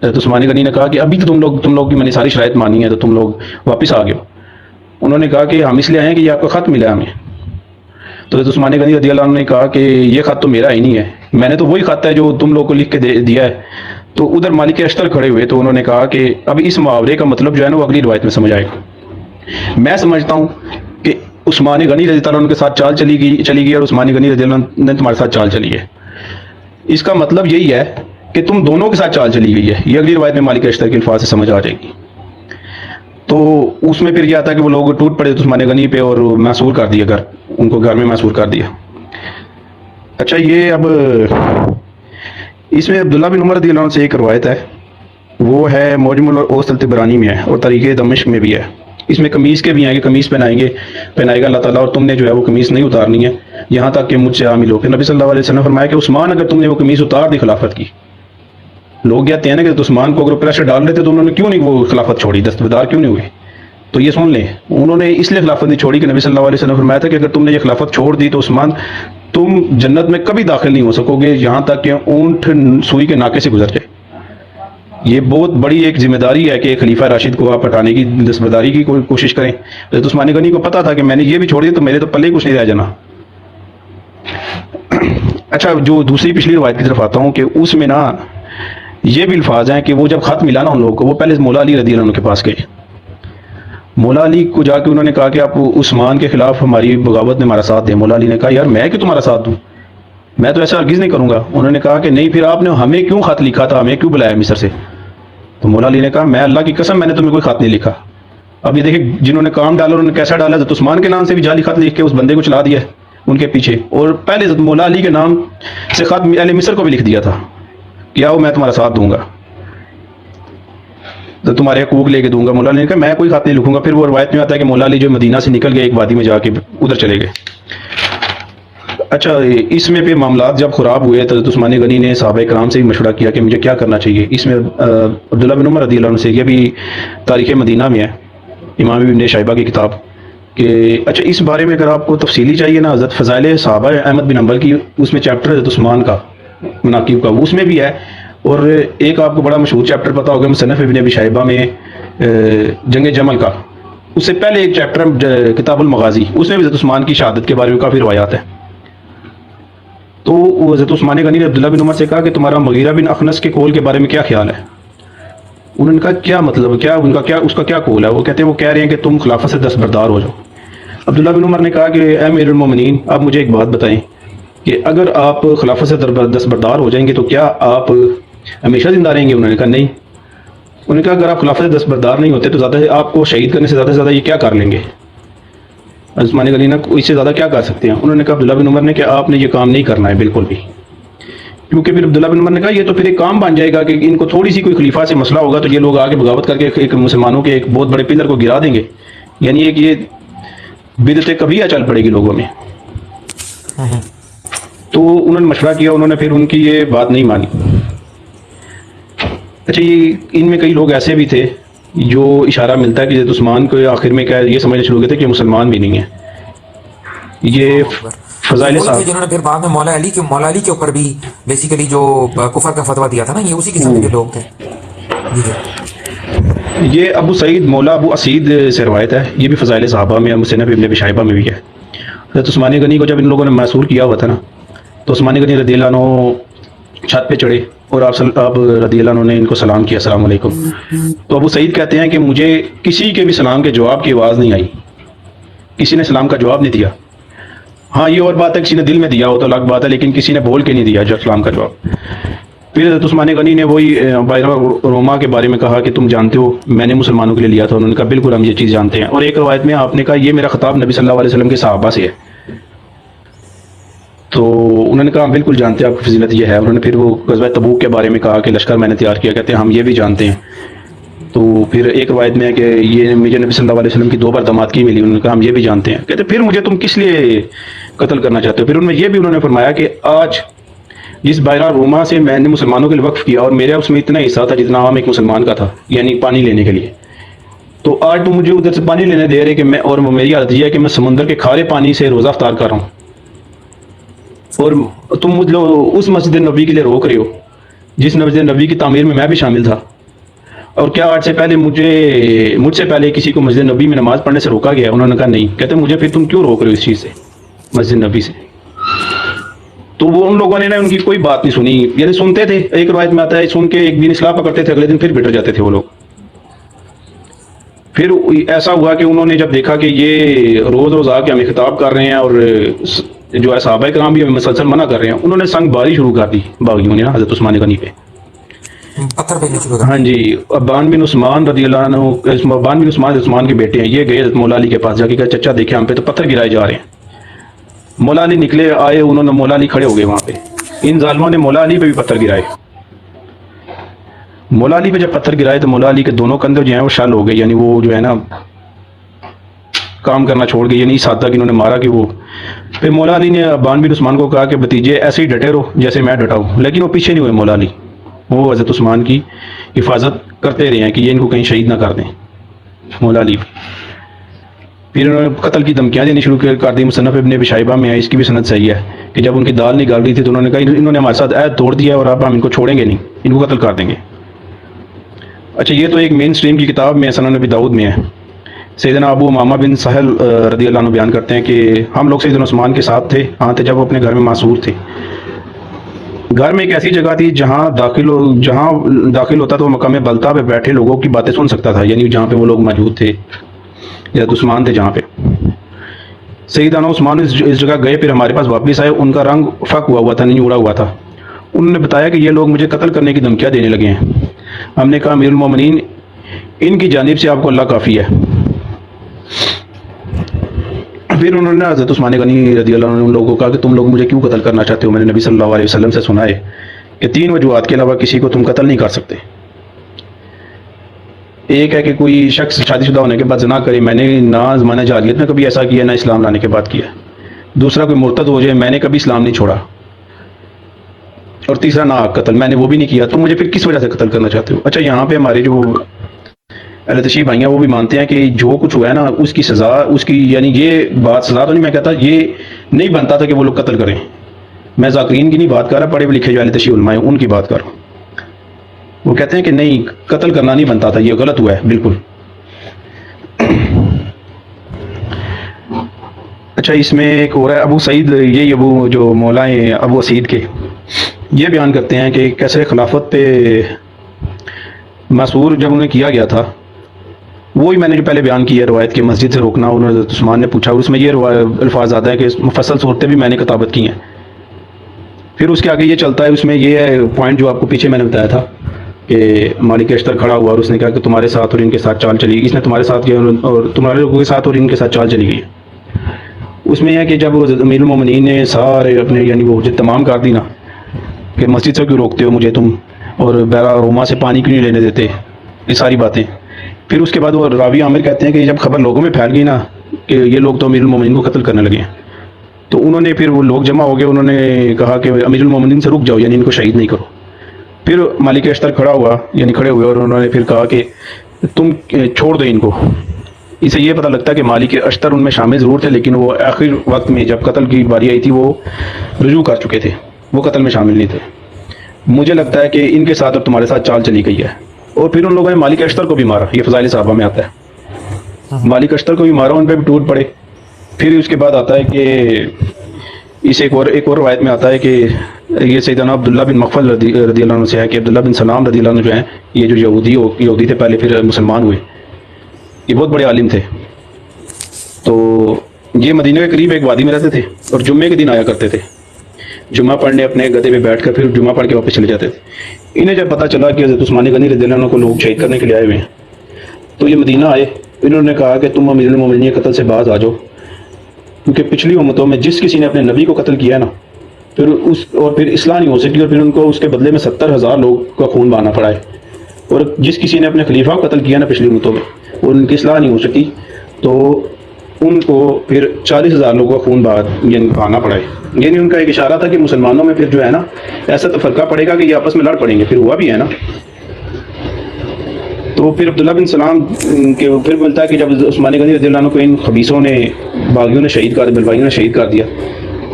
حضرت عثمان غنی نے کہا کہ ابھی تو تم لوگ کی میں نے ساری شرائط مانی ہے تو تم لوگ واپس آ گئے ہو۔ انہوں نے کہا کہ ہم اس لیے آئے ہیں کہ یہ آپ کا خط ملا ہمیں۔ تو حضرت عثمان غنی رضی اللہ عنہ نے کہا کہ یہ خط تو میرا ہی نہیں ہے، میں نے تو وہی خط ہے جو تم لوگ کو لکھ کے دیا ہے۔ تو ادھر مالک اشتر کھڑے ہوئے تو انہوں نے کہا کہ اب اس محاورے کا مطلب جو ہے نا وہ اگلی روایت میں سمجھ آئے گا۔ میں سمجھتا ہوں کہ عثمان غنی رضی اللہ عنہ کے ساتھ چال چلی گئی اور عثمان غنی رضی اللہ عنہ نے تمہارے ساتھ چال چلی ہے۔ اس کا مطلب یہی ہے کہ تم دونوں کے ساتھ چال چلی گئی ہے، یہ اگلی روایت میں مالک اشتر کے الفاظ سے سمجھ آ جائے گی۔ تو اس میں پھر یہ آتا ہے کہ وہ لوگ ٹوٹ پڑے عثمان غنی پہ اور محصور کر دیا، ان کو گھر میں محصور کر دیا۔ اچھا، یہ اب اس میں عبداللہ بن عمر رضی اللہ عنہ سے ایک روایت ہے، وہ ہے معجم الاوسط الطبرانی میں ہے اور تاریخ دمشق میں بھی ہے۔ اس میں قمیص کے بھی ہیں کہ قمیص پہنائے گا اللہ تعالیٰ، اور تم نے جو ہے وہ قمیص نہیں اتارنی ہے یہاں تک کہ مجھ سے عامل ہو۔ کہ نبی صلی اللہ علیہ وسلم نے فرمایا کہ عثمان اگر تم نے وہ قمیص اتار دی خلافت کی، لوگ کہتے ہیں نا کہ عثمان کو اگر پریشر ڈال رہے تھے تو انہوں نے کیوں نہیں وہ خلافت چھوڑی، دستبردار کیوں نہیں ہوئے؟ تو یہ سن لیں، انہوں نے اس لیے خلافت نہیں چھوڑی کہ نبی صلی اللہ علیہ وسلم نے فرمایا تھا کہ اگر تم نے یہ خلافت چھوڑ دی تو عثمان تم جنت میں کبھی داخل نہیں ہو سکو گے یہاں تک کہ اونٹ سوئی کے ناکے سے گزر جائے۔ یہ بہت بڑی ایک ذمہ داری ہے کہ ایک خلیفہ راشد کو آپ ہٹانے کی دستبرداری کی کوشش کریں۔ حضرت عثمان غنی کو پتا تھا کہ میں نے یہ بھی چھوڑ دیا تو میرے تو پلے کچھ نہیں رہ جانا۔ اچھا، جو دوسری پچھلی روایت کی طرف آتا ہوں کہ اس میں نا یہ بھی الفاظ ہیں کہ وہ جب خط ملا نا ان لوگوں کو، وہ پہلے مولا علی رضی اللہ عنہ کے پاس گئے۔ مولا علی کو جا کے انہوں نے کہا کہ آپ عثمان کے خلاف ہماری بغاوت میں ہمارا ساتھ دیں۔ مولا علی نے کہا یار میں کیوں تمہارا ساتھ دوں، میں تو ایسا ہرگز نہیں کروں گا۔ انہوں نے کہا کہ نہیں، پھر آپ نے ہمیں کیوں خط لکھا تھا، ہمیں کیوں بلایا مصر سے؟ تو مولا علی نے کہا میں اللہ کی قسم میں نے تمہیں کوئی خط نہیں لکھا۔ اب یہ دیکھیں جنہوں نے کام ڈالا انہوں نے کیسا ڈالا، حضرت عثمان کے نام سے بھی جعلی خط لکھ کے اس بندے کو چلا دیا ان کے پیچھے، اور پہلے حضرت مولا علی کے نام سے خط اہل مصر کو بھی لکھ دیا تھا کہ آؤ میں تمہارا ساتھ دوں گا، تو تمہارے حقوق لے کے دوں گا۔ مولا علی نے کہا میں کوئی خط نہیں لکھوں گا۔ پھر وہ روایت میں آتا ہے کہ مولا علی جو مدینہ سے نکل گئے، ایک وادی میں جا کے ادھر چلے گئے۔ اچھا، اس میں پھر معاملات جب خراب ہوئے تو حضرت عثمان غنی نے صحابہ کرام سے بھی مشورہ کیا کہ مجھے کیا کرنا چاہیے۔ اس میں عبداللہ بن عمر رضی اللہ عنہ سے، یہ بھی تاریخ مدینہ میں ہے، امام ابن شیبہ کی کتاب، کہ اچھا اس بارے میں اگر آپ کو تفصیلی چاہیے نا، حضرت فضائل صحابہ احمد بن حنبل کی اس میں چیپٹر حضرت عثمان کا مناقب کا اس میں بھی ہے، اور ایک آپ کو بڑا مشہور چیپٹر پتا ہوگا مصنف ابن ابی شیبہ میں جنگ جمل کا، اس سے پہلے ایک چیپٹر کتاب المغازی، اس میں بھی حضرت عثمان کی شہادت کے بارے میں کافی روایات ہیں۔ تو حضرت عثمان غنی نے عبداللہ بن عمر سے کہا کہ تمہارا مغیرہ بن اخنس کے قول کے بارے میں کیا خیال ہے؟ انہوں نے کہا کیا مطلب، کیا ان کا اس کا کیا قول ہے؟ وہ کہتے ہیں، وہ کہہ رہے ہیں کہ تم خلافت سے دستبردار ہو جاؤ۔ عبداللہ بن عمر نے کہا کہ اے امیر المومنین، آپ مجھے ایک بات بتائیں کہ اگر آپ خلافت سے دستبردار ہو جائیں گے تو کیا آپ ہمیشہ زندہ رہیں گے؟ انہوں نے کہا نہیں۔ انہوں نے کہا اگر آپ خلافت سے دستبردار نہیں ہوتے تو زیادہ سے آپ کو شہید کرنے سے زیادہ یہ کیا کر لیں گے؟ عثمان غنی نے اس سے زیادہ کیا کر سکتے ہیں؟ انہوں نے کہا عبداللہ بن عمر نے کہ آپ نے یہ کام نہیں کرنا ہے بالکل بھی، کیونکہ پھر عبداللہ بن عمر نے کہا یہ تو پھر ایک کام بن جائے گا کہ ان کو تھوڑی سی کوئی خلیفہ سے مسئلہ ہوگا تو یہ لوگ آگے بغاوت کر کے ایک مسلمانوں کے ایک بہت بڑے پلر کو گرا دیں گے، یعنی ایک یہ بدعت کبیرہ چل پڑے گی لوگوں میں۔ تو انہوں نے مشورہ کیا، انہوں نے پھر ان کی یہ بات نہیں مانی۔ اچھا، یہ ان میں کئی لوگ ایسے بھی تھے جو اشارہ ملتا ہے کہ حضرت عثمان کو آخر میں کیا یہ سمجھنے شروع ہوئے تھے کہ مسلمان بھی نہیں ہیں۔ یہ فضائل صاحب جنہوں نے پھر بعد میں مولا علی کے اوپر بھی بیسیکلی جو کفر کا فتویٰ دیا تھا نا، یہ اسی قسم کے لوگ تھے۔ یہ ابو سعید مولا ابو اسید سے روایت ہے، یہ بھی فضائل صحابہ میں، مصنف ابن ابی شیبہ میں بھی ہے۔ حضرت عثمان غنی کو جب ان لوگوں نے محصور کیا ہوا تھا نا، تو عثمان غنی رضی اللہ عنہ چھت پہ چڑھے اور آپ رضی اللہ عنہ نے ان کو سلام کیا، السلام علیکم. تو ابو سعید کہتے ہیں کہ مجھے کسی کے بھی سلام کے جواب کی آواز نہیں آئی، کسی نے سلام کا جواب نہیں دیا. ہاں یہ اور بات ہے کسی نے دل میں دیا ہو تو الگ بات ہے، لیکن کسی نے بول کے نہیں دیا جو سلام کا جواب. پھر حضرت عثمان غنی نے وہی بائرہ روما کے بارے میں کہا کہ تم جانتے ہو میں نے مسلمانوں کے لیے لیا تھا. انہوں نے کہا بالکل ہم یہ چیز جانتے ہیں. اور ایک روایت میں آپ نے کہا یہ میرا خطاب نبی صلی اللہ علیہ وسلم کے صحابہ سے ہے. تو انہوں نے کہا بالکل جانتے ہیں آپ کی فضیلت یہ ہے. انہوں نے پھر وہ غزوہ تبوک کے بارے میں کہا کہ لشکر میں نے تیار کیا، کہتے ہیں ہم یہ بھی جانتے ہیں. تو پھر ایک روایت میں ہے کہ یہ مجھے نبی صلی اللہ علیہ وسلم کی 2 بار دمادگی ملی. انہوں نے کہا ہم یہ بھی جانتے ہیں. کہتے پھر مجھے تم کس لیے قتل کرنا چاہتے ہو؟ پھر ان میں یہ بھی انہوں نے فرمایا کہ آج جس بائرہ روما سے میں نے مسلمانوں کے لیے وقف کیا اور میرے اس میں اتنا حصہ تھا جتنا عام ایک مسلمان کا تھا، یعنی پانی لینے کے لیے، تو آج تم مجھے ادھر سے پانی لینے دے رہے کہ میں، اور میری حالت یہ ہے کہ میں سمندر کے کھارے پانی سے روزہ افطار کر رہا ہوں، اور تم مجھے اس مسجد نبی کے لیے روک رہے ہو جس مسجد نبی کی تعمیر میں بھی شامل تھا. اور کیا آج سے پہلے مجھ سے پہلے کسی کو مسجد نبی میں نماز پڑھنے سے روکا گیا؟ انہوں نے کہا نہیں. کہتے مجھے پھر تم کیوں روک رہے ہو اس چیز سے، مسجد نبی سے؟ تو وہ ان لوگوں نے ان کی کوئی بات نہیں سنی، یعنی سنتے تھے. ایک روایت میں آتا ہے سن کے ایک دن اصلاح پکڑتے تھے، اگلے دن پھر بٹر جاتے تھے وہ لوگ. پھر ایسا ہوا کہ انہوں نے جب دیکھا کہ یہ روز روز آ کے ہمیں خطاب کر رہے ہیں اور جو ہے صحابہ کرام بھی ہمیں مسلسل منع کر رہے ہیں، انہوں نے سنگ باری شروع کر دی باغیوں نے نا حضرت عثمان غنی پہ. پتھر پھینکنا شروع کر. ہاں جی. ابان بن عثمان رضی اللہ عنہ، ابان بن عثمان کے بیٹے ہیں، یہ گئے حضرت مولا علی کے پاس جا کے کہا چچا دیکھیں ہم پہ تو پتھر گرائے جا رہے ہیں. مولا علی نکلے آئے، انہوں نے مولا علی کھڑے ہو گئے وہاں پہ. ان ظالموں نے مولا علی پہ بھی پتھر گرائے. مولا علی پہ جب پتھر گرائے تو مولا علی کے دونوں کندھے جو ہیں وہ شل ہو گئے، یعنی وہ جو ہے نا کام کرنا چھوڑ گئے، یعنی اس حد تک انہوں نے مارا کہ وہ. پھر مولا علی نے ابان بن عثمان کو کہا کہ بھتیجے ایسے ہی ڈٹے رہو جیسے میں ڈٹا ہوں. لیکن وہ پیچھے نہیں ہوئے مولا علی، وہ حضرت عثمان کی حفاظت کرتے رہے ہیں کہ یہ ان کو کہیں شہید نہ کر دیں مولا علی. پھر انہوں نے قتل کی دھمکیاں دینی شروع کر دی. مصنف ابن ابی شیبہ میں ہے، اس کی بھی سند صحیح ہے کہ جب ان کی دال نہیں گل رہی تھی تو انہوں نے کہا انہوں نے ہمارے ساتھ عہد توڑ دیا اور اب ہم ان کو چھوڑیں گے نہیں، ان کو قتل کر دیں گے. اچھا یہ تو ایک مین سٹریم کی کتاب میں سنن نبی داؤد میں ہے. سیدنا ابو امامہ بن سہل رضی اللہ عنہ بیان کرتے ہیں کہ ہم لوگ سیدنا عثمان کے ساتھ تھے، ہاں تھے جب وہ اپنے گھر میں معصور تھے. گھر میں ایک ایسی جگہ تھی جہاں داخل ہوتا تو وہ مقام بلتا پہ بیٹھے لوگوں کی باتیں سن سکتا تھا، یعنی جہاں پہ وہ لوگ موجود تھے حضرت عثمان تھے جہاں پہ. سیدنا عثمان اس جگہ گئے، پھر ہمارے پاس واپس آئے. ان کا رنگ فک ہوا تھا، نہیں اڑا ہوا تھا. انہوں نے بتایا کہ یہ لوگ مجھے قتل کرنے کی دھمکیاں دینے لگے ہیں. ہم نے کہا امیر المومنین ان کی جانب سے آپ کو اللہ کافی ہے. پھر انہوں نے حضرت عثمان غنی رضی اللہ عنہ ان لوگوں کو کہا کہ تم لوگ مجھے کیوں قتل کرنا چاہتے ہو؟ میں نے نبی صلی اللہ علیہ وسلم سے سنا ہے کہ 3 وجوہات کے علاوہ کسی کو تم قتل نہیں کر سکتے. ایک ہے کہ کوئی شخص شادی شدہ ہونے کے بعد زنا کرے، میں نے نہ زمانہ جاہلیت میں کبھی ایسا کیا نہ اسلام لانے کے بعد کیا. دوسرا کوئی مرتد ہو جائے، میں نے کبھی اسلام نہیں چھوڑا. اور تیسرا ناحق قتل، میں نے وہ بھی نہیں کیا. تم مجھے پھر کس وجہ سے قتل کرنا چاہتے ہو؟ اچھا یہاں پہ ہمارے جو اہل تشیع بھائی ہیں وہ بھی مانتے ہیں کہ جو کچھ ہوا ہے نا اس کی سزا، اس کی یعنی یہ بات سزا تو نہیں، میں کہتا یہ نہیں بنتا تھا کہ وہ لوگ قتل کریں. میں ذاکرین کی نہیں بات کر رہا، پڑھے لکھے جو اہل تشیع علماء ہیں ان کی بات کر رہا ہوں. وہ کہتے ہیں کہ نہیں قتل کرنا نہیں بنتا تھا، یہ غلط ہوا ہے بالکل. اچھا اس میں ایک اور ہے ابو سعید، یہ ابو جو مولا ہیں ابو سعید کے، یہ بیان کرتے ہیں کہ کیسے خلافت پہ مسعور جب انہیں کیا گیا تھا، وہی میں نے جو پہلے بیان کی ہے روایت کے مسجد سے روکنا، انہوں نے عثمان نے پوچھا، اور اس میں یہ الفاظ آتا ہے کہ مفصل صورتیں بھی میں نے کتابت کی ہیں. پھر اس کے آگے یہ چلتا ہے، اس میں یہ ہے پوائنٹ جو آپ کو پیچھے میں نے بتایا تھا کہ مالک اشتر کھڑا ہوا اور اس نے کہا کہ تمہارے ساتھ اور ان کے ساتھ چال چلی گئی، اس نے تمہارے ساتھ کیا اور تمہارے لوگوں کے ساتھ اور ان کے ساتھ چال چلی گئی. اس میں یہ ہے کہ جب امیر المومنین نے سارے اپنے یعنی وہ تمام کر دی نا کہ مسجد سے کیوں روکتے ہو مجھے تم، اور بیرا روما سے پانی کیوں نہیں لینے دیتے، یہ ساری باتیں. پھر اس کے بعد وہ راوی عامر کہتے ہیں کہ جب خبر لوگوں میں پھیل گئی نا کہ یہ لوگ تو امیر المومنین کو قتل کرنے لگے ہیں، تو انہوں نے پھر وہ لوگ جمع ہو گئے، انہوں نے کہا کہ امیر المومنین سے رک جاؤ، یعنی ان کو شہید نہیں کرو. پھر مالک اشتر کھڑا ہوا، یعنی کھڑے ہوئے، اور انہوں نے پھر کہا کہ تم چھوڑ دو ان کو. اسے یہ پتہ لگتا ہے کہ مالک اشتر ان میں شامل ضرور تھے، لیکن وہ آخر وقت میں جب قتل کی باری آئی تھی وہ رجوع کر چکے تھے، وہ قتل میں شامل نہیں تھے. مجھے لگتا ہے کہ ان کے ساتھ اور تمہارے ساتھ چال چلی گئی ہے. اور پھر ان لوگوں نے مالک اشتر کو بھی مارا، یہ فضائل صحابہ میں آتا ہے. مالک اشتر کو بھی مارا، ان پہ بھی ٹوٹ پڑے. پھر اس کے بعد آتا ہے کہ اس ایک اور روایت میں آتا ہے کہ یہ سیدنا عبداللہ بن مغفل رضی اللہ عنہ سے ہے کہ عبداللہ بن سلام رضی اللہ عنہ جو ہیں یہ جو یہودی تھے پہلے پھر مسلمان ہوئے، یہ بہت بڑے عالم تھے. تو یہ مدینہ کے قریب ایک وادی میں رہتے تھے اور جمعے کے دن آیا کرتے تھے، جمعہ پڑھنے اپنے گدھے پہ بیٹھ کر پھر جمعہ پڑھ کے واپس چلے جاتے تھے. انہیں جب پتہ چلا کہ حضرت عثمان غنی رضی اللہ عنہ کو لوگ شہید کرنے کے لیے آئے ہوئے ہیں تو یہ مدینہ آئے. انہوں نے کہا کہ تم امیر المومنین کے قتل سے باز آ جاؤ، کیونکہ پچھلی امتوں میں جس کسی نے اپنے نبی کو قتل کیا نا پھر اصلاح نہیں ہو سکی اور پھر ان کو اس کے بدلے میں 70,000 لوگ کا خون بہانا پڑا ہے. اور جس کسی نے اپنے خلیفہ کو قتل کیا نا پچھلی امتوں میں اور ان کی اصلاح نہیں ہو سکی تو ان کو پھر 40,000 لوگوں کا خون بہانا پڑا ہے. یعنی ان کا ایک اشارہ تھا کہ مسلمانوں میں پھر جو ہے نا ایسا تفرقہ پڑے گا کہ یہ آپس میں لڑ پڑیں گے. پھر ہوا بھی ہے نا. تو پھر عبداللہ بن سلام کے پھر ملتا ہے کہ جب عثمان غنی رضی اللہ عنہ کو ان خبیثوں نے باغیوں نے شہید کر بلوائیوں نے شہید کر دیا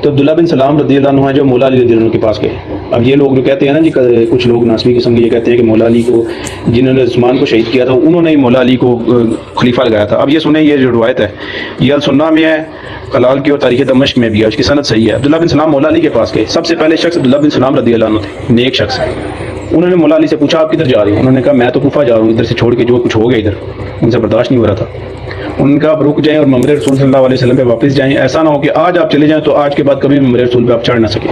تو عبداللہ بن سلام رضی اللہ عنہ ہے جو مولا علی رضی اللہ عنہ کے پاس گئے. اب یہ لوگ جو کہتے ہیں نا جی کچھ لوگ ناسبی قسم کے یہ کہتے ہیں کہ مولا علی کو جنہوں نے عثمان کو شہید کیا تھا انہوں نے ہی مولا علی کو خلیفہ لگایا تھا. اب یہ سنیں یہ جو روایت ہے یہ السنہ میں ہے، کلال کی اور تاریخ دمشق میں بھی ہے، اس کی سند صحیح ہے. عبداللہ بن سلام مولا علی کے پاس گئے. سب سے پہلے شخص عبداللہ بن سلام رضی اللہ عنہ تھے، نیک شخص. انہوں نے مولا علی سے پوچھا آپ کدھر جا رہے ہیں؟ انہوں نے کہا میں تو کوفہ جا رہا ہوں، ادھر سے چھوڑ کے جو کچھ ہو گیا ادھر ان سے برداشت نہیں ہو رہا تھا. ان کا آپ رک جائیں اور ممبر رسول صلی اللہ علیہ وسلم پہ واپس جائیں، ایسا نہ ہو کہ آج آپ چلے جائیں تو آج کے بعد کبھی ممبر رسول پہ آپ چڑھ نہ سکیں.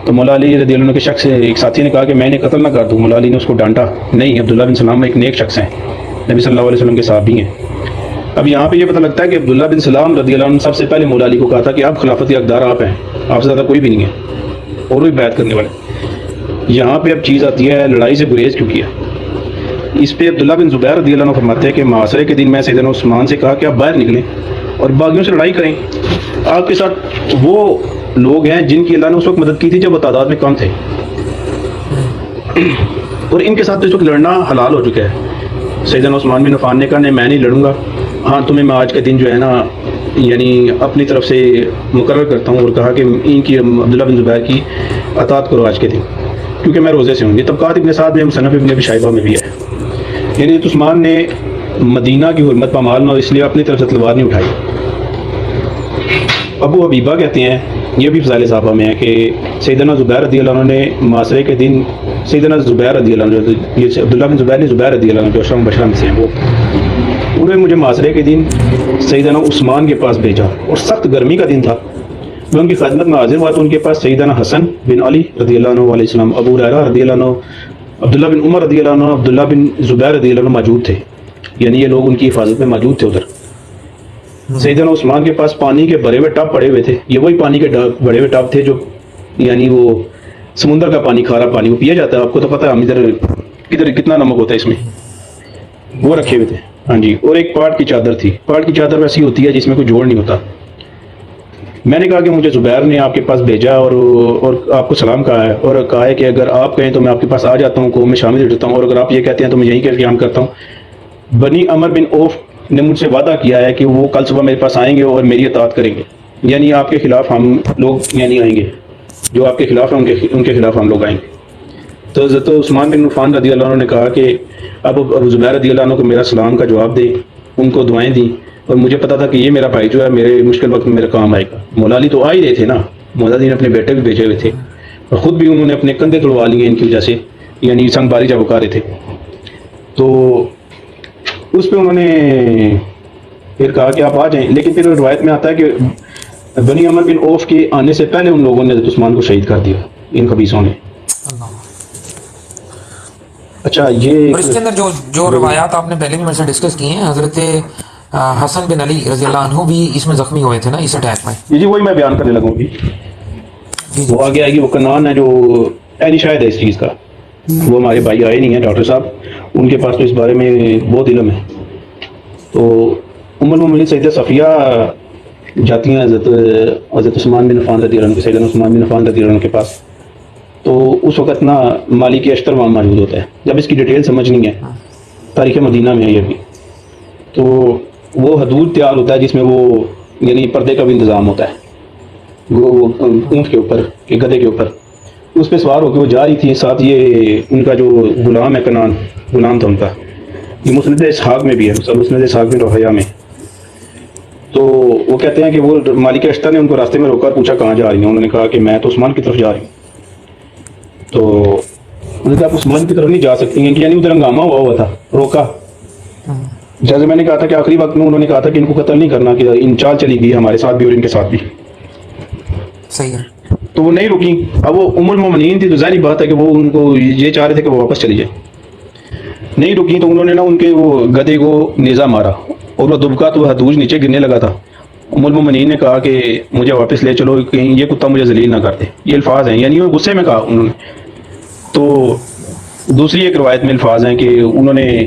تو مولا علی رضی اللہ عنہ کے شخص ایک ساتھی نے کہا کہ میں انہیں قتل نہ کر دوں. مولا علی نے اس کو ڈانٹا، نہیں عبداللہ بن سلام ایک نیک شخص ہیں، نبی صلی اللہ علیہ وسلم کے صحابی ہیں. اب یہاں پہ یہ پتہ لگتا ہے کہ عبداللہ بن سلام رضی اللہ عنہ سب سے پہلے مولا علی کو کہا تھا کہ آپ خلافت حقدار آپ ہیں، آپ سے زیادہ کوئی بھی نہیں ہے اور بھی بیعت کرنے والے. یہاں پہ اب چیز آتی ہے لڑائی سے گریز کیوں کیا. اس پہ عبداللہ بن زبیر رضی اللہ عنہ فرماتے ہیں کہ معاشرے کے دن میں سیدنا عثمان سے کہا کہ آپ باہر نکلیں اور باغیوں سے لڑائی کریں. آپ کے ساتھ وہ لوگ ہیں جن کی اللہ نے اس وقت مدد کی تھی جب وہ تعداد میں کم تھے اور ان کے ساتھ اس وقت لڑنا حلال ہو چکا ہے. سیدنا عثمان بن عفان نے کہا نہیں میں نہیں لڑوں گا، ہاں تمہیں میں آج کے دن جو ہے نا یعنی اپنی طرف سے مقرر کرتا ہوں. اور کہا کہ ان کی عبداللہ بن زبیر کی اطاعت کرو آج کے دن کیونکہ میں روزے سے ہوں. یہ طبقات ابن سعد میں مصنف ابن ابی شیبہ میں بھی ہے. یعنی عثمان نے مدینہ کی حرمت پامال نہ اس لیے اپنی طرف سے تلوار نہیں اٹھائی. ابو حبیبہ کہتے ہیں، یہ بھی فضائل صحابہ میں ہے کہ سیدنا زبیر رضی اللہ عنہ نے معاشرے کے دن سیدنا زبیر رضی اللہ عنہ، یہ عبداللہ بن زبیر نے زبیر رضی اللہ عنہ جو اشرم بشرہ میں سے ہیں وہ انہوں نے مجھے معاشرے کے دن سیدنا عثمان کے پاس بھیجا اور سخت گرمی کا دن تھا. میں ان کی خدمت میں حاضر ہوا تو ان کے پاس سیدنا حسن بن علی رضی اللہ عنہ علیہ السلام، ابو ہریرہ رضی اللہ عنہ، عبداللہ بن عمر رضی اللہ عنہ، عبداللہ بن زبیر رضی اللہ عنہ موجود تھے. یعنی یہ لوگ ان کی حفاظت میں موجود تھے. ادھر سیدنا عثمان کے پاس پانی کے بڑے ہوئے ٹب پڑے ہوئے تھے. یہ وہی پانی کے بڑے ہوئے ٹب تھے جو یعنی وہ سمندر کا پانی، کھارا پانی وہ پیا جاتا ہے. آپ کو تو پتہ ہے ہم ادھر کتنا نمک ہوتا ہے اس میں، وہ رکھے ہوئے تھے. ہاں جی. اور ایک پاٹ کی چادر تھی. پاٹ کی چادر ویسی ہوتی ہے جس میں کوئی جوڑ نہیں ہوتا. میں نے کہا کہ مجھے زبیر نے آپ کے پاس بھیجا اور آپ کو سلام کہا ہے اور کہا ہے کہ اگر آپ کہیں تو میں آپ کے پاس آ جاتا ہوں، قوم میں شامل ہو جاتا ہوں، اور اگر آپ یہ کہتے ہیں تو میں یہیں کے قیام کرتا ہوں. بنی عمر بن اوف نے مجھ سے وعدہ کیا ہے کہ وہ کل صبح میرے پاس آئیں گے اور میری اطاعت کریں گے. یعنی آپ کے خلاف ہم لوگ یعنی آئیں گے، جو آپ کے خلاف ہیں ان کے خلاف ہم لوگ آئیں گے. تو حضرت عثمان بن عفان رضی اللہ عنہ نے کہا کہ اب ابو زبیر رضی اللہ عنہ کو میرا سلام کا جواب دیں، ان کو دعائیں دیں. اور مجھے پتا تھا کہ یہ میرا بھائی جو ہے میرے مشکل وقت میں میرے کام آئے گا. مولا علی تو آ ہی رہے تھے نا، مولا علی نے اپنے بیٹے بھی بھیجے ہوئے تھے اور خود بھی انہوں نے اپنے کندھے توڑوا لیے ان کی وجہ سے، یعنی سنگ باری جب اکا رہے تھے. تو اس پہ انہوں نے پھر کہا کہ آپ آ جائیں. لیکن پھر روایت میں آتا ہے کہ بنی عمر بن اوف کے آنے سے پہلے ان لوگوں نے حضرت عثمان کو شہید کر دیا، ان خبیثوں نے. اچھا یہ اور اس کے اندر جو روایات آپ نے پہلے بھی میرے سے ڈسکس کی ہیں، حضرت حسن بن علی رضی اللہ عنہ بھی اس میں زخمی ہوئے تھے نا اس اٹیک میں. جی وہی میں بیان کرنے لگوں گی. وہ آگے آئے گی، وہ کنان ہے جو عینی شاہد ہے اس چیز کا. وہ ہمارے بھائی آئے نہیں ہیں ڈاکٹر صاحب، ان کے پاس تو اس بارے میں بہت علم ہے. تو ام المومنین سیدہ صفیہ جاتی ہیں حضرت عثمان بن عفان رضی اللہ عنہ کے، سیدنا عثمان بن عفان رضی اللہ عنہ کے پاس. تو اس وقت نا مالک اشتر وہاں موجود ہوتا ہے. جب اس کی ڈیٹیل سمجھنی ہے، تاریخ مدینہ میں ہے یہ بھی. تو وہ حدود تیار ہوتا ہے جس میں وہ یعنی پردے کا بھی انتظام ہوتا ہے، وہ اونٹ کے اوپر کہ گدھے کے اوپر اس پہ سوار ہو کے وہ جا رہی تھی. ساتھ یہ ان کا جو غلام ہے، کنان غلام تھا ان کا. یہ مسند اسحاق میں بھی ہے، مسند اسحاق بن رحیہ میں. تو وہ کہتے ہیں کہ وہ مالک اشتر نے ان کو راستے میں روکا اور پوچھا کہاں جا رہی ہیں. انہوں نے کہا کہ میں تو عثمان کی طرف جا رہی ہوں. تو انہوں نے کہا آپ عثمان کی طرف نہیں جا سکتی ہیں, کہ یعنی ادھر ہنگامہ ہوا تھا, روکا. جیسے میں نے کہا تھا کہ آخری وقت میں انہوں نے کہا تھا کہ ان کو قتل نہیں کرنا, کہ ان چال چلی گئی ہمارے ساتھ بھی اور ان کے ساتھ بھی. صحیح ہے. تو وہ نہیں رکی. اب وہ ام المومنین تھی تو ظاہری بات ہے کہ وہ ان کو یہ چاہ رہے تھے کہ وہ واپس چلی جائے. نہیں رکی تو انہوں نے نا ان کے وہ گدے کو نیزہ مارا اور وہ دبکا تو حدوج نیچے گرنے لگا تھا. ام المومنین نے کہا کہ مجھے واپس لے چلو, کہیں یہ کتا مجھے ذلیل نہ کر دے. یہ الفاظ ہیں, یعنی وہ غصے میں کہا انہوں نے. تو دوسری ایک روایت میں الفاظ ہیں کہ انہوں نے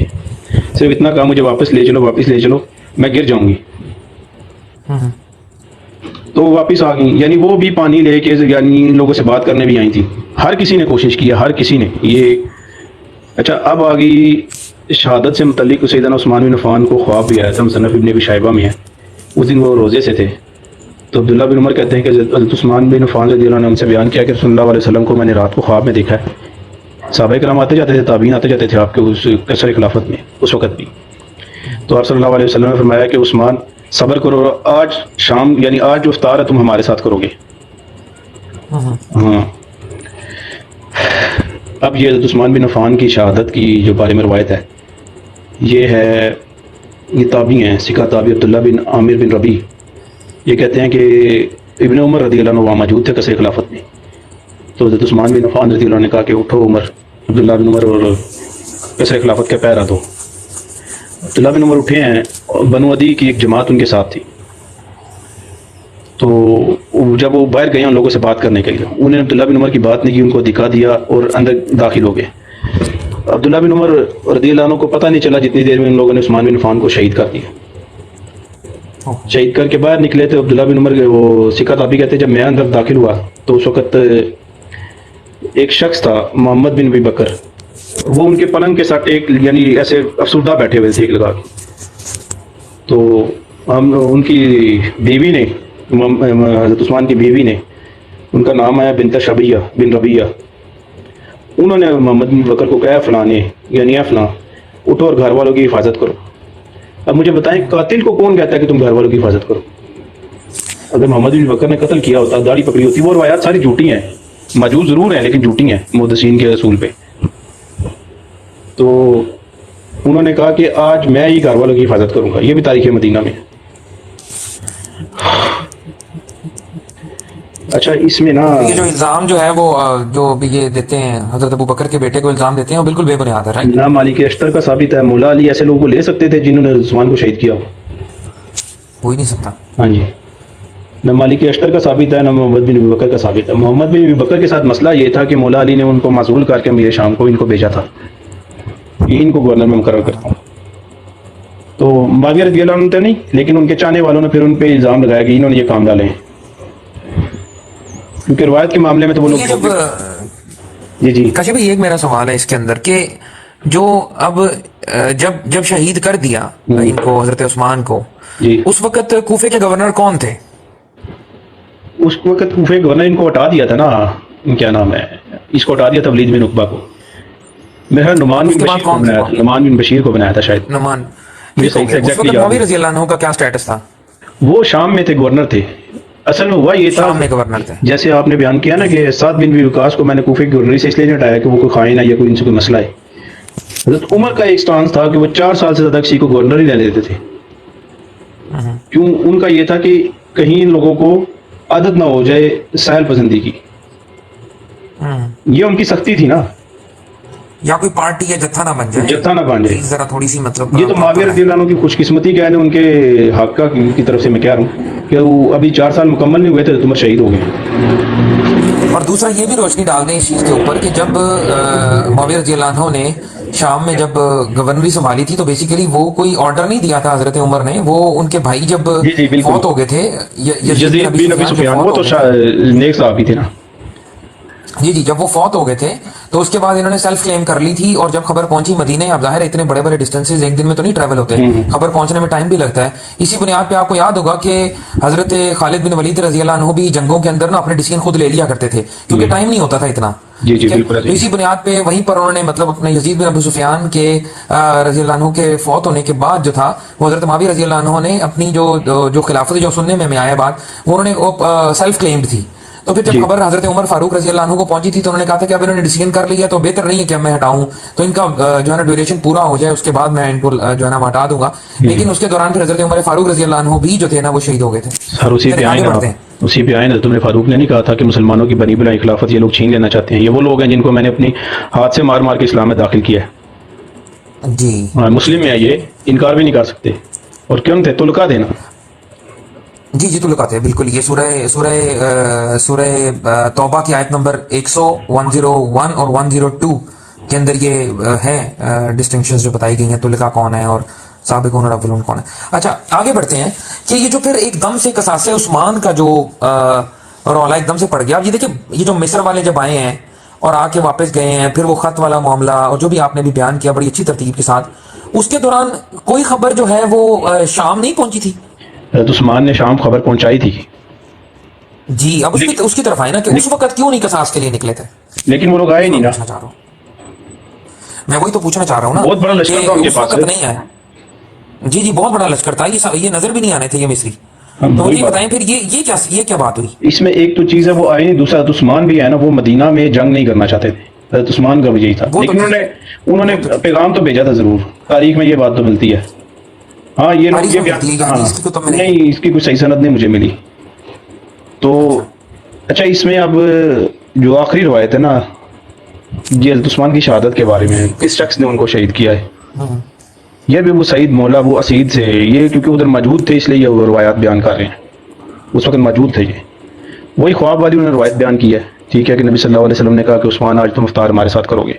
صرف اتنا کہا مجھے واپس لے چلو, واپس لے چلو, میں گر جاؤں گی. تو واپس آ گئی. یعنی وہ بھی پانی لے کے یعنی لوگوں سے بات کرنے بھی آئی تھی. ہر کسی نے کوشش کی, ہر کسی نے. یہ اچھا اب آ گئی شہادت سے متعلق. سیدنا عثمان بن عفان کو خواب بھی آیا تھا, مصنف ابن ابی شیبہ میں ہے. اس دن وہ روزے سے تھے. تو عبداللہ بن عمر کہتے ہیں کہ حضرت عثمان بن عفان رضی اللہ عنہ نے ان سے بیان کیا کہ صلی اللہ علیہ وسلم کو میں نے رات کو خواب میں دیکھا ہے. صحابہ کرام آتے جاتے تھے, تابعین آتے جاتے تھے آپ کے اس قصر خلافت میں اس وقت بھی. تو آپ صلی اللہ علیہ وسلم نے فرمایا کہ عثمان صبر کرو, آج شام یعنی آج جو افطار ہے تم ہمارے ساتھ کرو گے. ہاں. اب یہ حضرت عثمان بن عفان کی شہادت کی جو بارے میں روایت ہے, یہ ہے, یہ تابعی ہیں, سکہ تابعی عبداللہ بن عامر بن ربیع. یہ کہتے ہیں کہ ابن عمر رضی اللہ عنہ وہاں موجود تھے قصر خلافت میں. تو حضرت عثمان بن عفان رضی اللہ عنہ نے کہا کہ اٹھو عمر, عبداللہ بن عمر اور قصر خلافت کے پیرا دو. عبداللہ بن عمر اٹھے ہیں, بنو عدی کی ایک جماعت ان کے ساتھ تھی. تو جب وہ باہر گئے ان لوگوں سے بات کرنے کے لیے, انہوں نے عبداللہ بن عمر کی بات نہیں کی, ان کو دکھا دیا اور اندر داخل ہو گئے. عبداللہ بن عمر رضی اللہ عنہ کو پتہ نہیں چلا جتنی دیر میں ان لوگوں نے عثمان بن عفان کو شہید کر دیا. شہید کر کے باہر نکلے تھے عبداللہ بن عمر کے, وہ سکہ تابعی کہتے ہیں جب میں اندر داخل ہوا تو اس وقت ایک شخص تھا محمد بن ابی بکر, وہ ان کے پلنگ کے ساتھ ایک یعنی ایسے افسردہ بیٹھے ہوئے تھے ایک لگا کے. تو ہم ان کی بیوی نے, حضرت عثمان کی بیوی نے, ان کا نام ہے بنت شبیہ بن ربیہ, انہوں نے محمد بن بکر کو کہا فلانے یعنی فلاں اٹھو اور گھر والوں کی حفاظت کرو. اب مجھے بتائیں قاتل کو کون کہتا ہے کہ تم گھر والوں کی حفاظت کرو؟ اگر محمد بن بکر نے قتل کیا ہوتا, داڑھی پکڑی ہوتی, وہ روایات ساری جھوٹی ہیں, موجود ضرور ہیں لیکن جھوٹی ہیں محدثین کے اصول پہ. تو انہوں نے کہا کہ آج میں ہی گھر والوں کی حفاظت کروں گا. یہ بھی تاریخ مدینہ میں. اچھا اس میں نا یہ جو الزام جو ہے وہ جو بھی یہ دیتے ہیں حضرت ابو بکر کے بیٹے کو الزام دیتے ہیں وہ بالکل بے بنیاد ہے, رائٹ؟ نہ مالک اشتر کا ثابت ہے, مولا علی ایسے لوگوں کو لے سکتے تھے جنہوں نے عثمان کو شہید کیا ہو, ہو ہی نہیں سکتا. ہاں جی. نہ مالک اشتر کا ثابت ہے, نہ محمد بن ابی بکر کا ثابت ہے. محمد بن ابی بکر کے ساتھ مسئلہ یہ تھا کہ مولا علی نے ان کو معزول کر کے امیر شام کو ان کو بھیجا تھا, ان کو گورنر میں مقرر کرتا ہوں. تو معاویہ رضی اللہ عنہ تو نہیں, لیکن ان کے چاہنے والوں نے پھر ان پہ الزام لگایا کہ انہوں نے یہ کام ڈالے ہیں, کیونکہ روایت کے معاملے میں تو وہ لوگ. جی جی کاشف بھائی, ایک میرا سوال ہے اس کے اندر کہ جو اب جب شہید کر دیا ان کو حضرت عثمان کو, جی, اس وقت کوفے کے گورنر کون تھے؟ اس وقت کوفے کے گورنر ان کو ہٹا دیا تھا نا, کیا نام ہے, اس کو ہٹا دیا تھا ولید بن عقبہ کو. میرا نعمان بن بشیر کو بنایا تھا, نعمان بن بشیر کو بنایا تھا شاید. نعمان. اس وقت معاویہ رضی اللہ عنہ کا کیا سٹیٹس تھا؟ وہ شام میں تھے, گورنر تھے. اصل میں ہوا یہ تھا, شام میں گورنر تھے. جیسے آپ نے بیان کیا نا کہ سعد بن ابی وقاص کو میں نے کوفے کی گورنری سے اس لیے نہیں ہٹایا کہ وہ کوئی خائن ہے یا کوئی ان سے کوئی مسئلہ ہے. حضرت عمر کا ایک سٹانس تھا کہ وہ 4 سال سے زیادہ کسی کو گورنر ہی رہنے دیتے تھے. کیوں؟ ان کا یہ تھا کہ کہیں لوگوں کو عادت نہ ہو جائے سہل پسندی کی. یہ ان کی سختی تھی نا, یا کوئی پارٹی یا جتھا نہ بن جائے, جتھا نہ بن جائے. ذرا تھوڑی سی مطلب یہ تو معاویہ رضی اللہ عنہ کی خوش قسمتی کہہ دیں, ان کے حق کی طرف سے میں کہہ رہا ہوں کہ وہ ابھی 4 سال مکمل نہیں ہوئے تھے تو عمر شہید ہو گئے. اور دوسرا یہ بھی روشنی ڈال دیں اس چیز کے اوپر کہ جب معاویہ رضی اللہ عنہ نے شام میں جب گورنری سنبھالی تھی تو بیسیکلی وہ کوئی آرڈر نہیں دیا تھا حضرت عمر نے, وہ ان کے بھائی جب فوت ہو گئے تھے, یزید بن ابی سفیان, وہ تو نیک صحابی تھے نا. جی جی, جب وہ فوت ہو گئے تھے تو اس کے بعد انہوں نے سیلف کلیم کر لی تھی, اور جب خبر پہنچی مدینے, اب ظاہر ہے اتنے بڑے بڑے ڈسٹینسز ایک دن میں تو نہیں ٹریول ہوتے, خبر پہنچنے میں ٹائم بھی لگتا ہے. اسی بنیاد پہ آپ کو یاد ہوگا کہ حضرت خالد بن ولید رضی اللہ عنہ بھی جنگوں کے اندر نا اپنے ڈیسیژن خود لے لیا کرتے تھے کیونکہ ٹائم نہیں ہوتا تھا اتنا. جی ٹھیک ہے؟ بالکل تو اسی بنیاد پہ وہیں پر انہوں نے مطلب اپنے یزید بن ابو سفیان کے رضی اللہ عنہ کے فوت ہونے کے بعد جو تھا وہ حضرت معاویہ رضی اللہ عنہ نے اپنی جو خلافت جو سننے میں آیا بات وہ انہوں نے سیلف کلیمڈ تھی. تو پھر جب خبر حضرت عمر فاروق رضی اللہ عنہ کو پہنچی تھی تو انہوں نے کہا تھا کہ اب انہوں نے ڈیسیژن کر لیا تو بہتر نہیں ہے کہ میں ہٹاؤں, تو ان کا جو ہے نا ڈیوریشن پورا ہو جائے اس کے بعد میں ان کو جو ہے نا ہٹا دوں گا. لیکن اس کے دوران پھر حضرت عمر فاروق رضی اللہ عنہ بھی جو تھے نا وہ شہید ہو گئے تھے. سر اسی پہ آئے نا, اسی پہ آئے نا, تم نے فاروق نے نہیں کہا تھا کہ مسلمانوں کی بنی بنائی خلافت یہ لوگ چھین لینا چاہتے ہیں, یہ وہ لوگ ہیں جن کو میں نے اپنی ہاتھ سے مار مار کے اسلام میں داخل کیا ہے. جی مسلم میں یہ انکار بھی نہیں کر سکتے. اور کیوں تھے تلقا دینا. جی جی تلقات ہے بالکل. یہ سورہ توبہ کی آیت نمبر 101 اور 102 کے اندر یہ ہے ڈسٹنکشنز جو بتائی گئی ہیں, تلقا کون ہے اور سابقون اور اولون کون ہے. اچھا آگے بڑھتے ہیں کہ یہ جو پھر ایک دم سے قصاص عثمان کا جو رولا ایک دم سے پڑ گیا. اب یہ دیکھیں یہ جو مصر والے جب آئے ہیں اور آ کے واپس گئے ہیں, پھر وہ خط والا معاملہ اور جو بھی آپ نے بھی بیان کیا بڑی اچھی ترتیب کے ساتھ, اس کے دوران کوئی خبر جو ہے وہ شام نہیں پہنچی تھی. عثمان نے شام خبر پہنچائی تھی. جی اب اس کی طرف آئے نا کہ اس وقت کیوں نہیں قصاص کے لیے نکلے تھے. لیکن وہ لوگ آئے نہیں نا. میں وہی تو پوچھنا چاہ رہا ہوں نا, بہت بڑا لشکر تھا ان کے پاس. نہیں آیا. جی جی بہت بڑا لشکر تھا, یہ نظر بھی نہیں آنے تھے یہ مصری. تو یہ بتائیں پھر یہ کیا بات ہوئی. اس میں ایک تو چیز ہے وہ آئے نہیں, دوسرا عثمان بھی ہے نا وہ مدینہ میں جنگ نہیں کرنا چاہتے تھے. حضرت عثمان کا بھی یہی تھا, لیکن انہوں نے پیغام تو بھیجا تھا ضرور. تاریخ میں یہ بات تو ملتی ہے. ہاں یہ نہیں, اس کی کوئی صحیح سند نہیں مجھے ملی. تو اچھا اس میں اب جو آخری روایت ہے نا یہ حضرت عثمان کی شہادت کے بارے میں, کس شخص نے ان کو شہید کیا ہے, یہ بھی وہ سعید مولا وہ اسید سے, یہ کیونکہ ادھر موجود تھے اس لیے یہ روایات بیان کر رہے ہیں. اس وقت موجود تھے, یہ وہی خواب والی انہوں نے روایت بیان کی ہے. ٹھیک ہے کہ نبی صلی اللہ علیہ وسلم نے کہا کہ عثمان آج تم افطار ہمارے ساتھ کرو گے.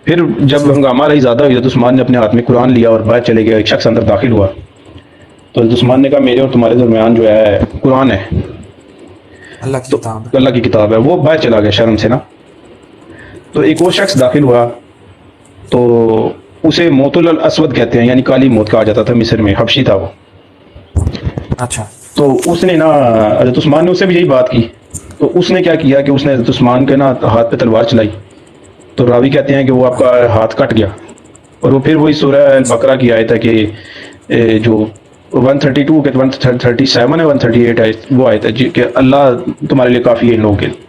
پھر جب ہنگامہ رہی زیادہ ہوئی تو عثمان نے اپنے ہاتھ میں قرآن لیا اور باہر چلے گیا. ایک شخص اندر داخل ہوا تو حضرت عثمان نے کہا میرے اور تمہارے درمیان جو ہے قرآن ہے, اللہ کی کتاب ہے. وہ باہر چلا گیا شرم سے نا. تو ایک اور شخص داخل ہوا تو اسے موت الاسود کہتے ہیں, یعنی کالی موت کہا جاتا تھا مصر میں, حبشی تھا وہ. اچھا تو اس نے نا حضرت عثمان نے اس سے بھی یہی بات کی. تو اس نے کیا کیا کہ اس نے حضرت عثمان کے نا ہاتھ پہ تلوار چلائی. تو راوی کہتے ہیں کہ وہ آپ کا ہاتھ کٹ گیا. اور وہ پھر وہی سورہ البقرہ کی آیت ہے کہ جو 132 کے 137 ہے 138 ہے وہ آیت ہے کہ اللہ تمہارے لیے کافی ہے ان لوگوں کے لیے.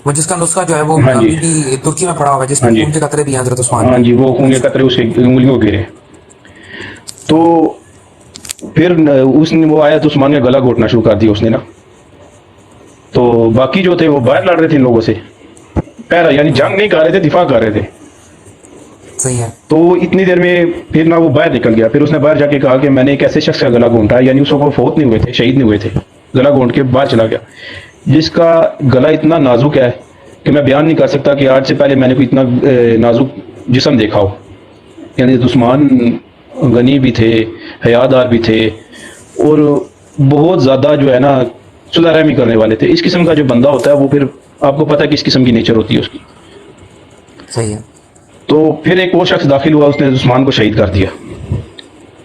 وہ جس کا نسخہ جو ہے وہ ترکی میں پڑا ہوا ہے, جس میں خون کے قطرے بھی ہیں حضرت عثمان. ہاں جی وہ خون کے قطرے اس کی انگلیوں گرے. تو پھر اس نے وہ آیا تو عثمان نے گلا گھوٹنا شروع کر دیا اس نے نا. تو باقی جو تھے وہ باہر لڑ رہے تھے ان لوگوں سے, پہرا یعنی جنگ نہیں کر رہے تھے, دفاع کر رہے تھے. صحیح ہے. تو اتنی دیر میں پھر نہ وہ باہر نکل گیا. پھر اس نے باہر جا کے کہا کہ میں نے ایک ایسے شخص کا گلا گھونٹا, یعنی اس کو فوت نہیں ہوئے تھے, شہید نہیں ہوئے تھے, گلا گھونٹ کے باہر چلا گیا, جس کا گلا اتنا نازک ہے کہ میں بیان نہیں کر سکتا کہ آج سے پہلے میں نے کوئی اتنا نازک جسم دیکھا ہو. یعنی عثمان غنی بھی تھے, حیادار بھی تھے, اور بہت زیادہ جو ہے نا صلح رحمی کرنے والے تھے. اس قسم کا جو بندہ ہوتا ہے وہ پھر آپ کو پتہ ہے کس قسم کی نیچر ہوتی ہے اس کی. صحیح ہے. تو پھر ایک اور شخص داخل ہوا, اس نے عثمان کو شہید کر دیا.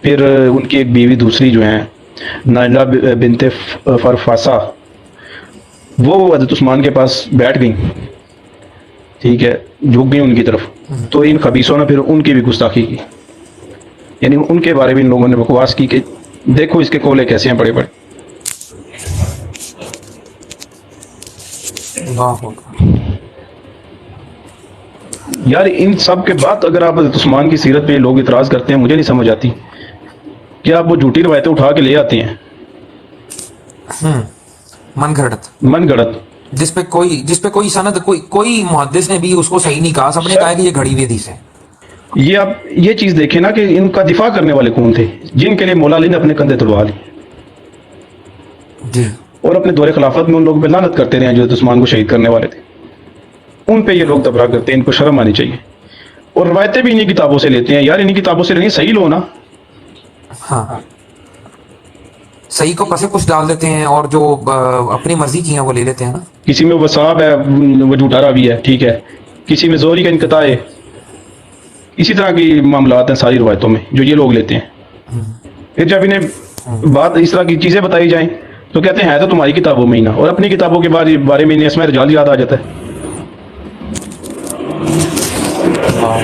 پھر ان کی ایک بیوی دوسری جو ہیں نائلہ بنت فرفاسا, وہ حضرت عثمان کے پاس بیٹھ گئیں. ٹھیک ہے, جھک گئی ان کی طرف. تو ان خبیثوں نے پھر ان کی بھی گستاخی کی, یعنی ان کے بارے میں ان لوگوں نے بکواس کی کہ دیکھو اس کے کولے کیسے ہیں بڑے بڑے. یار ان سب کے بعد اگر آپ حضرت عثمان کی سیرت پہ لوگ اعتراض کرتے ہیں, مجھے نہیں سمجھ آتی کہ آپ وہ جھوٹی روایتیں اٹھا کے لے آتے ہیں من گھڑت, جس پہ کوئی سند کوئی محدث نے بھی اس کو صحیح نہیں کہا, سب نے کہا کہ یہ گھڑی ہوئی حدیث ہے. یہ آپ یہ چیز دیکھیں نا کہ ان کا دفاع کرنے والے کون تھے, جن کے لیے مولا علی نے اپنے کندھے تلوا لی جی, اور اپنے دور خلافت میں ان لوگوں پہ لعنت کرتے رہے جو عثمان کو شہید کرنے والے تھے. ان پہ یہ لوگ تبرہ کرتے ہیں, ان کو شرم آنی چاہیے. اور روایتیں بھی انہی کتابوں سے لیتے ہیں. یار انہی کتابوں سے لیں, صحیح لو نا. ہاں صحیح کو پسے کچھ ڈال دیتے ہیں اور جو اپنی مرضی کی ہیں وہ لے لیتے ہیں نا. کسی میں وصاب ہے, وہ جھوٹا راوی ہے, ٹھیک ہے, کسی میں زوری کا انقطاع ہے. اسی طرح کی معاملات ہیں ساری روایتوں میں جو یہ لوگ لیتے ہیں. پھر جب انہیں بات اس طرح کی چیزیں بتائی جائیں تو کہتے ہیں تو تمہاری کتابوں میں ہی نا, اور اپنی کتابوں کے بارے میں انہیں اسماء رجال یاد آ جاتا ہے.